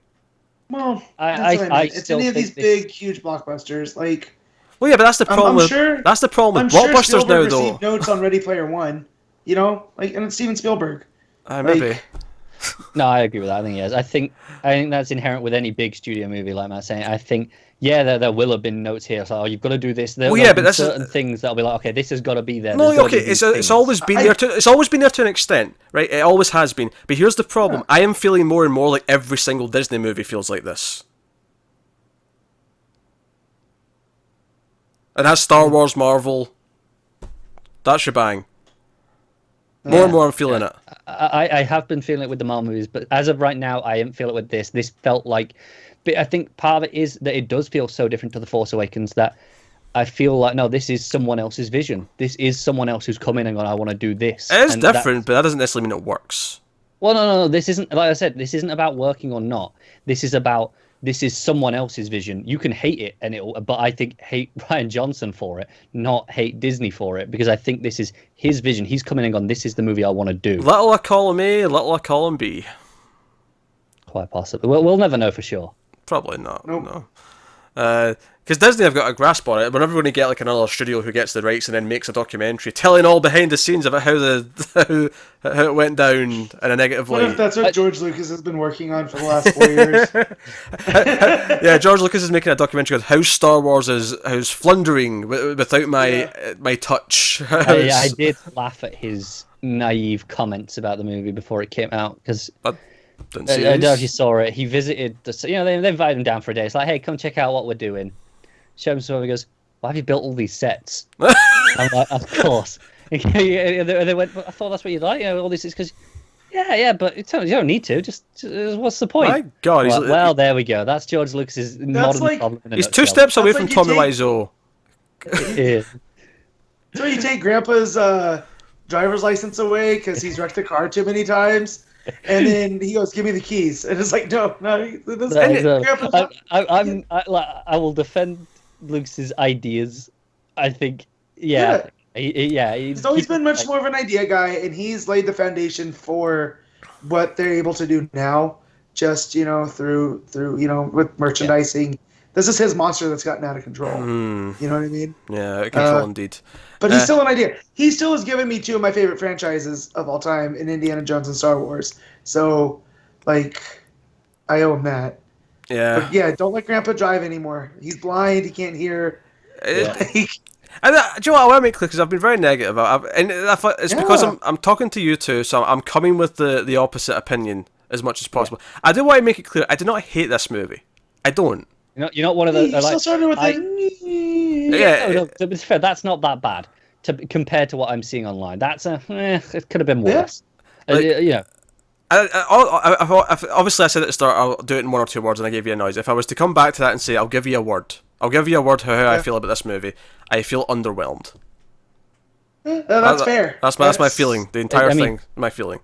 Well, it's any of these big, huge blockbusters. Like... Well, yeah, but that's the problem. That's the problem with blockbusters now, though. Received notes on Ready Player One. And it's Steven Spielberg. Maybe. No, I agree with that. I think he is. I think that's inherent with any big studio movie, like Matt's saying. I think, there will have been notes here. So, you've got to do this. But there's certain things that'll be like, okay, this has got to be there. No, okay, it's always been there. It's always been there to an extent, right? It always has been. But here's the problem: I am feeling more and more like every single Disney movie feels like this. And that's Star Wars, Marvel, that shebang. More and more I'm feeling it. I have been feeling it with the Marvel movies, but as of right now, I am feeling it with this. This felt like... But I think part of it is that it does feel so different to The Force Awakens that I feel like, no, this is someone else's vision. This is someone else who's come in and gone, I want to do this. It is different, but that doesn't necessarily mean it works. Well, no. This isn't, like I said, this isn't about working or not. This is someone else's vision. You can hate it, but I think hate Rian Johnson for it, not hate Disney for it, because I think this is his vision. He's coming and gone, this is the movie I want to do. Little I call him A, little I call him B. Quite possibly. We'll never know for sure. Probably not. Nope. No. Because Disney have got a grasp on it. We're never going to get like another studio who gets the rights and then makes a documentary telling all behind the scenes about how it went down in a negative way. What if that's what George Lucas has been working on for the last 4 years? Yeah, George Lucas is making a documentary on how Star Wars is floundering without my touch. I did laugh at his naive comments about the movie before it came out, because I don't know if you saw it. He visited they invited him down for a day. It's like, hey, come check out what we're doing. Show him some. He goes, why have you built all these sets? I'm like, of course. They went, I thought that's what you like. All this is because Yeah, but you don't need to. Just what's the point? My God, Well, there we go. That's George Lucas's modern like- problem. In a he's nutshell. 2 steps away That's from like you Tommy take- Wiseau. Yeah. So you take Grandpa's driver's license away because he's wrecked the car too many times, and then he goes, "Give me the keys," and it's like, no, this Grandpa. I will defend Lucas's ideas. I think, yeah. He's always been much more of an idea guy, and he's laid the foundation for what they're able to do now. Just through with merchandising. This is his monster that's gotten out of control. You know what I mean? Yeah, out of control indeed. But he's still an idea. He still has given me 2 of my favorite franchises of all time in Indiana Jones and Star Wars. So, like, I owe him that. Yeah. But yeah, don't let Grandpa drive anymore. He's blind. He can't hear. And do you know what I want to make clear, because I've been very negative, it's because I'm talking to you two, so I'm coming with the opposite opinion as much as possible. I do want to make it clear, I do not hate this movie. I don't. You're not one of those. You still started with no, to be fair, that's not that bad compared to what I'm seeing online. That's it could have been worse. Obviously, I said at the start I'll do it in 1 or 2 words, and I gave you a noise. If I was to come back to that and say I'll give you a word how I feel about this movie, I feel underwhelmed. That's fair. That's my feeling. The entire thing, my feeling.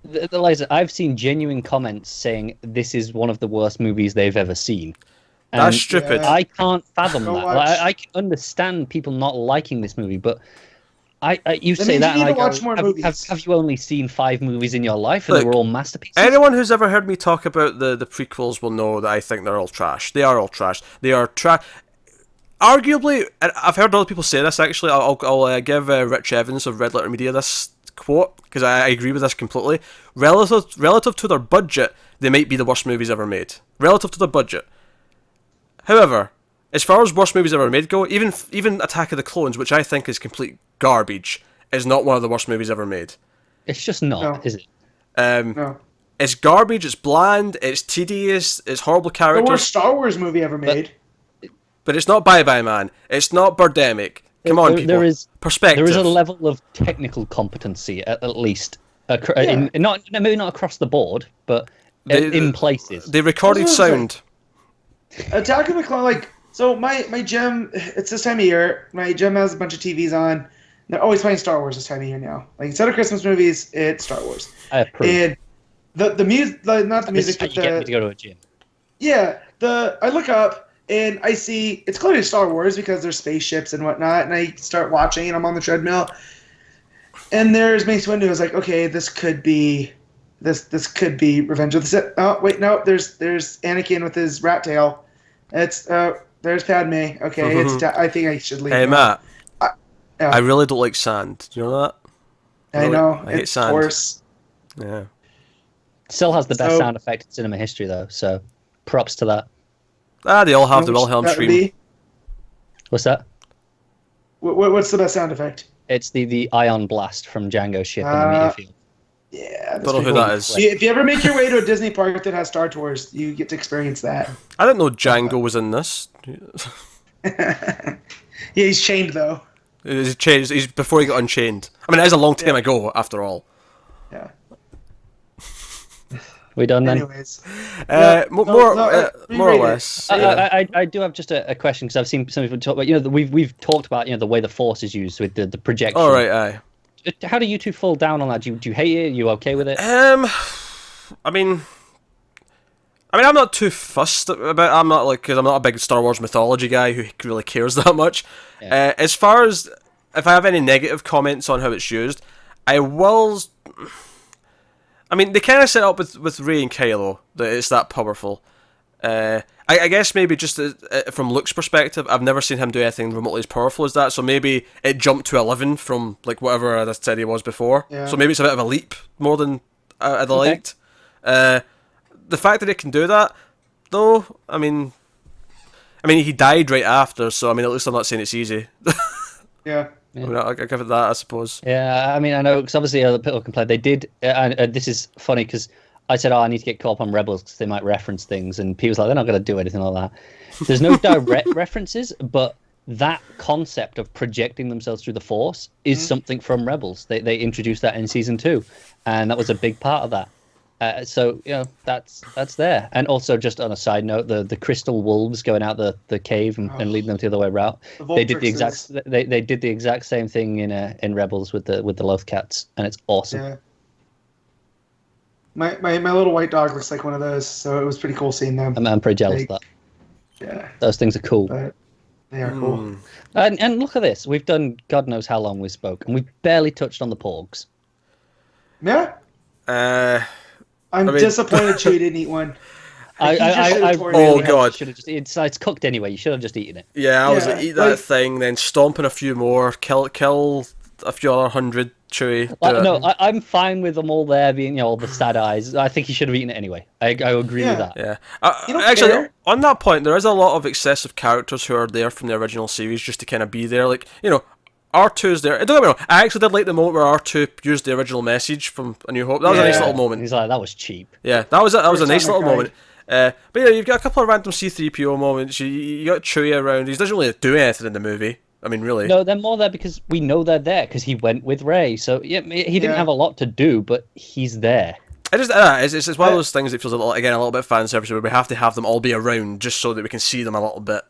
I've seen genuine comments saying this is one of the worst movies they've ever seen. That's stupid. I can't fathom that. I can understand people not liking this movie, but you say that, and I go, have you only seen 5 movies in your life, and they were all masterpieces? Anyone who's ever heard me talk about the prequels will know that I think they're all trash. They are all trash. They are trash. Arguably, and I've heard other people say this, actually. I'll give Rich Evans of Red Letter Media this quote, because I agree with this completely. Relative to their budget, they might be the worst movies ever made. Relative to their budget. However, as far as worst movies ever made go, even Attack of the Clones, which I think is complete garbage, is not one of the worst movies ever made. It's just not, is it? No. It's garbage, it's bland, it's tedious, it's horrible characters. The worst Star Wars movie ever made. But it's not Bye Bye Man. It's not Birdemic. Come on, people. There is perspective. There is a level of technical competency, at least. Maybe not across the board, but in places. They recorded sound. Attack of the Clones, so my gym, it's this time of year. My gym has a bunch of TVs on. They're always playing Star Wars this time of year now. Like, instead of Christmas movies, it's Star Wars. I approve. And the music, not the music, but you get me to go to a gym. Yeah, I look up and I see it's clearly Star Wars because there's spaceships and whatnot, and I start watching and I'm on the treadmill, and there's Mace Windu. I was like, okay, this could be Revenge of the Sith. Oh wait, no, there's Anakin with his rat tail. It's there's Padme. Okay, I think I should leave. Hey now. Matt, I really don't like sand. Do you know that? I know. I hate sand. Worse. Yeah. Still has the best sound effect in cinema history, though. So, props to that. They all have the Wilhelm scream. What's that? What's the best sound effect? It's the ion blast from Django's ship in the meteor field. Yeah, don't know who that is. If you ever make your way to a Disney park that has Star Tours, you get to experience that. I didn't know Django was in this. Yeah, he's chained though. He's changed. He's before he got unchained. I mean, it is a long time ago, after all. Yeah. We done then? Anyways, more or less. I do have just a question, because I've seen some people talk about. We've talked about the way the Force is used with the projection. All right, aye. How do you two fall down on that? Do you hate it? Are you okay with it? I mean, I'm not too fussed about. I'm not because I'm not a big Star Wars mythology guy who really cares that much. Yeah. As far as if I have any negative comments on how it's used, I will. I mean, they kind of set up with Rey and Kylo that it's that powerful. I guess maybe just from Luke's perspective, I've never seen him do anything remotely as powerful as that. So maybe it jumped to 11 from whatever I said he was before. Yeah. So maybe it's a bit of a leap more than I'd liked. The fact that it can do that, though, I mean, he died right after. So at least I'm not saying it's easy. Yeah. I'll give it that, I suppose. Yeah, I know, because obviously other people complained. They did, and this is funny because I said, I need to get caught up on Rebels because they might reference things, and people's like, they're not going to do anything like that. There's no direct references, but that concept of projecting themselves through the Force is something from Rebels. They introduced that in season 2, and that was a big part of that. So that's there. And also, just on a side note, the crystal wolves going out the cave and leading them the other way route. They did the exact same thing in Rebels with the Loth cats, and it's awesome. Yeah. My little white dog looks like one of those, so it was pretty cool seeing them. I'm pretty jealous of that. Yeah. Those things are cool. But they are cool. And look at this. We've done God knows how long we spoke, and we barely touched on the porgs. Yeah. I'm disappointed Chewie didn't eat one. Oh god! It's cooked anyway. You should have just eaten it. Yeah, I was like, eat that thing, then stomp on a few more, kill a few other 100 Chewie. I'm fine with them all there being all the sad eyes. I think he should have eaten it anyway. I agree with that. Yeah. Actually, on that point, there is a lot of excessive characters who are there from the original series just to kind of be there. Like, R2's there. Don't get me wrong, I actually did like the moment where R2 used the original message from A New Hope. That was a nice little moment. He's like, that was cheap. Yeah, that was a nice little moment. But yeah, you've got a couple of random C-3PO moments. You got Chewie around. He doesn't really do anything in the movie. I mean, really. No, they're more there because we know they're there because he went with Rey. So yeah, he didn't have a lot to do, but he's there. It's one of those things that feels a little bit fan service where we have to have them all be around just so that we can see them a little bit.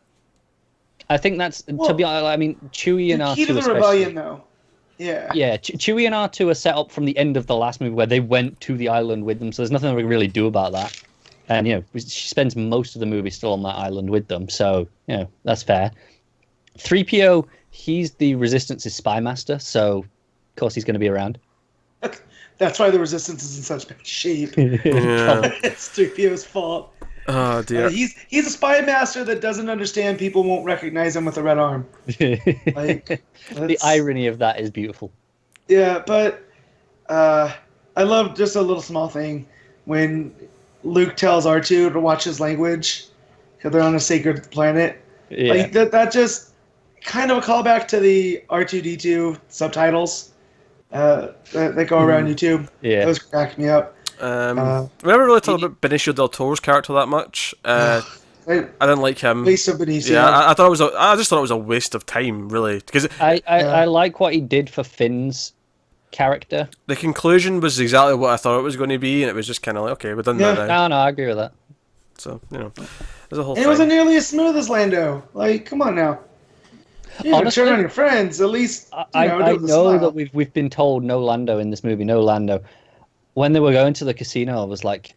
I think that's to be honest. I mean, Chewie and R2 key to the rebellion, though. Yeah. Yeah, Chewie and R2 are set up from the end of the last movie where they went to the island with them, so there's nothing we can really do about that. And she spends most of the movie still on that island with them, so that's fair. 3PO, he's the Resistance's spy master, so of course he's going to be around. That's why the Resistance is in such bad shape. Yeah. It's 3PO's fault. Oh dear. He's a spy master that doesn't understand people won't recognize him with a red arm. The irony of that is beautiful. Yeah, but I love just a little small thing when Luke tells R2 to watch his language because they're on a sacred planet. Yeah. Like that just kind of a callback to the R2-D2 subtitles that go around YouTube. Yeah. Those crack me up. We never really talked about Benicio del Toro's character that much. I didn't like him. Waste of Benicio. Yeah, I just thought it was a waste of time, really. Because I like what he did for Finn's character. The conclusion was exactly what I thought it was going to be, and it was just kind of like, okay, we've done that now. No, I agree with that. So there's a whole. It wasn't nearly as smooth as Lando. Like, come on now. Honestly, turn on your friends at least. I know that we've been told no Lando in this movie, no Lando. When they were going to the casino, I was like,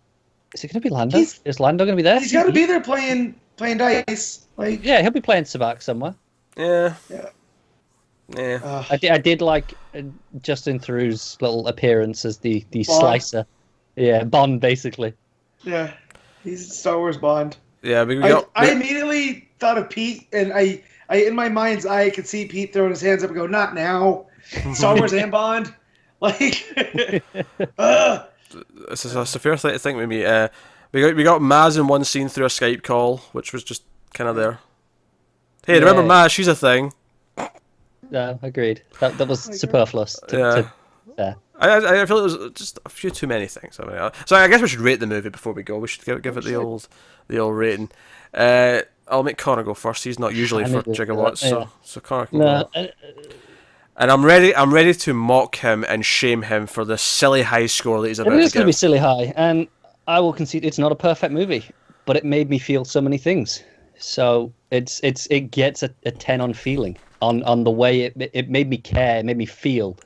"Is it going to be Lando? Is Lando going to be there? He's got to be there playing dice. Like, yeah, he'll be playing Sabacc somewhere. Yeah. I did like Justin Theroux's little appearance as the slicer. Yeah, Bond basically. Yeah, he's Star Wars Bond. Yeah, I immediately thought of Pete, and I in my mind's eye could see Pete throwing his hands up and go, "Not now, Star Wars and Bond." Like, it's a fair thing to think with me. We got Maz in one scene through a Skype call, which was just kind of there. Hey, remember Maz? She's a thing. No, agreed. That was superfluous. I feel it was just a few too many things. So I guess we should rate the movie before we go. We should give it the old rating. I'll make Connor go first. He's not usually for Jigowatts, so Connor can go. And I'm ready to mock him and shame him for the silly high score that he's about to get. It is going to be silly high, and I will concede it's not a perfect movie, but it made me feel so many things. So it gets a 10 on feeling, on the way it made me care, it made me feel,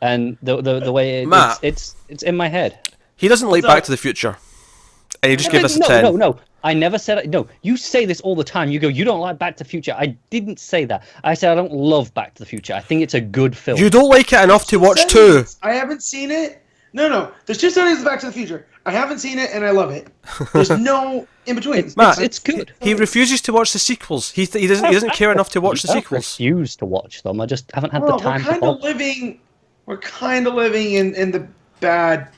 and the way it's in my head. He doesn't like Back to the Future, and he just gave us a 10. No. I never said no. You say this all the time. You go, you don't like Back to the Future. I didn't say that. I said I don't love Back to the Future. I think it's a good film. You don't like it enough to watch 2. I haven't seen it. No. There's 2 studies of Back to the Future. I haven't seen it, and I love it. There's no in between. It's good. He refuses to watch the sequels. He doesn't care enough to watch the sequels. I refuse to watch them. I just haven't had the time. We're kind of living in the bad,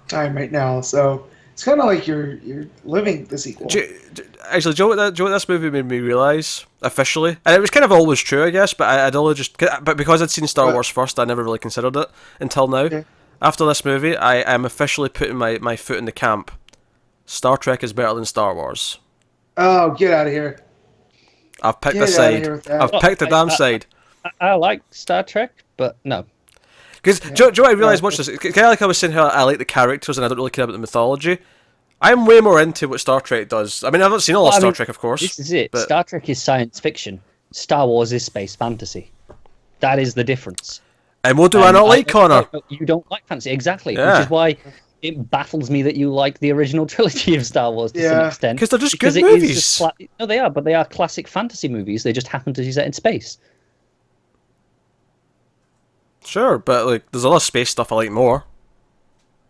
time right now. So. It's kind of like you're living the sequel. Actually, do you know what this movie made me realise officially? And it was kind of always true, I guess, but I'd only but because I'd seen Star Wars first, I never really considered it until now. Okay. After this movie, I am officially putting my foot in the camp. Star Trek is better than Star Wars. Oh, get out of here! I've picked a side. I've picked a damn side. I like Star Trek, but no. Because Joe, I realised watch this. Kind of like I was saying how I like the characters and I don't really care about the mythology. I'm way more into what Star Trek does. I mean, I've not seen all of Star Trek, of course. This is it. But... Star Trek is science fiction. Star Wars is space fantasy. That is the difference. And what do I not like, Connor? You don't like fantasy, exactly. Yeah. Which is why it baffles me that you like the original trilogy of Star Wars to some extent. Because they're just good movies. No, they are, but they are classic fantasy movies. They just happen to be set in space. Sure, but like, there's a lot of space stuff I like more.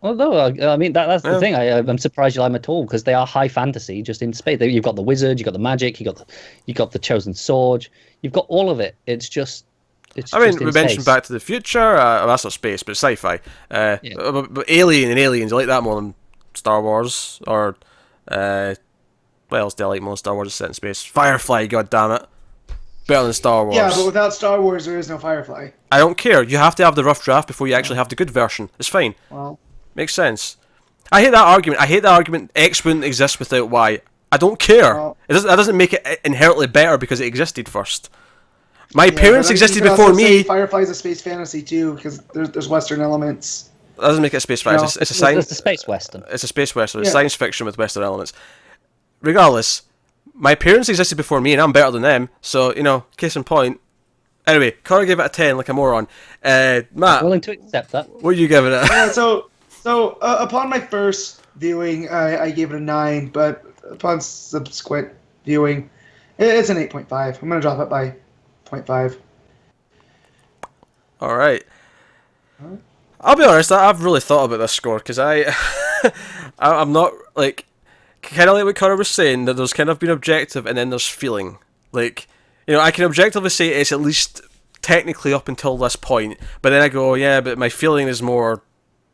Well, no, I mean that's the thing. I'm surprised you like them at all because they are high fantasy, just in space. You've got the wizard, you've got the magic, you got the chosen sword, you've got all of it. It's just. I mean, we mentioned Back to the Future. That's not space, but it's sci-fi. But Alien and Aliens, I like that more than Star Wars. Or what else do I like more than Star Wars? Is set in space. Firefly, god damn it, better than Star Wars. Yeah, but without Star Wars, there is no Firefly. I don't care. You have to have the rough draft before you actually have the good version. It's fine. Well. Makes sense. I hate that argument. X wouldn't exist without Y. I don't care. Well, That doesn't make it inherently better because it existed first. My parents existed you can before also say me. Firefly's a space fantasy too, because there's Western elements. That doesn't make it a space fantasy. It's a science. It's a space western. It's a space western. It's science fiction with Western elements. Regardless, my parents existed before me, and I'm better than them. So case in point. Anyway, Connor gave it a 10, like a moron. Matt, I'm willing to accept that. What are you giving it? Yeah, so upon my first viewing, I gave it a 9, but upon subsequent viewing, it's an 8.5. I'm gonna drop it by 0.5. All right. I'll be honest. I've really thought about this score because I'm not like kind of like what Connor was saying that there's kind of been objective and then there's feeling. Like I can objectively say it's at least technically up until this point, but then I go, yeah, but my feeling is more.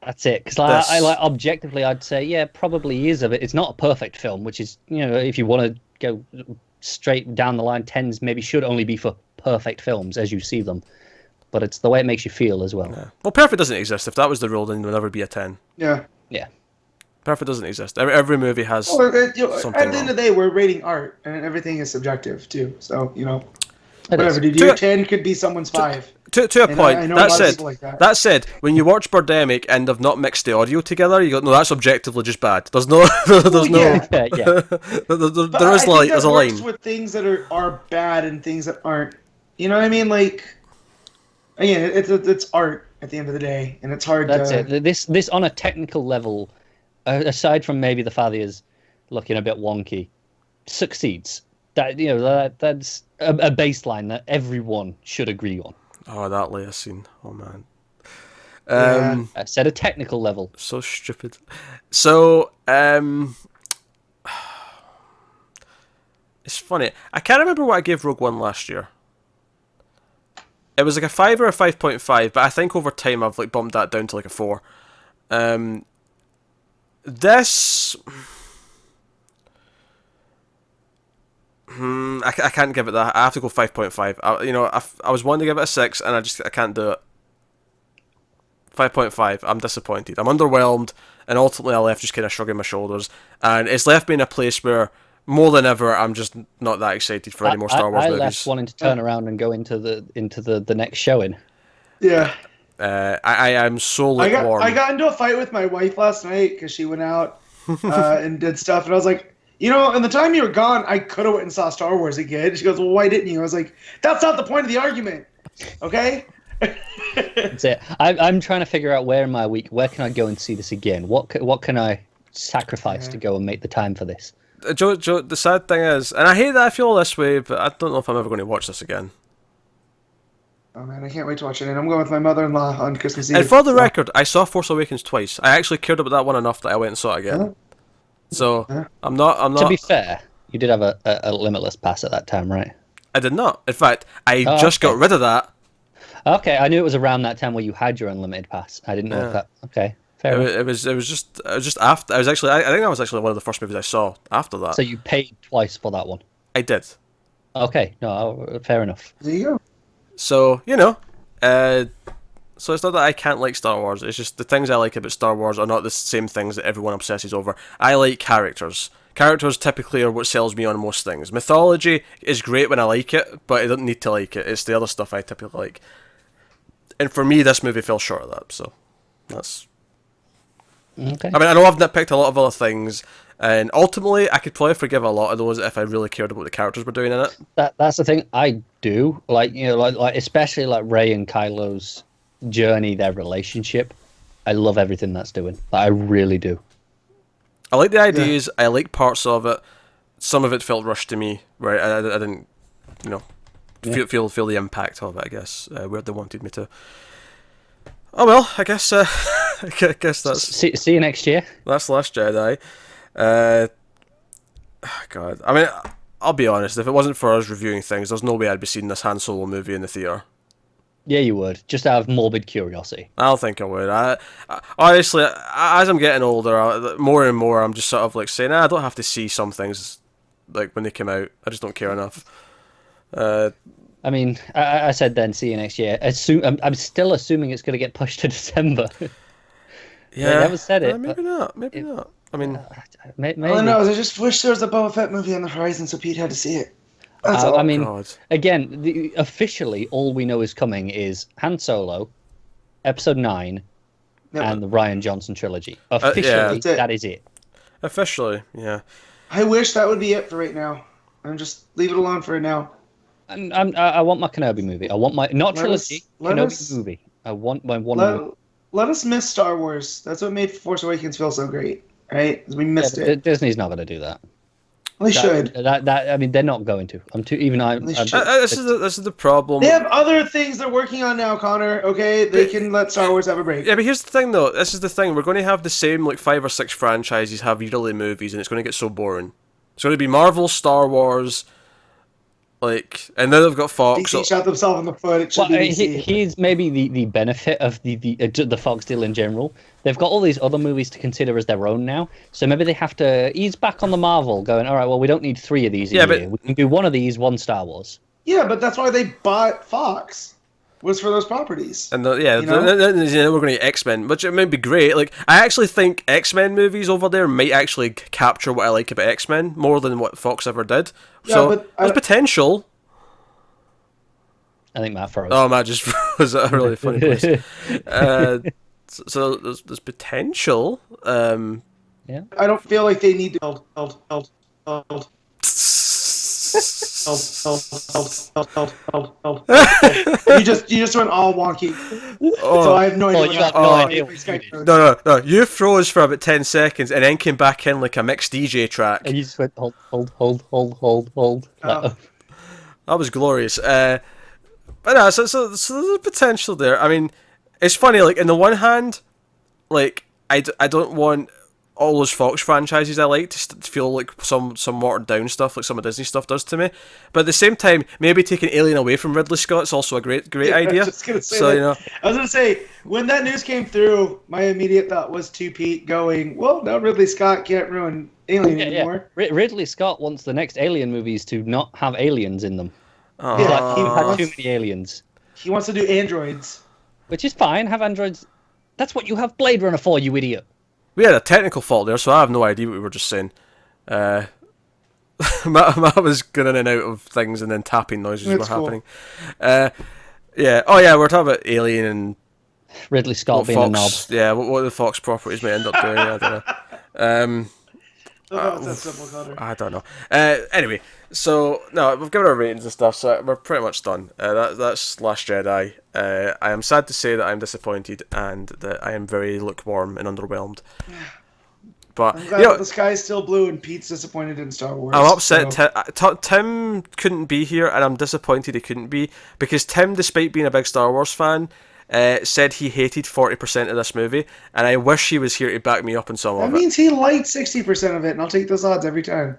That's it, because I like objectively, I'd say, yeah, probably is of it. It's not a perfect film, which is, if you want to go straight down the line, 10s maybe should only be for perfect films as you see them, but it's the way it makes you feel as well. Yeah. Well, perfect doesn't exist. If that was the rule, then there would never be a 10. Yeah. Yeah. Perfect doesn't exist. Every movie has something At the wrong. end of the day, we're rating art, and everything is subjective too. So It whatever. is. Dude, your 10 could be someone's 5. To a point. I know That a lot of said, people like that. that said, when you watch Birdemic and they've not mixed the audio together, you go, no, that's objectively just bad. There's no, there's no. yeah. Yeah. there is like, there's a line. With things that are bad and things that aren't. You know what I mean? Like, again, it's art at the end of the day, and it's hard. That's it. This on a technical level, aside from maybe the Fathiers looking a bit wonky, succeeds. That's a baseline that everyone should agree on. Oh, that Leia scene. Oh man. I said a technical level. So stupid. So it's funny. I can't remember what I gave Rogue One last year. It was like a 5 or a 5.5, but I think over time I've like bumped that down to like a 4. This. I can't give it that. I have to go 5.5. I was wanting to give it a 6, and I can't do it. 5.5. I'm disappointed. I'm underwhelmed, and ultimately I left just kind of shrugging my shoulders. And it's left me in a place where, more than ever, I'm just not that excited for any more Star Wars I movies. left wanting to turn around and go into the next showing. Yeah. I am so lukewarm. I got into a fight with my wife last night because she went out and did stuff, and I was like, in the time you were gone, I could have went and saw Star Wars again. She goes, well, why didn't you? I was like, that's not the point of the argument, okay? That's it. I'm trying to figure out where in my week, where can I go and see this again? What can I sacrifice to go and make the time for this? Joe, the sad thing is, and I hate that I feel this way, but I don't know if I'm ever going to watch this again. Oh man, I can't wait to watch it, and I'm going with my mother-in-law on Christmas Eve. And for the record, I saw Force Awakens twice. I actually cared about that one enough that I went and saw it again. Huh? So I'm not. To be fair, you did have a limitless pass at that time, right? I did not. In fact, I just got rid of that. Okay, I knew it was around that time where you had your unlimited pass. I didn't know if that. Okay, fair enough. It was just after. I think that was actually one of the first movies I saw after that. So you paid twice for that one. I did. Okay, no, fair enough. There you go. So so it's not that I can't like Star Wars. It's just the things I like about Star Wars are not the same things that everyone obsesses over. I like characters. Characters typically are what sells me on most things. Mythology is great when I like it, but I don't need to like it. It's the other stuff I typically like. and for me, this movie fell short of that. So that's. Okay. I mean, I know I've nitpicked a lot of other things, and ultimately, I could probably forgive a lot of those if I really cared about what the characters were doing in it. That's the thing I do. Like, you know, like especially like Rey and Kylo's journey, their relationship. I love everything that's doing. Like, I really do. I like the ideas. I like parts of it. Some of it felt rushed to me. Right, I didn't, you know, feel the impact of it. I guess where they wanted me to. Oh well, I guess I guess that's. See you next year. That's Last Jedi. God, I mean, I'll be honest. If it wasn't for us reviewing things, there's no way I'd be seeing this Han Solo movie in the theater. Yeah, you would, just out of morbid curiosity. I don't think I would. I honestly, as I'm getting older, more and more, I'm just sort of like saying, I don't have to see some things like when they come out. I just don't care enough. I mean, I said then, see you next year. I'm still assuming it's going to get pushed to December. Yeah, they never said it. Maybe not. Maybe not. I mean, maybe. All I know is I just wish there was a Boba Fett movie on the horizon so Pete had to see it. That's all. I mean, God. again, officially, all we know is coming is Han Solo, Episode 9, and the Rian Johnson trilogy. Officially, that is it. Officially, yeah. I wish that would be it for right now. I'm just leave it alone for now. And I want my Kenobi movie. I want my trilogy, Kenobi movie. I want my one movie. Let us miss Star Wars. That's what made Force Awakens feel so great, right? We missed it. Disney's not going to do that. They should. I mean, they're not going to. This is the problem. They have other things they're working on now, Connor. Okay, they can let Star Wars have a break. Yeah, but here's the thing, though. This is the thing. We're going to have the same like 5 or 6 franchises have yearly movies, and it's going to get so boring. It's going to be Marvel, Star Wars, like, and now they've got Fox. DC shot themselves in the foot. It should be DC. Here's maybe the benefit of the Fox deal in general. They've got all these other movies to consider as their own now, so maybe they have to ease back on the Marvel, going, all right, well, we don't need 3 of these a year. We can do one of these, one Star Wars. Yeah, but that's why they bought Fox, was for those properties. And we're going to get X-Men, which it might be great. Like, I actually think X-Men movies over there might actually capture what I like about X-Men more than what Fox ever did. Yeah, so there's potential. I think Matt froze. Oh, Matt just froze at a really funny place. So there's potential. Yeah. I don't feel like they need to build. You just went all wonky. So I have no idea. You have no idea. No. You froze for about 10 seconds and then came back in like a mixed DJ track. And you just went hold. That was glorious. But no, so there's potential there. I mean, it's funny. Like, in the one hand, like I don't want all those Fox franchises I like to feel like some watered down stuff like some of Disney stuff does to me, but at the same time, maybe taking Alien away from Ridley Scott is also a great idea. I was gonna say, when that news came through, my immediate thought was to Pete going, well, now Ridley Scott can't ruin Alien anymore. Ridley Scott wants the next Alien movies to not have aliens in them. He had too many aliens. He wants to do androids, which is fine. Have androids. That's what you have Blade Runner for, you idiot. We had a technical fault there, so I have no idea what we were just saying. Matt was going in and out of things, and then tapping noises were happening. Yeah. Oh, yeah, we're talking about Alien and Ridley Scott being Fox, a knob. Yeah, what the Fox properties may end up doing. I don't know. I don't know. Anyway, so no, we've given our ratings and stuff, so we're pretty much done. That's Last Jedi. I am sad to say that I'm disappointed and that I am very lukewarm and underwhelmed. But I'm glad the sky's still blue and Pete's disappointed in Star Wars. I'm upset. So. Tim couldn't be here, and I'm disappointed he couldn't be, because Tim, despite being a big Star Wars fan, said he hated 40% of this movie, and I wish he was here to back me up on some of it. That means he liked 60% of it, and I'll take those odds every time.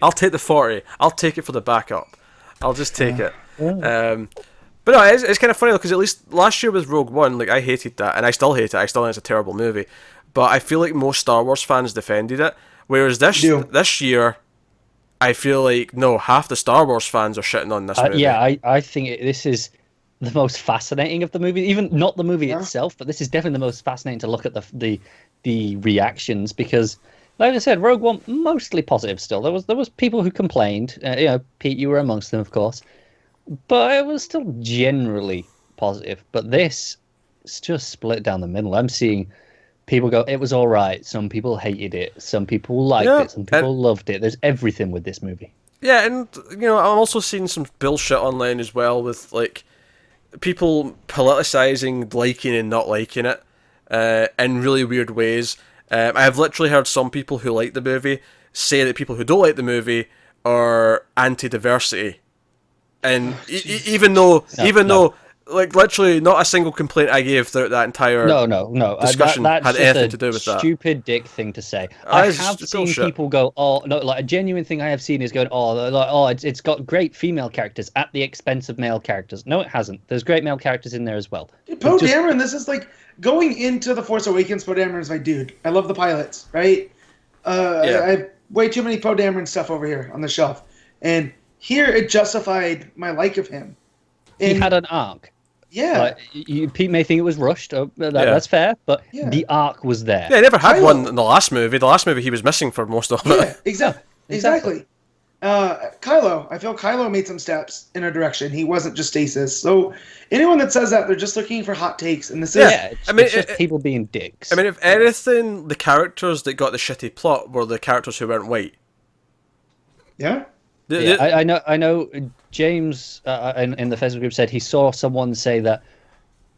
I'll take the 40. I'll take it for the backup. I'll just take it. But no, it's kind of funny, because at least last year with Rogue One, like, I hated that, and I still hate it. I still think it's a terrible movie. But I feel like most Star Wars fans defended it, whereas this year, I feel like, no, half the Star Wars fans are shitting on this movie. Yeah, I think this is the most fascinating of the movie. Even not the movie itself, but this is definitely the most fascinating to look at the reactions, because, like I said, Rogue One mostly positive still. There was people who complained. Pete, you were amongst them, of course, but it was still generally positive. But this, it's just split down the middle. I'm seeing people go, it was all right. Some people hated it. Some people liked it. Some people loved it. There's everything with this movie. Yeah, and I'm also seeing some bullshit online as well with like people politicizing liking and not liking it in really weird ways. I have literally heard some people who like the movie say that people who don't like the movie are anti-diversity, and even though like literally not a single complaint I gave throughout that entire discussion that's had anything to do with that. Stupid dick thing to say. I have seen bullshit. people go, oh no, like a genuine thing I have seen is going, it's got great female characters at the expense of male characters. No, it hasn't. There's great male characters in there as well. Poe Dameron, this is like going into The Force Awakens. Poe Dameron is my dude. I love the pilots, right? I have way too many Poe Dameron stuff over here on the shelf, and here it justified my like of him. He had an arc. Yeah. Pete may think it was rushed. That's fair, but the arc was there. Yeah, he never had one in the last movie. The last movie he was missing for most of it. Yeah, exactly. Kylo, I feel Kylo made some steps in a direction. He wasn't just stasis. So anyone that says that, they're just looking for hot takes. And this is... Yeah, it's just people being dicks. I mean, if anything, the characters that got the shitty plot were the characters who weren't white. Yeah? I know. James in the Facebook group said he saw someone say that.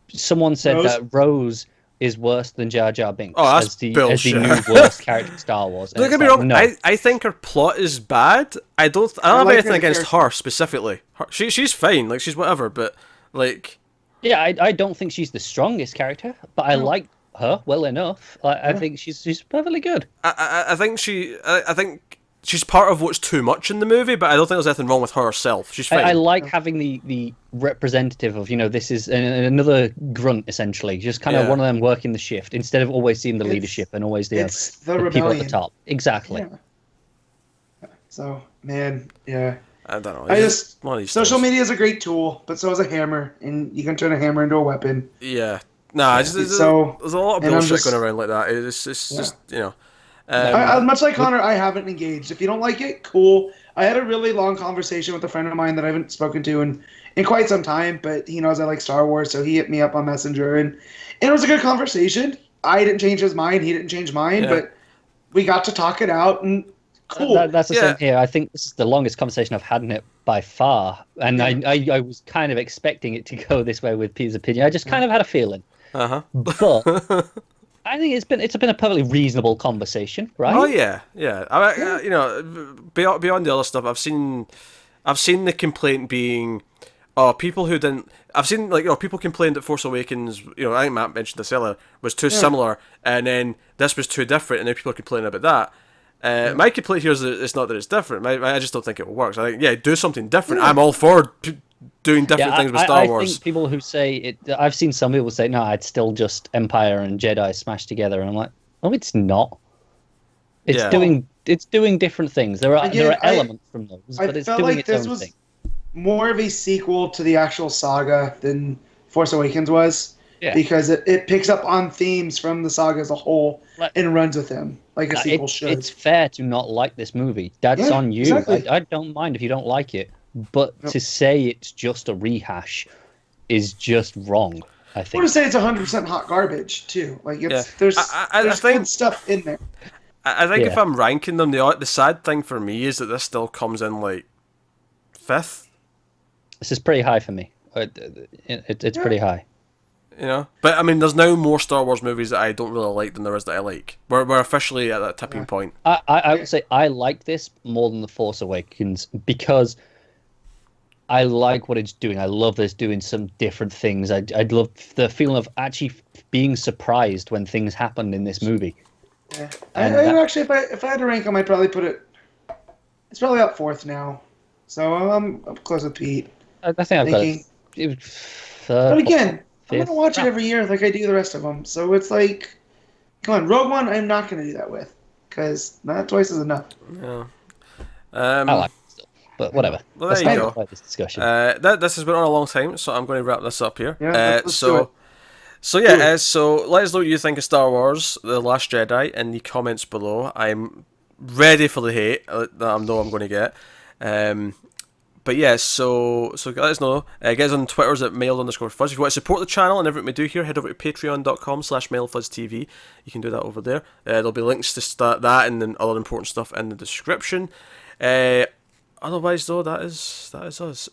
Someone said Rose? that Rose is worse than Jar Jar Binks as the new worst character in Star Wars. Don't get me wrong. No. I think her plot is bad. I don't have anything against her specifically. She's fine. Like she's whatever. But like. Yeah, I don't think she's the strongest character, but I like her well enough. I think she's perfectly good. I think she's part of what's too much in the movie, but I don't think there's anything wrong with her herself. She's fine. I like having the representative of, this is another grunt, essentially. Just kind of one of them working the shift, instead of always seeing the leadership and always the people at the top. Exactly. Yeah. So, man, yeah. I don't know. Social media is a great tool, but so is a hammer, and you can turn a hammer into a weapon. Yeah. Nah, there's a lot of bullshit going around like that. It's just, much like Connor, I haven't engaged. If you don't like it, cool. I had a really long conversation with a friend of mine that I haven't spoken to in quite some time, but he knows I like Star Wars, so he hit me up on Messenger, and it was a good conversation. I didn't change his mind, he didn't change mine, but we got to talk it out, and cool. That's the same here. I think this is the longest conversation I've had in it by far, and I was kind of expecting it to go this way with Peter's opinion. I just kind of had a feeling. But... I think it's been a perfectly reasonable conversation, right? Oh yeah. Beyond the other stuff, I've seen the complaint being, people who didn't. I've seen people complained that Force Awakens, I think Matt mentioned this earlier, was too similar, and then this was too different, and then people are complaining about that. My complaint here is that it's not that it's different. I just don't think it works. I think do something different. I'm all for doing different things with Star Wars. I think people who say it, I've seen some people say, no, it's still just Empire and Jedi smashed together, and I'm like, oh, it's not. It's doing different things. There are elements from those, but it's doing its own thing. More of a sequel to the actual saga than Force Awakens was, because it picks up on themes from the saga as a whole and runs with them like a sequel should. It's fair to not like this movie. That's on you. Exactly. I don't mind if you don't like it. But to say it's just a rehash is just wrong, I think. Or to say it's 100% hot garbage, too. Like, there's good stuff in there. I think if I'm ranking them, the sad thing for me is that this still comes in, like, 5th. This is pretty high for me. It's pretty high. But, I mean, there's now more Star Wars movies that I don't really like than there is that I like. We're officially at that tipping point. I would say I like this more than The Force Awakens because... I like what it's doing. I love that it's doing some different things. I love the feeling of actually being surprised when things happened in this movie. Yeah, actually, if I had to rank them, I'd probably put it. It's probably up 4th now, so I'm close with Pete. I think I've got it. But again, I'm gonna watch it every year like I do the rest of them. So it's like, come on, Rogue One. I'm not gonna do that with because not twice is enough. Yeah. I like. But whatever. Well, there you go. This discussion. This has been on a long time, so I'm going to wrap this up here. Yeah, so let us know what you think of Star Wars: The Last Jedi in the comments below. I'm ready for the hate that I know I'm going to get. But yeah, so let us know. Get us on Twitters at mail_fuzz. If you want to support the channel and everything we do here, head over to patreon.com/mailfuzztv. You can do that over there. There'll be links to start that and then other important stuff in the description. Otherwise, though, that is us.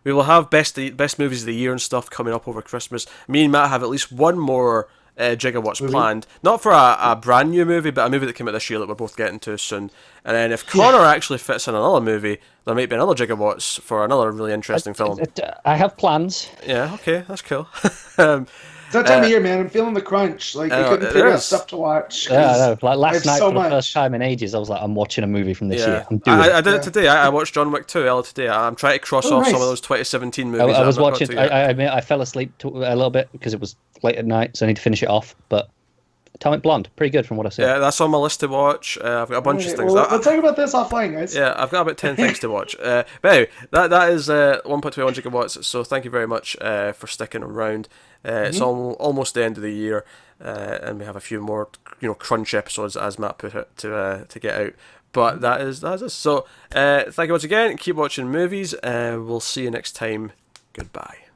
We will have best movies of the year and stuff coming up over Christmas. Me and Matt have at least one more Jigowatts planned. Not for a brand new movie, but a movie that came out this year that we're both getting to soon. And then if Connor actually fits in another movie, there might be another Jigowatts for another really interesting film. I have plans. Yeah, okay, that's cool. It's that time of year, man. I'm feeling the crunch. Like, I couldn't figure out stuff to watch. Yeah, I know. Like last night, so for the first time in ages, I was like, I'm watching a movie from this year. I'm doing I did it today. I watched John Wick 2 earlier today. I'm trying to cross off some of those 2017 movies. I was watching. I admit I fell asleep a little bit because it was late at night, so I need to finish it off. But Atomic Blonde, pretty good from what I see. Yeah, that's on my list to watch. I've got a bunch of things. Well, let's talk about this offline, guys. Yeah, I've got about 10 things to watch. But anyway, that is 1.21 gigawatts. So thank you very much for sticking around. It's almost the end of the year, and we have a few more, crunch episodes, as Matt put it, to get out. But that is us. So thank you once again. Keep watching movies. We'll see you next time. Goodbye.